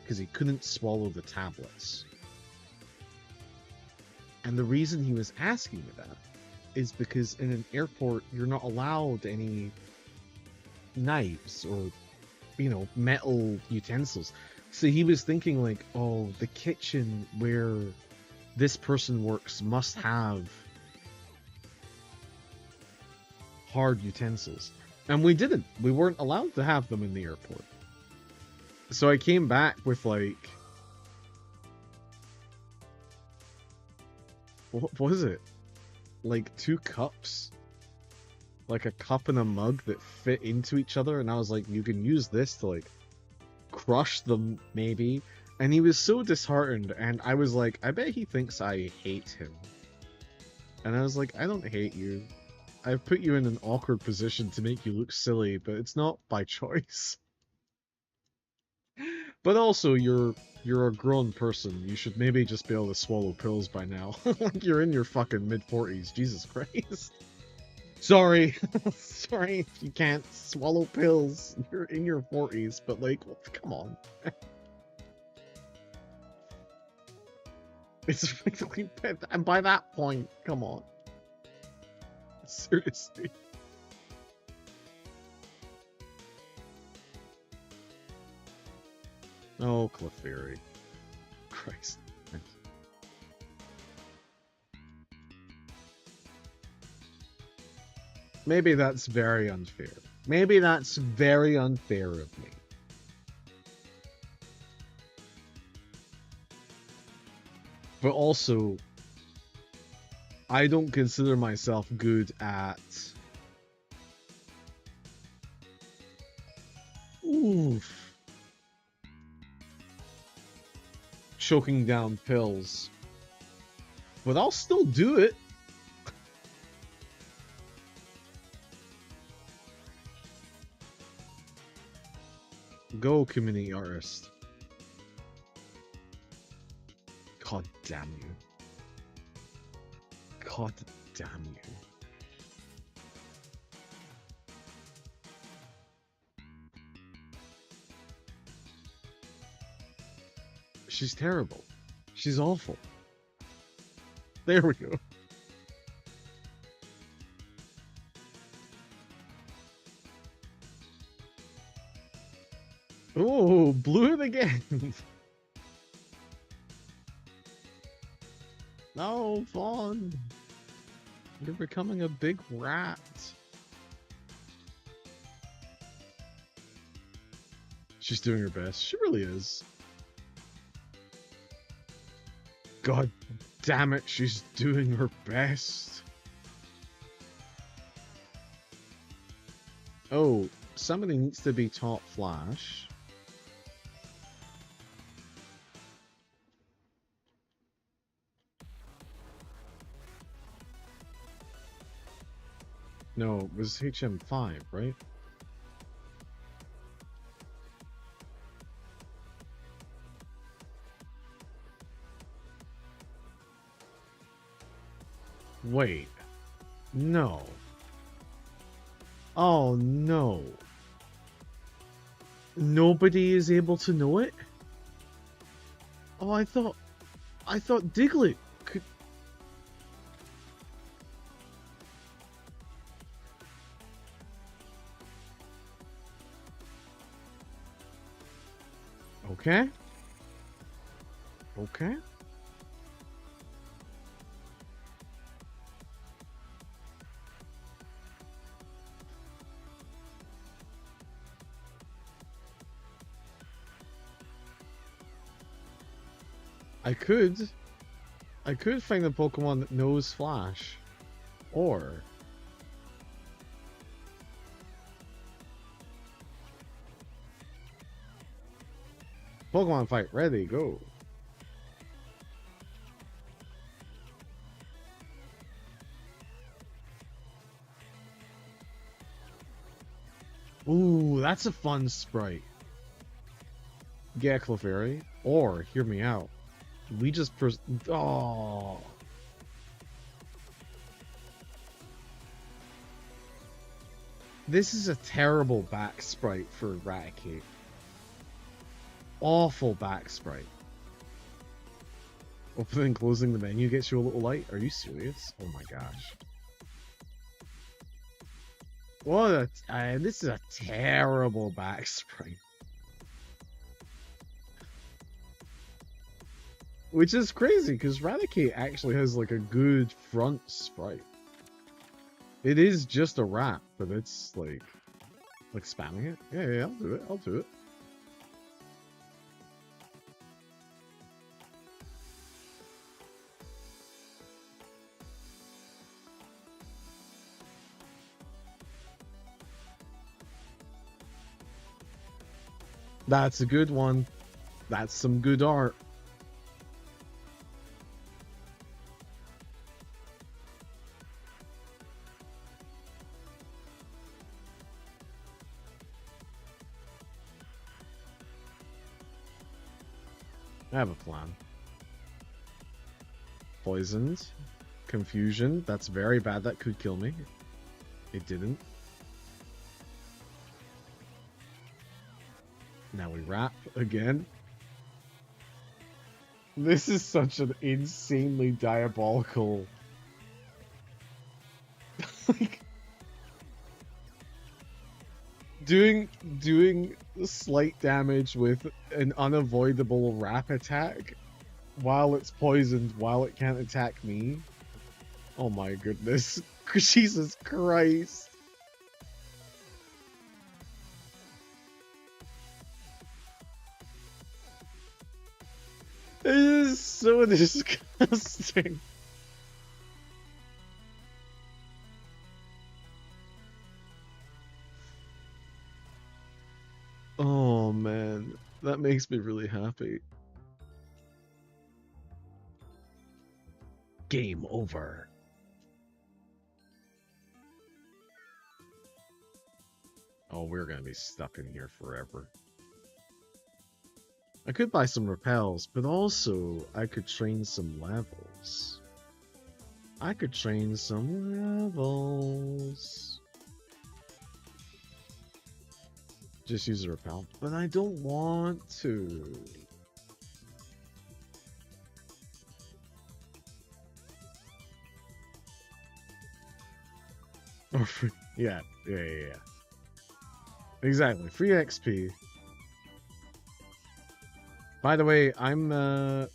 because he couldn't swallow the tablets. And the reason he was asking me that is because in an airport you're not allowed any knives or, you know, metal utensils. So he was thinking like, oh, the kitchen where this person works must have hard utensils. And we didn't. We weren't allowed to have them in the airport. So I came back with like... What was it? Like 2 cups? Like a cup and a mug that fit into each other, and I was like, you can use this to like crush them, maybe. And he was so disheartened, and I was like, I bet he thinks I hate him. And I was like, I don't hate you. I've put you in an awkward position to make you look silly, but it's not by choice. But also, you're a grown person. You should maybe just be able to swallow pills by now. Like, you're in your fucking mid-40s. Jesus Christ. Sorry. Sorry if you can't swallow pills. You're in your 40s, but like, come on. It's really, and by that point, come on. Seriously. Oh, Clefairy. Christ. Maybe that's very unfair. Maybe that's very unfair of me. But also, I don't consider myself good at... Oof. Choking down pills. But I'll still do it. Go, community artist. God damn you. God damn you. She's terrible. She's awful. There we go. Oh, blew it again. No, Vaughn. You're becoming a big rat. She's doing her best. She really is. God damn it, she's doing her best. Oh, somebody needs to be taught Flash. No, it was HM5, right? Wait. No. Oh, no. Nobody is able to know it? Oh, I thought Diglett could... Okay. Okay. I could find a Pokemon that knows Flash. Or... Pokemon fight, ready, go. Ooh, that's a fun sprite. Yeah, Clefairy. Or, hear me out. We just oh. This is a terrible back sprite for Eradicate. Awful back sprite. Opening and closing the menu gets you a little light? Are you serious? Oh my gosh. What a... this is a terrible back sprite. Which is crazy, because Eradicate actually has like a good front sprite. It is just a rat, but it's like spamming it. Yeah, I'll do it. That's a good one. That's some good art. I have a plan. Poisoned. Confusion. That's very bad. That could kill me. It didn't. Now we wrap again. This is such an insanely diabolical... like... Doing slight damage with an unavoidable wrap attack while it's poisoned, while it can't attack me. Oh my goodness. Jesus Christ. It is so disgusting. Oh man, that makes me really happy. Game over. Oh, we're gonna be stuck in here forever. I could buy some repels, but also I could train some levels. I could train some levels. Just use a repel, but I don't want to. Oh, yeah. Exactly, free XP. By the way, I'm,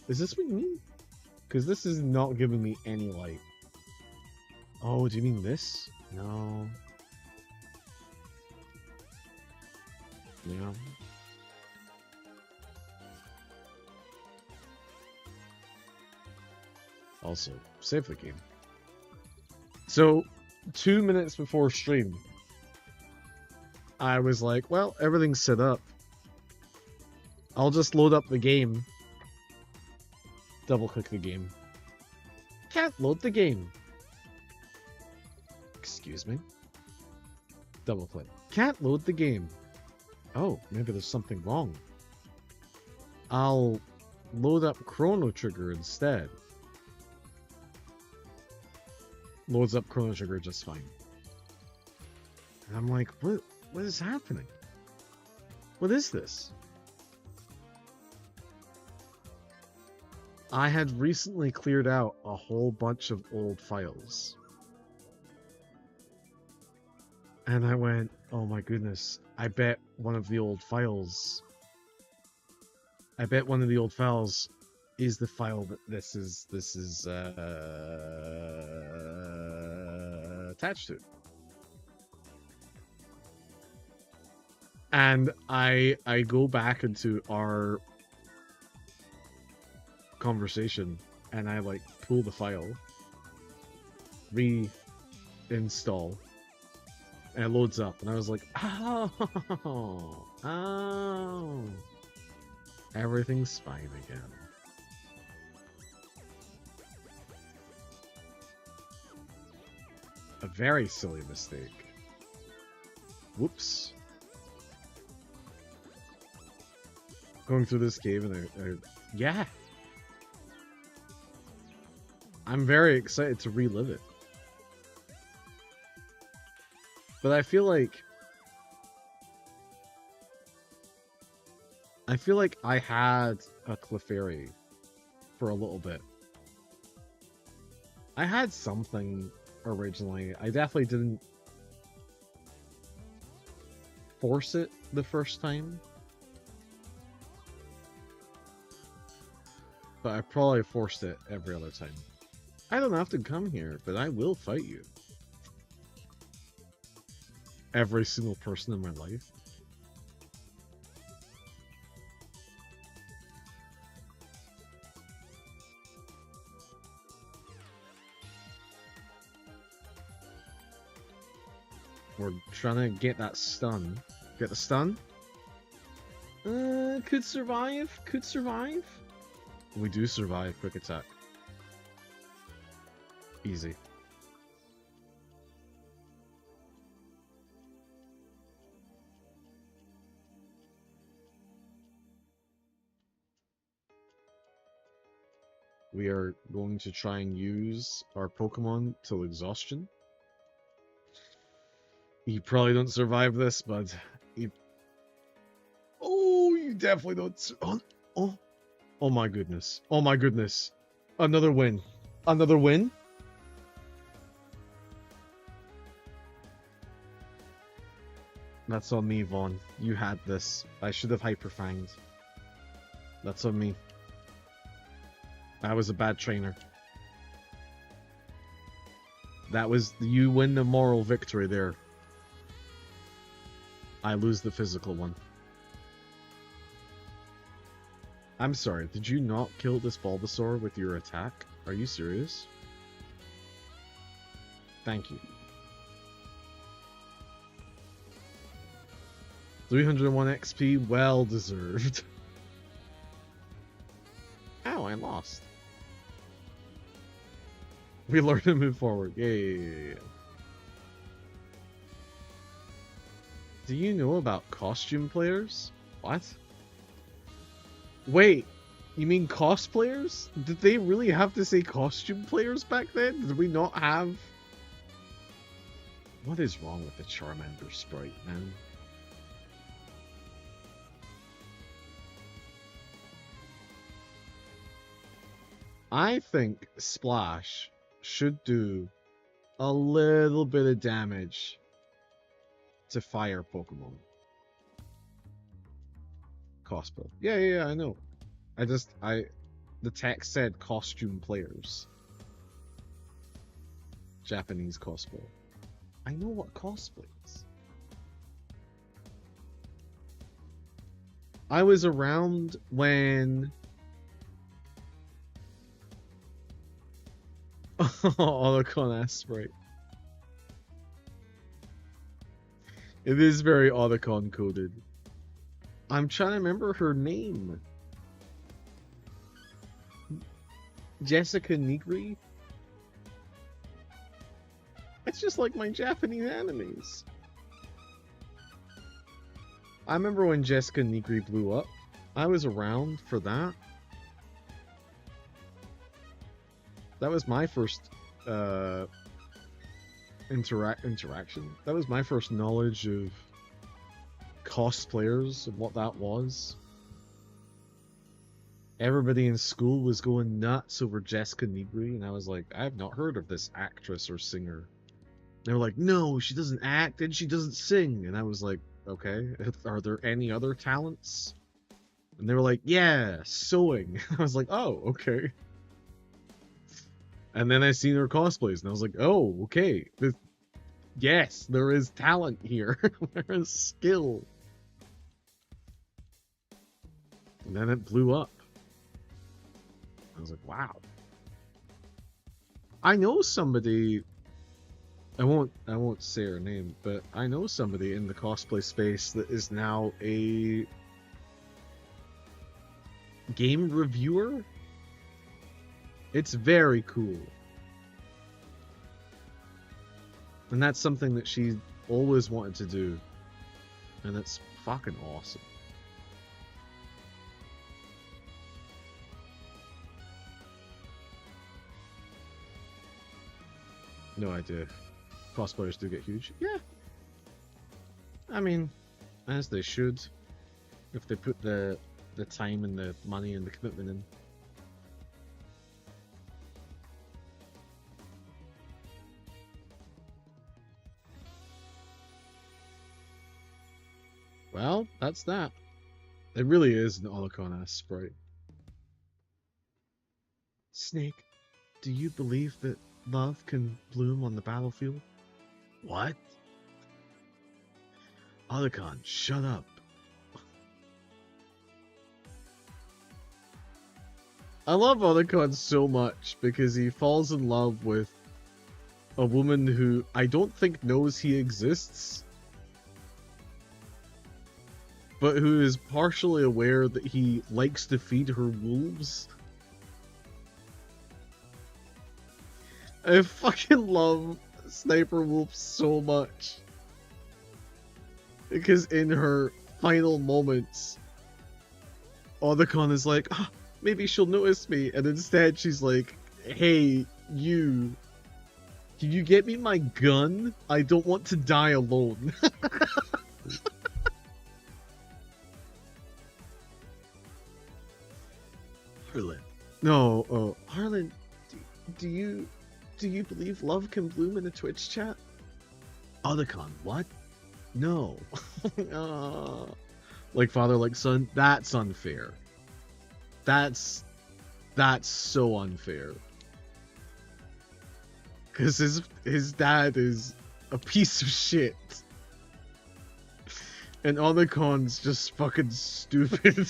is this with me? Because this is not giving me any light. Oh, do you mean this? No. Yeah. Also, save the game. So, 2 minutes before stream, I was like, well, everything's set up. I'll just load up the game. Double click the game. Can't load the game. Excuse me. Double click. Can't load the game. Oh, maybe there's something wrong. I'll load up Chrono Trigger instead. Loads up Chrono Trigger just fine. And I'm like, what is happening? What is this? I had recently cleared out a whole bunch of old files. And I went, oh my goodness, I bet one of the old files is the file that this is attached to. And I go back into our conversation and I like pull the file, reinstall, and it loads up, and I was like, oh, everything's fine again. A very silly mistake. Whoops. Going through this cave and yeah. I'm very excited to relive it. But I feel like I had a Clefairy for a little bit. I had something originally. I definitely didn't force it the first time. But I probably forced it every other time. I don't have to come here, but I will fight you. Every single person in my life. We're trying to get that stun. Get the stun? Could survive. Could survive. We do survive quick attack. Easy. We are going to try and use our Pokemon till exhaustion. You probably don't survive this, but you... Oh, you definitely don't... Oh my goodness. Oh my goodness. Another win. Another win? That's on me, Vaughn. You had this. I should have hyperfanged. That's on me. I was a bad trainer. That was... You win the moral victory there. I lose the physical one. I'm sorry, did you not kill this Bulbasaur with your attack? Are you serious? Thank you. 301 XP, well deserved. Ow, I lost. We learned to move forward. Yay. Do you know about costume players? What? Wait, you mean cosplayers? Did they really have to say costume players back then? Did we not have... What is wrong with the Charmander sprite, man? I think Splash should do a little bit of damage to fire Pokemon. Cosplay. Yeah, I know. The text said costume players. Japanese cosplay. I know what cosplay is. I was around when... Otacon Asprite. It is very Otacon coded. I'm trying to remember her name. Jessica Nigri? It's just like my Japanese animes. I remember when Jessica Nigri blew up. I was around for that. That was my first interaction. That was my first knowledge of cosplayers and what that was. Everybody in school was going nuts over Jessica Nigri, and I was like, I have not heard of this actress or singer. They were like, no, she doesn't act and she doesn't sing. And I was like, okay, are there any other talents? And they were like, yeah, sewing. I was like, oh, okay. And then I seen her cosplays, and I was like, oh, okay. Yes, there is talent here. There is skill. And then it blew up. I was like, wow. I know somebody... I won't say her name, but I know somebody in the cosplay space that is now a game reviewer. It's very cool. And that's something that she always wanted to do. And it's fucking awesome. No idea. Cosplayers do get huge. Yeah. I mean, as they should. If they put the time and the money and the commitment in. Well, that's that. It really is an Otacon-ass sprite. Snake, do you believe that love can bloom on the battlefield? What? Otacon, shut up. I love Otacon so much because he falls in love with a woman who I don't think knows he exists, but who is partially aware that he likes to feed her wolves. I fucking love Sniper Wolf so much. Because in her final moments, Otacon is like, oh, maybe she'll notice me, and instead she's like, hey, you, can you get me my gun? I don't want to die alone. Harlan. No, oh, Harlan, do you believe love can bloom in a Twitch chat? Otacon, what? No. Like father, like son, that's unfair. That's so unfair. Cause his dad is a piece of shit. And Otacon's just fucking stupid.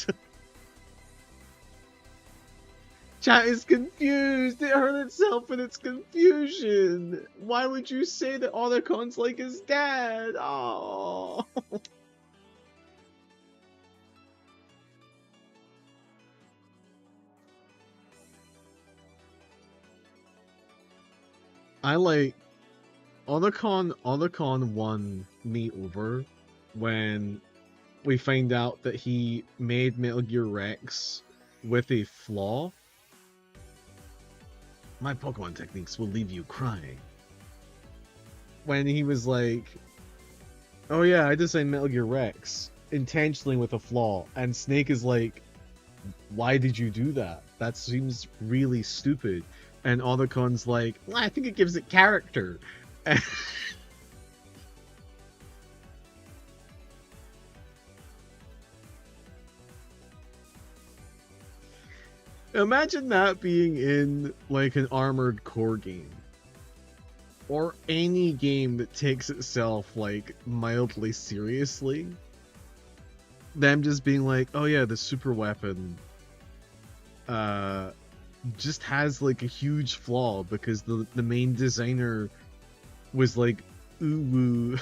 Chat is confused. It hurt itself in its confusion. Why would you say that Otacon's like his dad? Oh. I like Otacon won me over when we find out that he made Metal Gear Rex with a flaw. My Pokemon techniques will leave you crying. When he was like, oh yeah, I designed Metal Gear Rex intentionally with a flaw. And Snake is like, why did you do that? That seems really stupid. And Otacon's like, well, I think it gives it character. Imagine that being in, like, an Armored Core game. Or any game that takes itself, like, mildly seriously. Them just being like, oh yeah, the super weapon just has, like, a huge flaw because the main designer was like, ooh woo.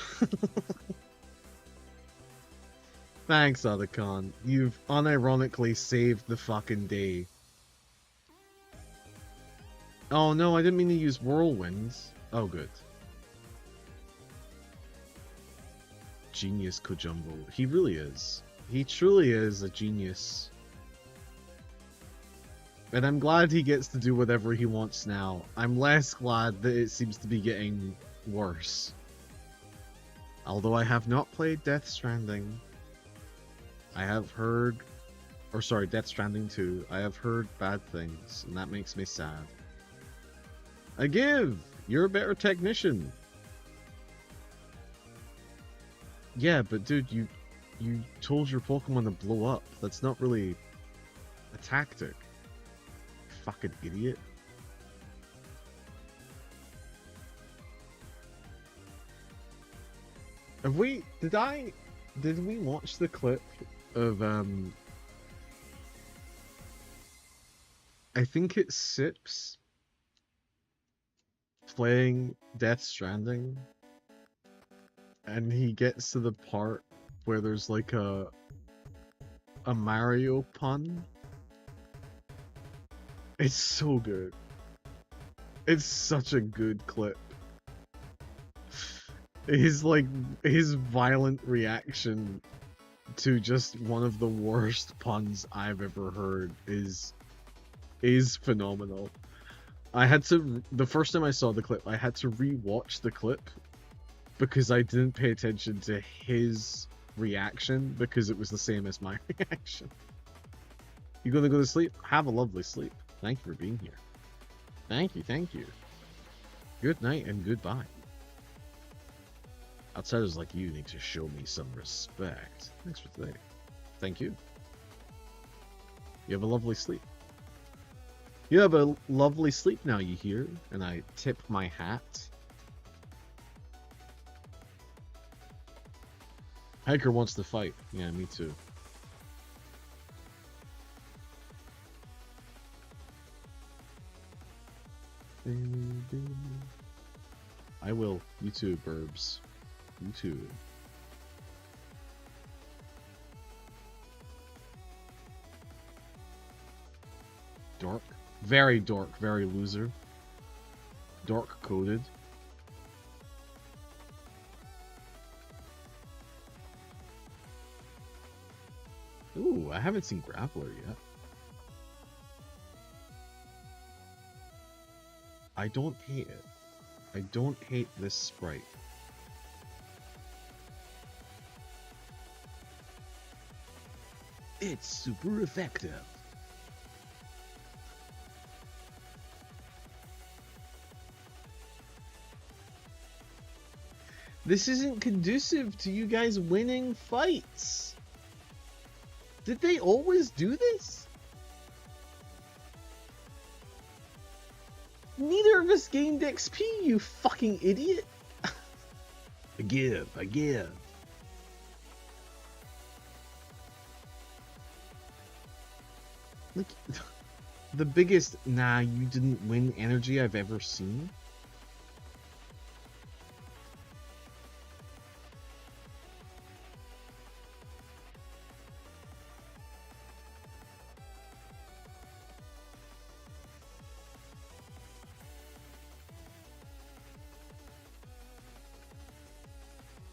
Thanks, Otacon. You've unironically saved the fucking day. Oh no, I didn't mean to use whirlwinds. Oh, good. Genius Kojumbo. He really is. He truly is a genius. And I'm glad he gets to do whatever he wants now. I'm less glad that it seems to be getting worse. Although I have not played Death Stranding. I have heard... Or sorry, Death Stranding 2. I have heard bad things, and that makes me sad. I give! You're a better technician. Yeah, but dude, you told your Pokemon to blow up. That's not really a tactic. Fucking idiot. Have we... Did we watch the clip of, I think it's Sips playing Death Stranding, and he gets to the part where there's like a Mario pun. It's so good. It's such a good clip. His violent reaction to just one of the worst puns I've ever heard is phenomenal. I had to, the first time I saw the clip, I had to re-watch the clip because I didn't pay attention to his reaction because it was the same as my reaction. You gonna go to sleep? Have a lovely sleep. Thank you for being here. Thank you, thank you. Good night and goodbye. Outsiders like you need to show me some respect. Thanks for today. Thank you. You have a lovely sleep. You have a lovely sleep now, you hear? And I tip my hat. Hiker wants to fight. Yeah, me too. I will. You too, Burbs. You too. Dork. Very dork, very loser. Dork coded. Ooh, I haven't seen Grappler yet. I don't hate it. I don't hate this sprite. It's super effective. This isn't conducive to you guys winning fights. Did they always do this? Neither of us gained XP, you fucking idiot. I give. Like, the biggest, nah, you didn't win energy I've ever seen.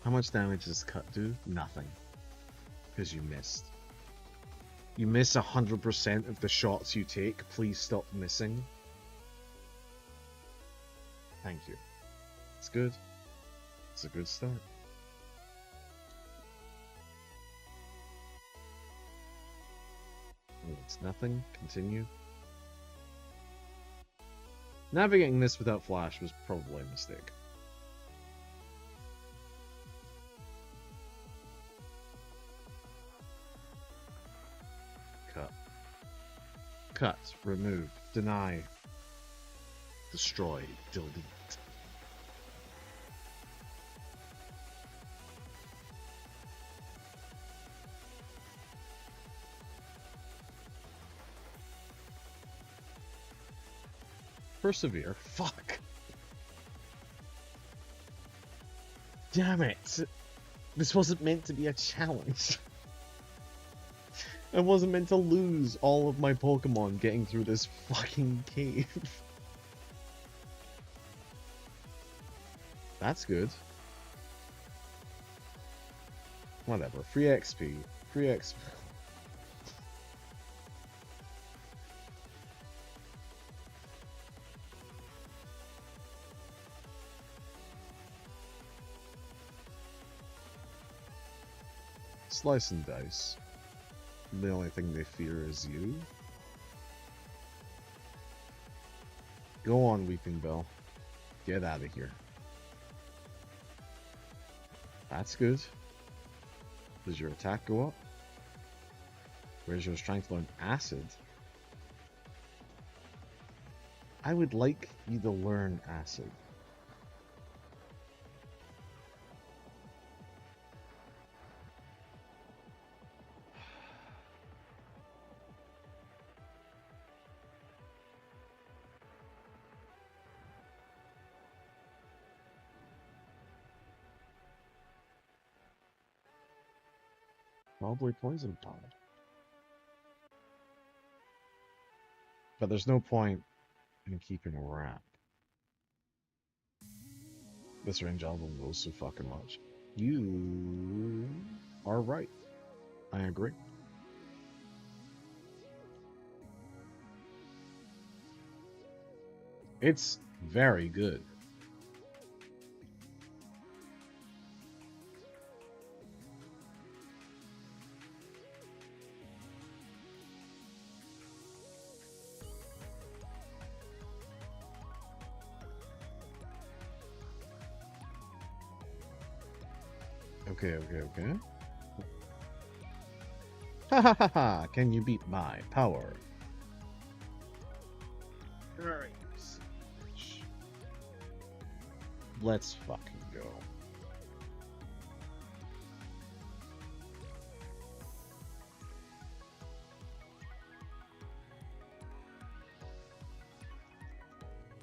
How much damage does cut do? Nothing. Because you missed. You miss 100% of the shots you take. Please stop missing. Thank you. It's good. It's a good start. Oh, it's nothing. Continue. Navigating this without flash was probably a mistake. Cut. Cut. Remove. Deny. Destroy. Delete. Persevere. Fuck. Damn it. This wasn't meant to be a challenge. I wasn't meant to lose all of my Pokemon getting through this fucking cave. That's good. Whatever. Free XP. Free XP. Slice and dice. The only thing they fear is you. Go on, Weeping Bell. Get out of here. That's good. Does your attack go up? Where's your strength learn? Acid? I would like you to learn acid. Probably poison powder. But there's no point in keeping a wrap. This range album goes so fucking much. You are right. I agree. It's very good. Okay. Ha ha ha ha! Can you beat my power? Alright. Let's fucking go.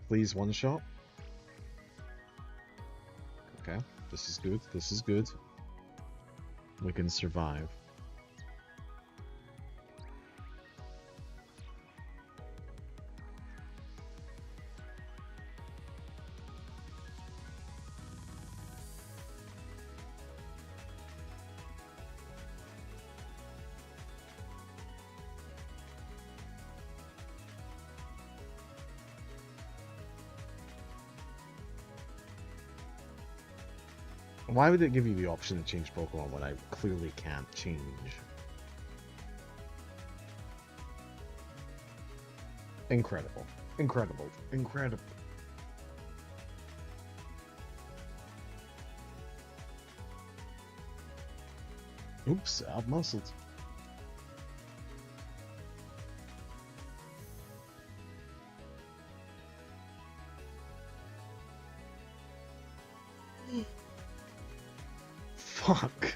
Please one shot. Okay, this is good. This is good. We can survive. Why would it give you the option to change Pokemon when I clearly can't change? Incredible. Incredible. Incredible. Oops, out-muscled. Fuck.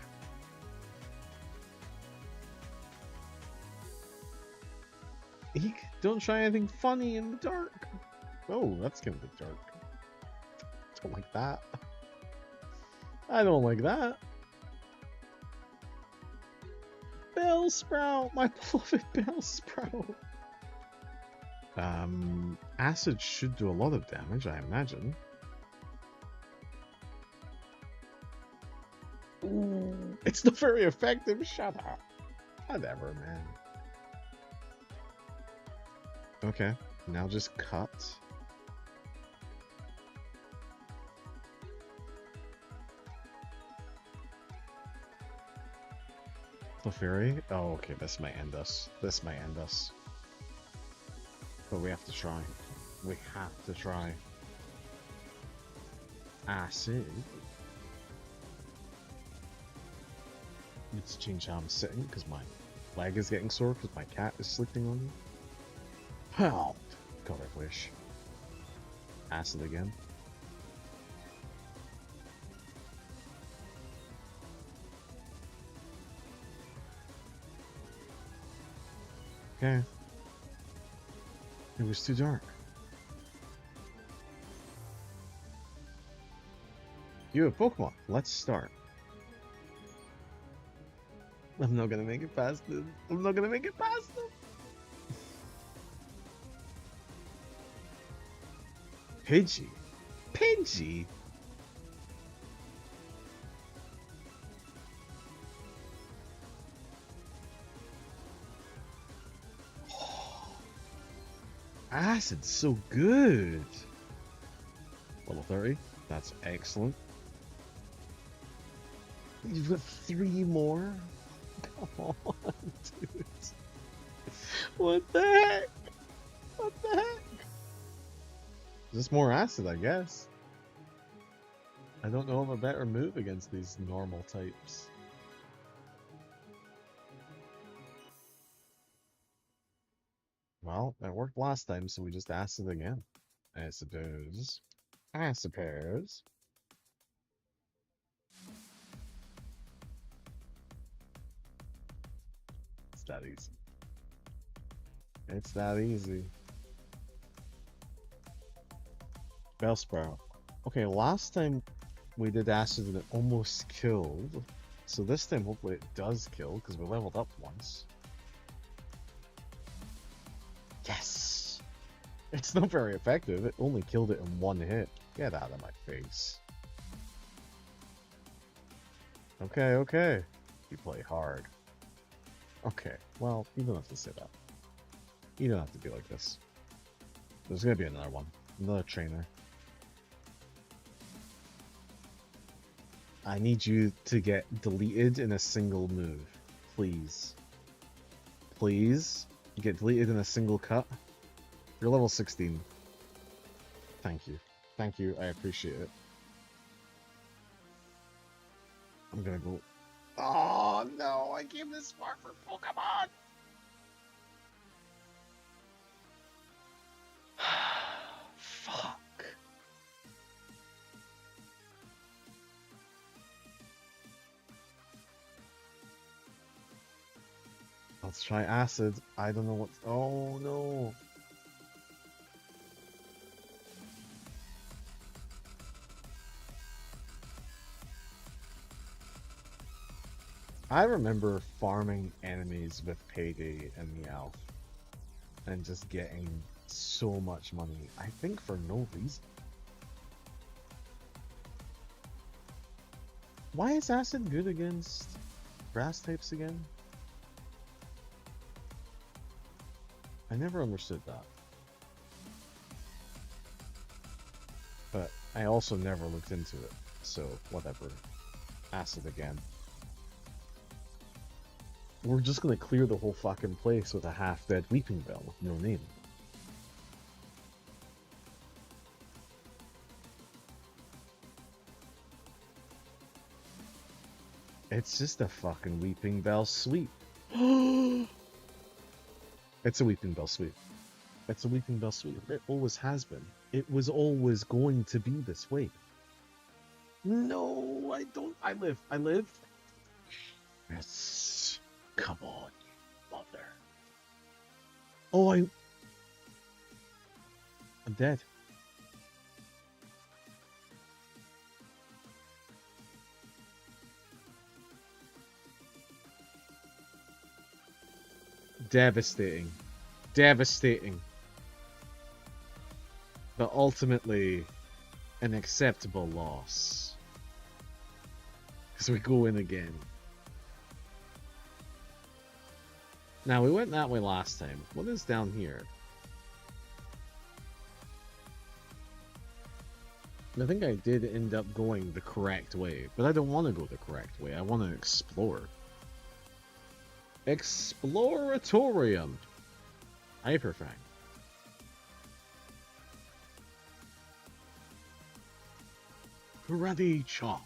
Eek, don't try anything funny in the dark. Oh, that's gonna be dark. Don't like that. I don't like that. Bellsprout, my beloved Bellsprout. Acid should do a lot of damage, I imagine. Ooh, it's not very effective. Shut up. Whatever, man. Okay, now just cut. Clefairy? Oh, okay, this might end us. This might end us. But we have to try. We have to try. Acid. Need to change how I'm sitting because my leg is getting sore because my cat is sleeping on me. Help! God, I wish. Acid again. Okay. It was too dark. You have Pokemon. Let's start. I'm not gonna make it past this. I'm not gonna make it past them. Pidgey. Pidgey? Acid's so good. Level 30. That's excellent. You've got 3 more? Come on, dude. What the heck? What the heck? Just more acid, I guess. I don't know of a better move against these normal types. Well, that worked last time, so we just acid again. I suppose. I suppose. It's that easy. It's that easy. Bellsprout. Okay, last time we did acid and it almost killed. So this time hopefully it does kill because we leveled up once. Yes! It's not very effective. It only killed it in 1 hit. Get out of my face. Okay, okay. You play hard. Okay, well, you don't have to say that. You don't have to be like this. There's gonna be another one. Another trainer. I need you to get deleted in a single move. Please. Please? Get deleted in a single cut? You're level 16. Thank you. Thank you, I appreciate it. I'm gonna go... Oh no, I came this far for Pokemon! Fuck. Let's try acid. I don't know what... Oh no. I remember farming enemies with Payday and Meowth and just getting so much money. I think for no reason. Why is acid good against grass types again? I never understood that. But I also never looked into it, so whatever. Acid again. We're just gonna clear the whole fucking place with a half-dead Weeping Bell with no name. It's just a fucking Weeping Bell sweep. It's a Weeping Bell sweep. It's a Weeping Bell sweep. It always has been. It was always going to be this way. No, I don't. I live. I live. Yes. Come on, mother. Oh, I'm dead. Devastating. Devastating. But ultimately, an acceptable loss. Because we go in again. Now, we went that way last time. What is down here? I think I did end up going the correct way, but I don't want to go the correct way. I want to explore. Exploratorium. Hyperfang. Karate chop.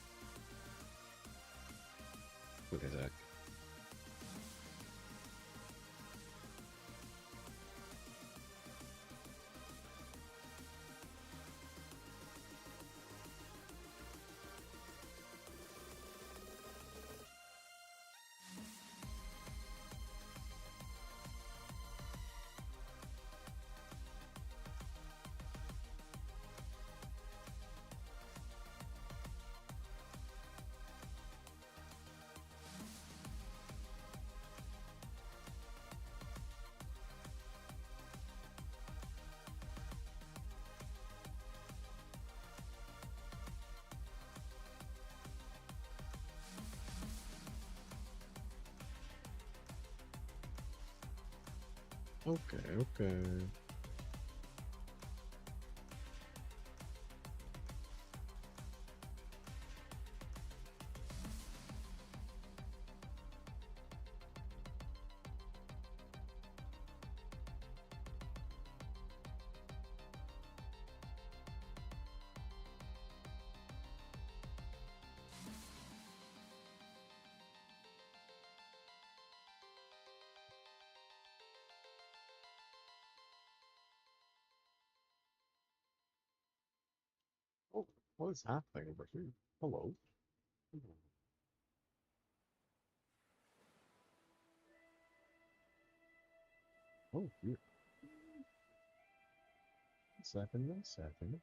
Look at that. Okay. Oh, what is happening over here? Hello. Oh, here. What's happening? What's happening?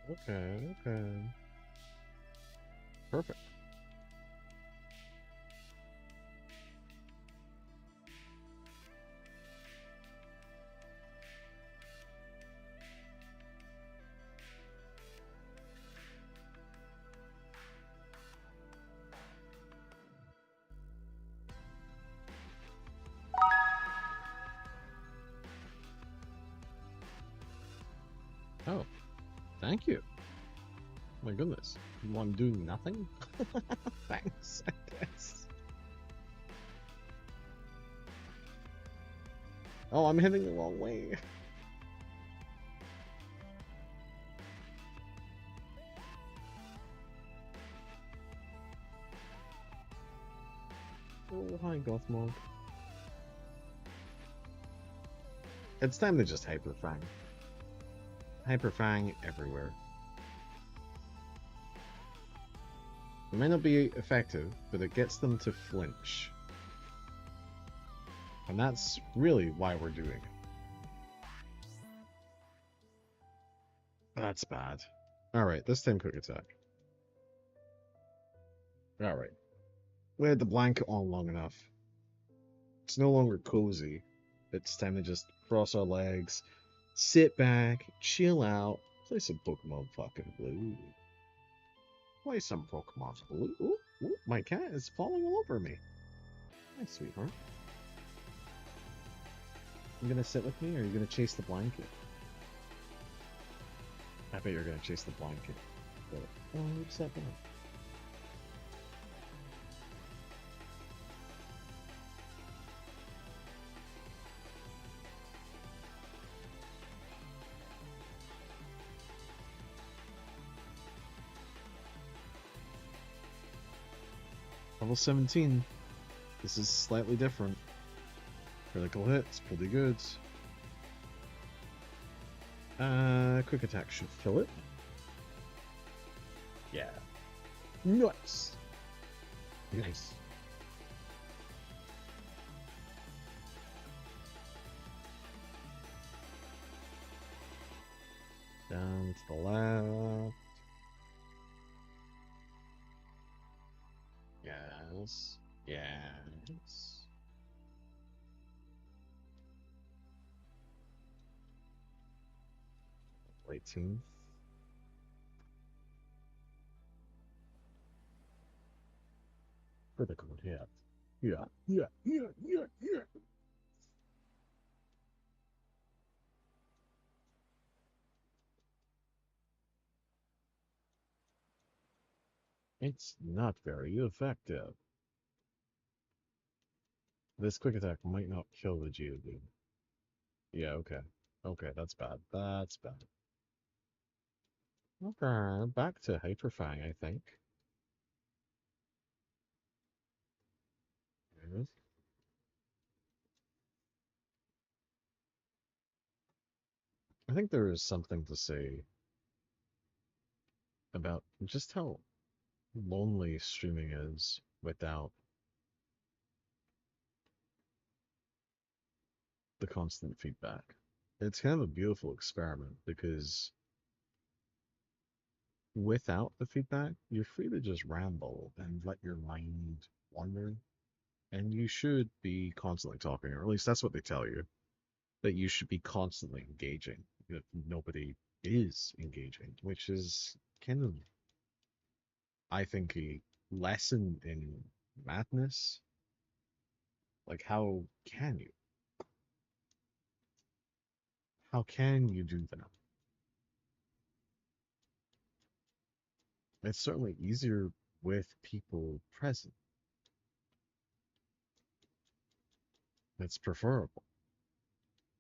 Okay. Perfect. Oh, thank you. My goodness. You want to do nothing? Thanks, I guess. Oh, I'm heading the wrong way. Oh, hi, Gothmog. It's time to just Hyperfang. Hyperfang everywhere. It may not be effective, but it gets them to flinch. And that's really why we're doing it. That's bad. Alright, this time quick attack. Alright. We had the blanket on long enough. It's no longer cozy. It's time to just cross our legs, sit back, chill out, play some Pokemon fucking Blue. Play some Pokemon Blue. Ooh, my cat is falling all over me. Hi, sweetheart. You gonna sit with me, or are you gonna chase the blanket? I bet you're gonna chase the blanket. But, oh, who's that down? Level 17. This is slightly different. Critical hits, pretty good. Quick attack should fill it. Yeah. Nice. Nice. Down to the left. Yes. Yes. 18th. Critical hit. Yeah. It's not very effective. This quick attack might not kill the Geodude. Yeah, okay. Okay, that's bad. That's bad. Okay, back to Hyperfang, I think. Yes. I think there is something to say about just how lonely streaming is without the constant feedback. It's kind of a beautiful experiment because without the feedback, you're free to just ramble and let your mind wander. And you should be constantly talking, or at least that's what they tell you, that you should be constantly engaging. If nobody is engaging, which is kind of, I think, a lesson in madness. Like, how can you? How can you do that? It's certainly easier with people present. It's preferable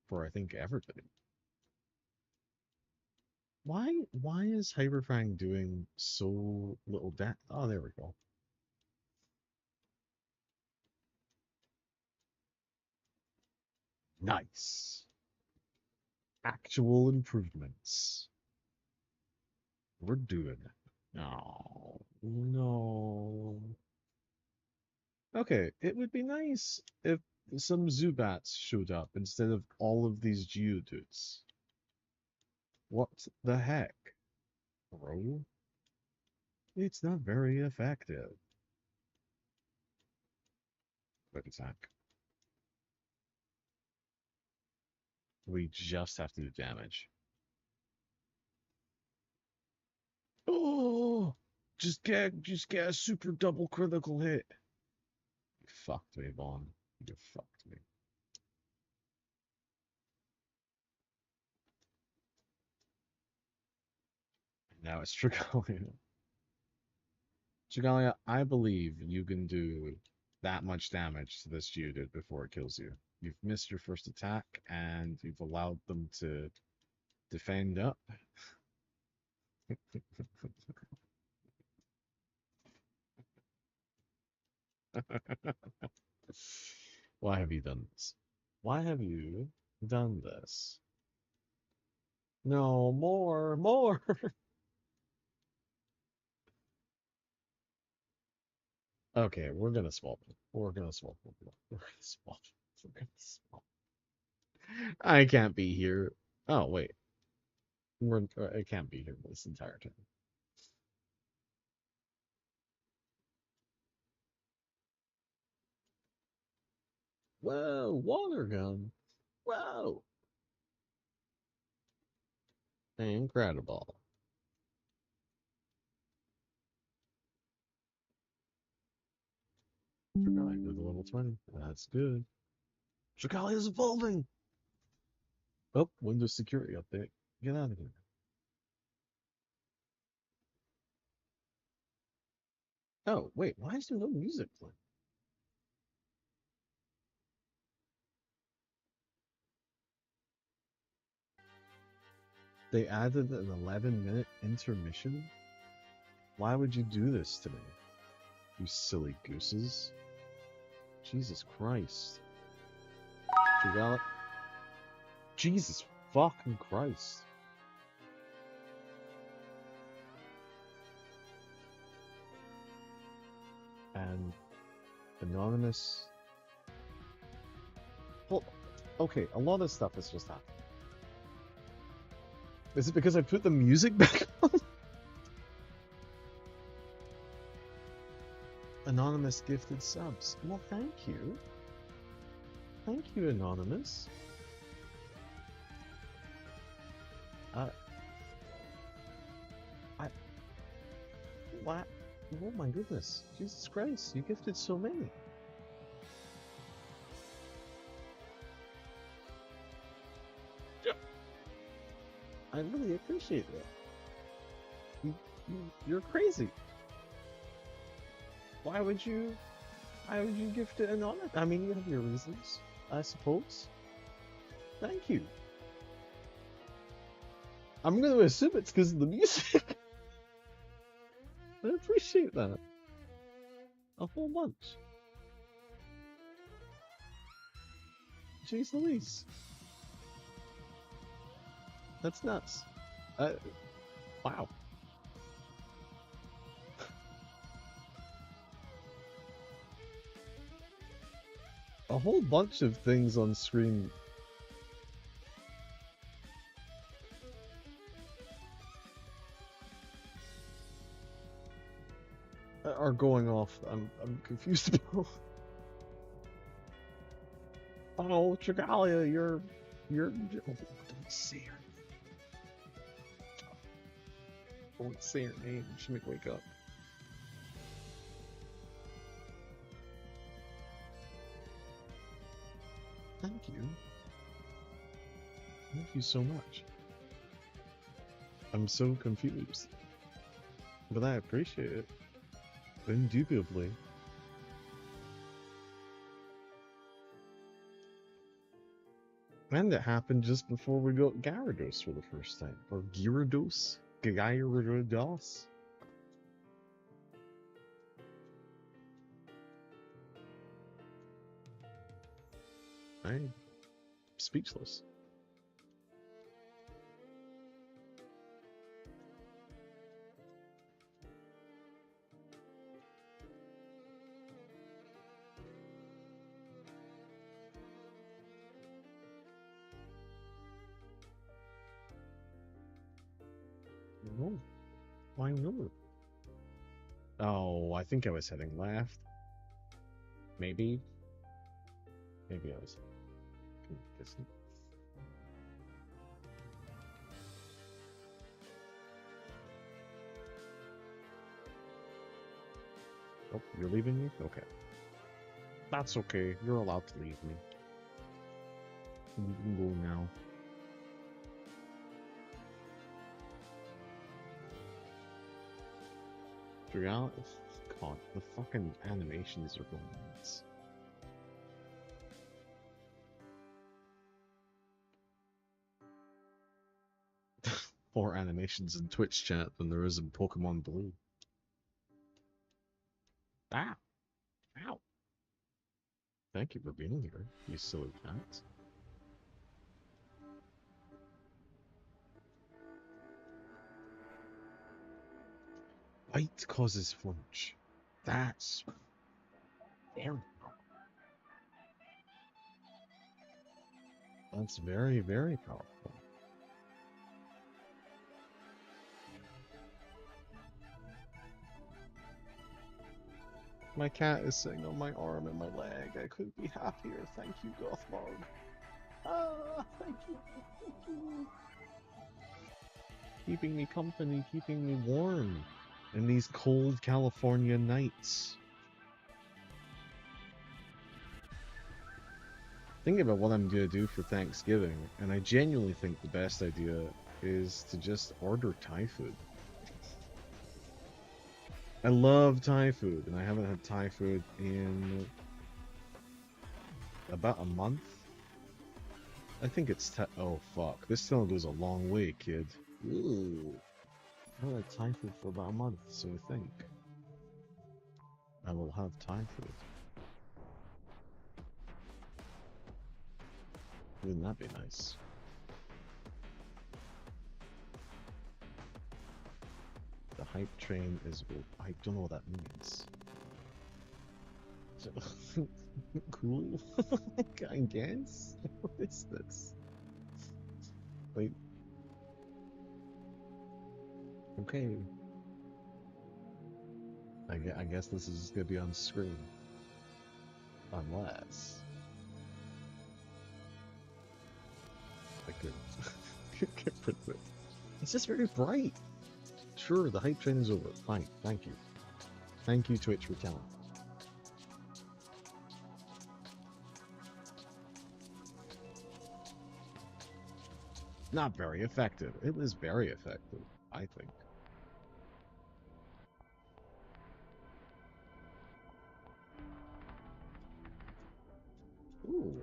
for, I think, everybody. Why is Hyperfang doing so little damage? Oh, there we go. Nice. Actual improvements. We're doing it. No. No. Okay, it would be nice if some Zubats showed up instead of all of these Geodudes. What the heck, bro? It's not very effective. Quick attack. We just have to do damage. Oh! Just get a super double critical hit. You fucked me, Vaughn. You fucked me. Now it's Dragalia. Dragalia, I believe you can do that much damage to this Geodude before it kills you. You've missed your first attack, and you've allowed them to defend up. Why have you done this? Why have you done this? No, more! Okay, we're gonna swap it. We're gonna swap it. We're gonna swap it. We're gonna swap. I can't be here. Oh, wait. I can't be here this entire time. Whoa, water gun. Whoa. Incredible. Dragalia to the level 20. That's good. Dragalia is evolving! Oh, Windows security update. Get out of here. Oh, wait, why is there no music playing? They added an 11-minute intermission? Why would you do this to me? You silly gooses. Jesus Christ. Dragalia. Jesus fucking Christ. And Anonymous. Well, okay, a lot of stuff has just happened. Is it because I put the music back on? Anonymous gifted subs. Well, thank you. Thank you, Anonymous. What? Oh my goodness. Jesus Christ, you gifted so many. Yeah. I really appreciate that. You're crazy. Why would you gift it anonymous? I mean, you have your reasons, I suppose. Thank you. I'm gonna assume it's because of the music. I appreciate that. A whole bunch. Jeez Louise. That's nuts. Wow. A whole bunch of things on screen. Are going off. I'm confused about. Oh, Trigalia, you're. Oh, don't say her name. Don't say her name. She make wake up. Thank you. Thank you so much. I'm so confused. But I appreciate it. Indubitably. And it happened just before we got Gyarados for the first time. Or Gyarados? Gyarados? I'm speechless. No. Why no? Oh, I think I was heading left. Maybe. Maybe I was. Oh, you're leaving me? Okay. That's okay. You're allowed to leave me. You can go now. God, the fucking animations are going nuts. More animations in Twitch chat than there is in Pokemon Blue. Ah! Ow! Thank you for being here, you silly cat. White causes flinch. That's very powerful. That's very, very powerful. My cat is sitting on my arm and my leg. I couldn't be happier. Thank you, Gothmog. Ah, thank you. Thank you. Keeping me company, keeping me warm in these cold California nights. Thinking about what I'm gonna do for Thanksgiving, and I genuinely think the best idea is to just order Thai food. I love Thai food, and I haven't had Thai food in about a month. I think it's oh fuck, this still goes a long way, kid. Ooh. I haven't had Thai food for about a month, so I think I will have Thai food. Wouldn't that be nice? The hype train is... I don't know what that means. Cool? I guess? What is this? Wait. Okay. I guess this is gonna be on screen. Unless... I could... get rid of it. It's just very bright. Sure, the hype train is over. Fine, thank you. Thank you, Twitch, for telling. Not very effective. It was very effective, I think. Ooh,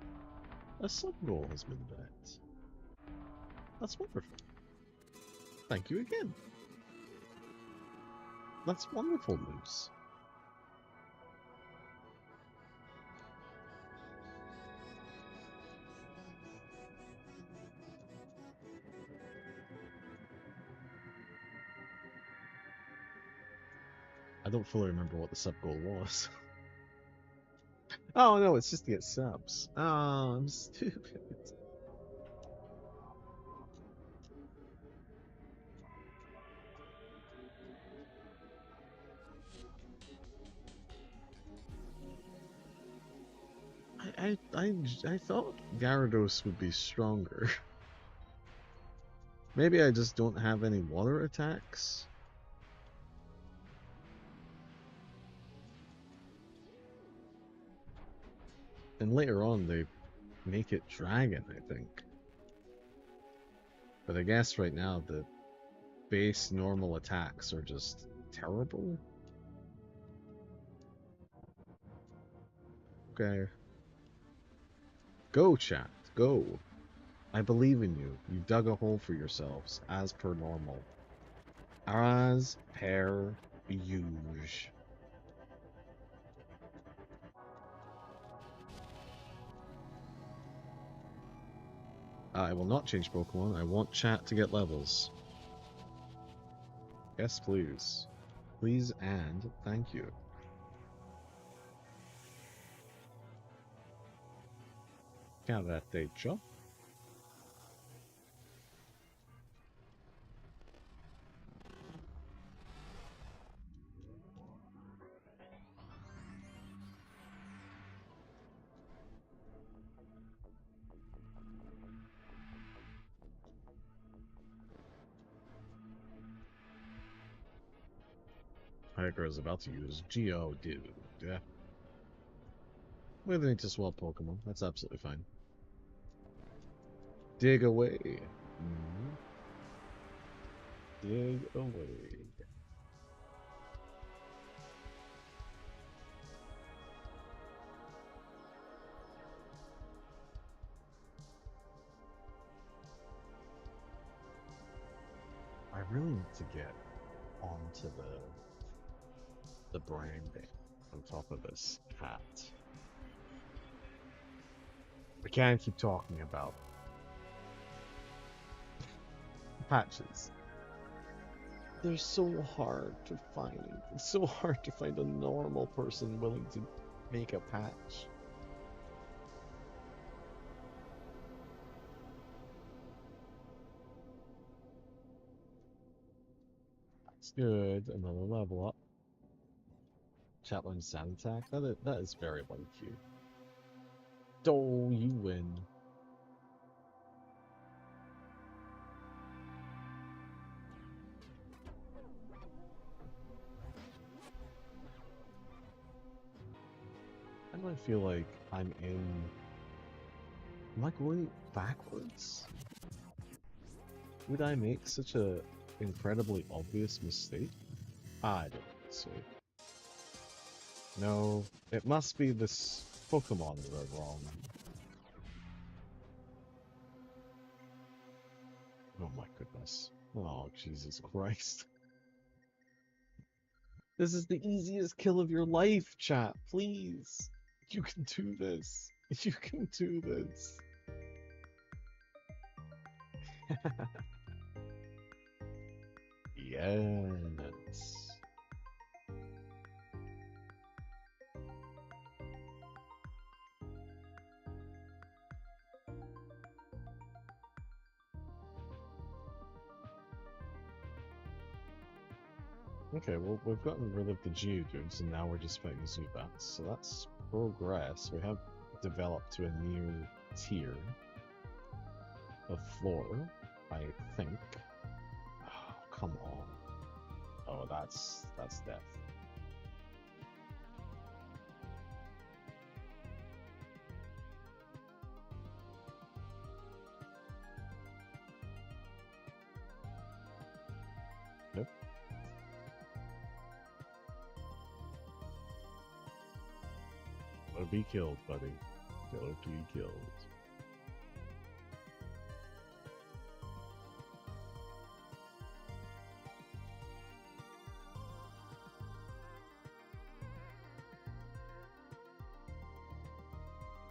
a sub goal has been met. That's wonderful. Thank you again. That's wonderful news. I don't fully remember what the sub goal was. Oh no, it's just to get subs. Oh, I'm stupid. I thought Gyarados would be stronger. Maybe I just don't have any water attacks. And later on they make it dragon, I think. But I guess right now the base normal attacks are just terrible. Okay. Go, chat. Go. I believe in you. You dug a hole for yourselves, as per normal. As per usual. I will not change Pokemon. I want chat to get levels. Yes, please. Please and thank you. Karatecho. Hiker is about to use Geodude. Yeah. We don't need to swap Pokemon. That's absolutely fine. Dig away. Dig away. I really need to get onto the branding on top of this hat. We can't keep talking about patches. They're so hard to find. It's so hard to find a normal person willing to make a patch. That's good. Another level up. Chatline Sand Attack. That is very like you. Oh, you win. How do I feel like I'm in... Am I going backwards? Would I make such a incredibly obvious mistake? I don't think so. No, it must be this Pokemon that are wrong. Oh my goodness. Oh, Jesus Christ. This is the easiest kill of your life, chat. Please. You can do this. You can do this. Yes. Okay, well, we've gotten rid of the Geodudes, and now we're just fighting Zubats. So that's progress. We have developed to a new tier of floor, I think. Oh, come on. that's death. Nope. Gotta be killed, buddy. Gotta be killed.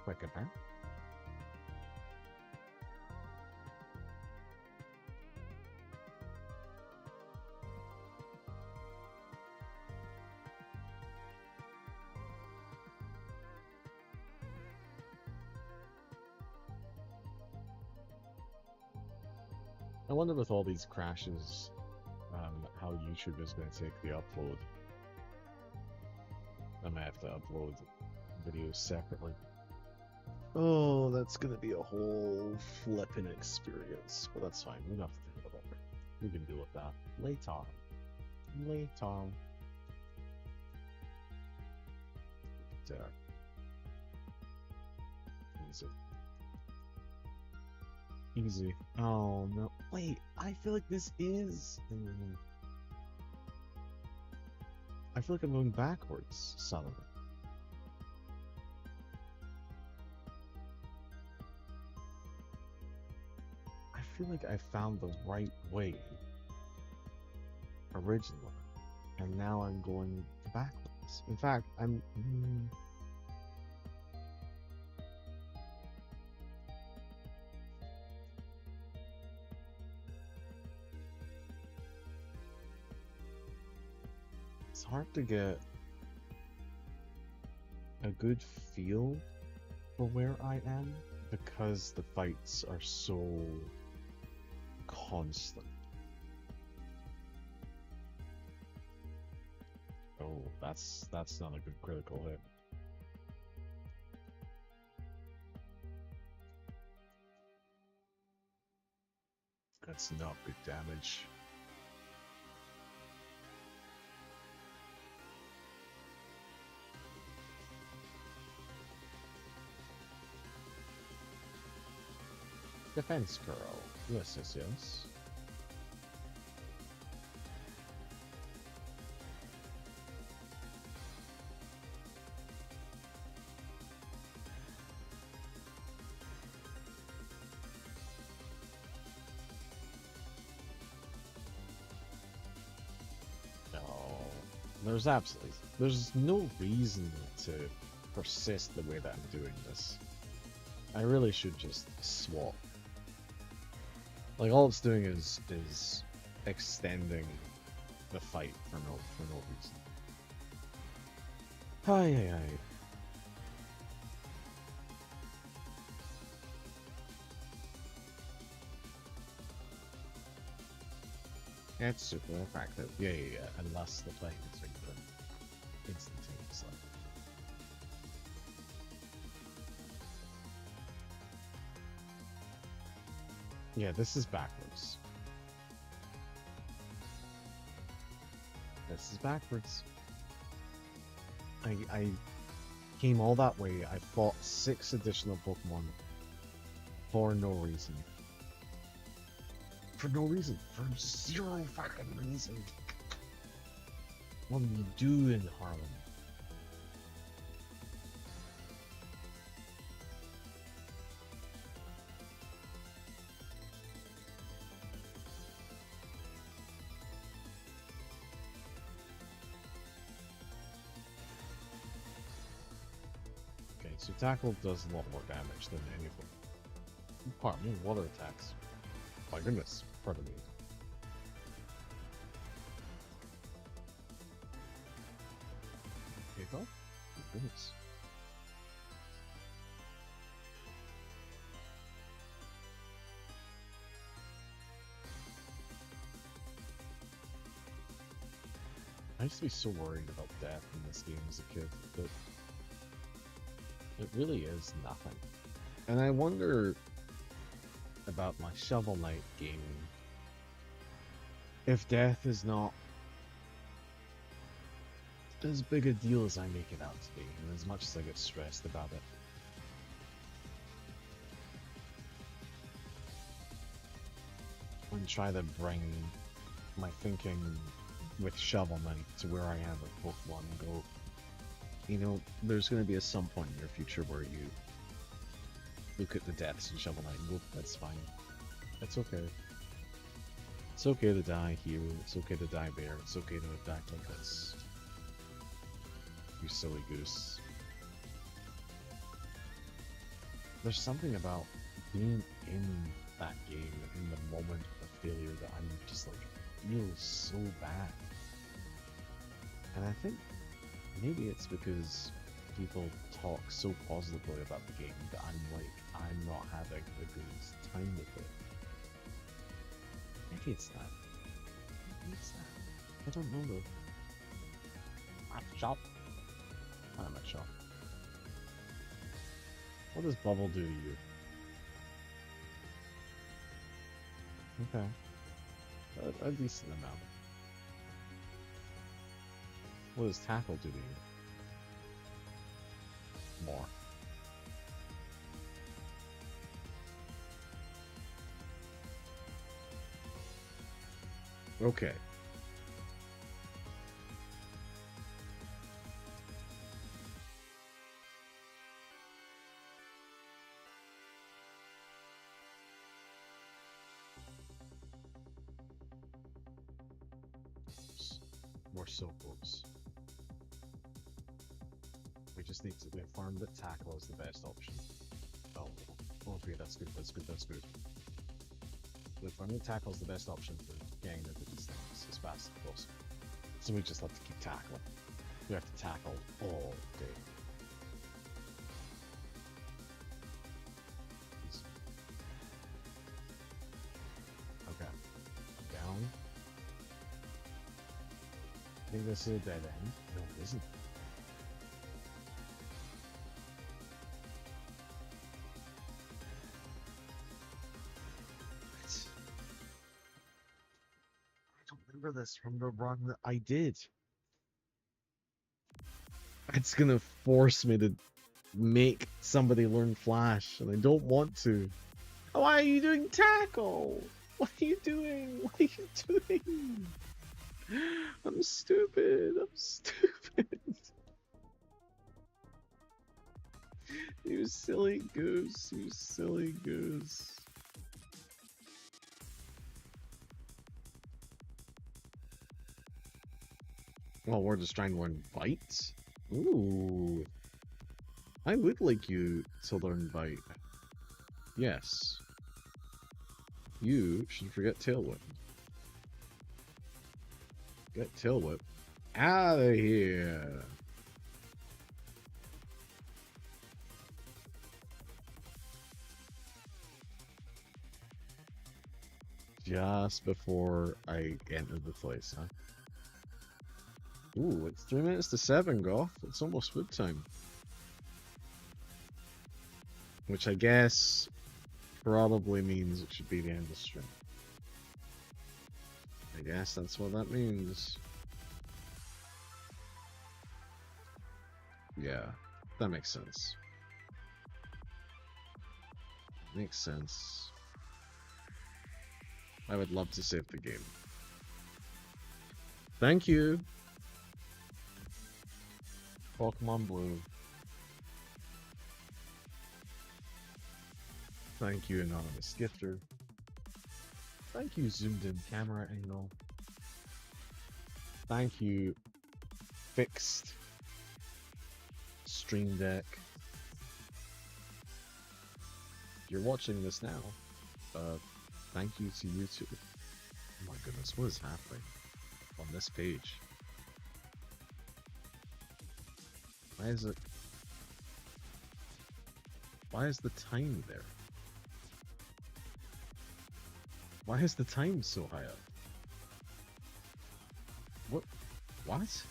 Quick attack. I wonder with all these crashes, how YouTube is going to take the upload. I might have to upload videos separately. Oh, that's going to be a whole flipping experience, but that's fine. We don't have to think about it. We can deal with that later. Later. There. Easy. Easy. Oh no. Wait, I feel like this is. I feel like I'm going backwards suddenly. I feel like I found the right way originally, and now I'm going backwards. In fact, I'm. It's hard to get a good feel for where I am because the fights are so constant. Oh, that's not a good critical hit. That's not good damage. Defense girl. Yes, yes, yes. No. There's no reason to persist the way that I'm doing this. I really should just swap. Like all it's doing is extending the fight for no reason. Hi. It's super effective. Yeah. Unless the plane is instantaneously. Yeah, this is backwards. This is backwards. I came all that way. I fought 6 additional Pokemon for no reason. For no reason. For 0 fucking reason. What do you do in Harlem? So tackle does a lot more damage than any of them. Pardon me, water attacks. My goodness, pardon me. Okay, go. My goodness. I used to be so worried about death in this game as a kid, but it really is nothing. And I wonder about my Shovel Knight game. If death is not as big a deal as I make it out to be, and as much as I get stressed about it. And try to bring my thinking with Shovel Knight to where I am with Pokemon and go, you know, there's going to be some point in your future where you look at the depths in Shovel Knight and go, that's fine. It's okay. It's okay to die here. It's okay to die there. It's okay to attack like this. You silly goose. There's something about being in that game in the moment of failure that I'm just like, feels so bad. And I think maybe it's because people talk so positively about the game that I'm like, I'm not having a good time with it. Maybe it's that. Maybe it's that. I don't know though. I'm at the shop. I'm at shop. What does Bubble do to you? Okay. A decent amount. What does Tackle do to you? More. Okay. More Sopos. We just need to affirm that Tackle is the best option. Oh, okay, that's good, that's good, that's good. We affirm that Tackle is the best option for getting into these things as fast as possible. So we just have to keep tackling. We have to tackle all day. Okay. Down. I think this is a dead end. No, it isn't. What? I don't remember this from the run that I did. It's gonna force me to make somebody learn Flash, and I don't want to. Why are you doing Tackle? What are you doing? What are you doing? I'm stupid. I'm stupid. You silly goose. You silly goose. Well, we're just trying to learn Bite? Ooh. I would like you to learn Bite. Yes. You should forget Tail Whip. Get Tail Whip out of here. Just before I enter the place, huh? Ooh, it's 3 minutes to 7, Goth. It's almost food time. Which I guess probably means it should be the end of the stream. I guess that's what that means. Yeah, that makes sense. Makes sense. I would love to save the game. Thank you. Pokemon Blue. Thank you, Anonymous Gifter. Thank you, Zoomed In Camera Angle. Thank you, Fixed Stream Deck. If you're watching this now, thank you to YouTube. Oh my goodness, what is happening on this page? Why is it? Why is the time there? Why is the time so high up? What? What?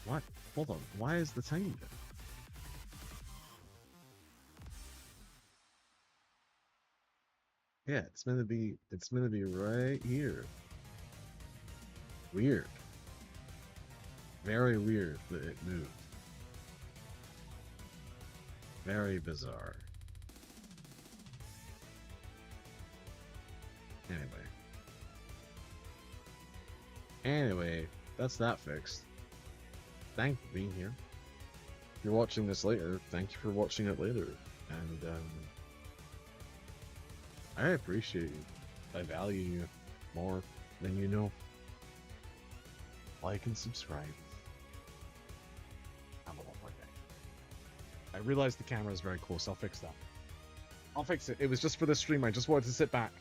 What? Hold on. Why is the time there? Yeah, it's meant to be right here. Weird. Very weird that it moved. Very bizarre. Anyway, that's that fixed. Thank you for being here. If you're watching this later, thank you for watching it later. And I appreciate you. I value you more than you know. Like and subscribe. Have a lovely day. I realize the camera is very close. I'll fix that. I'll fix it. It was just for the stream. I just wanted to sit back.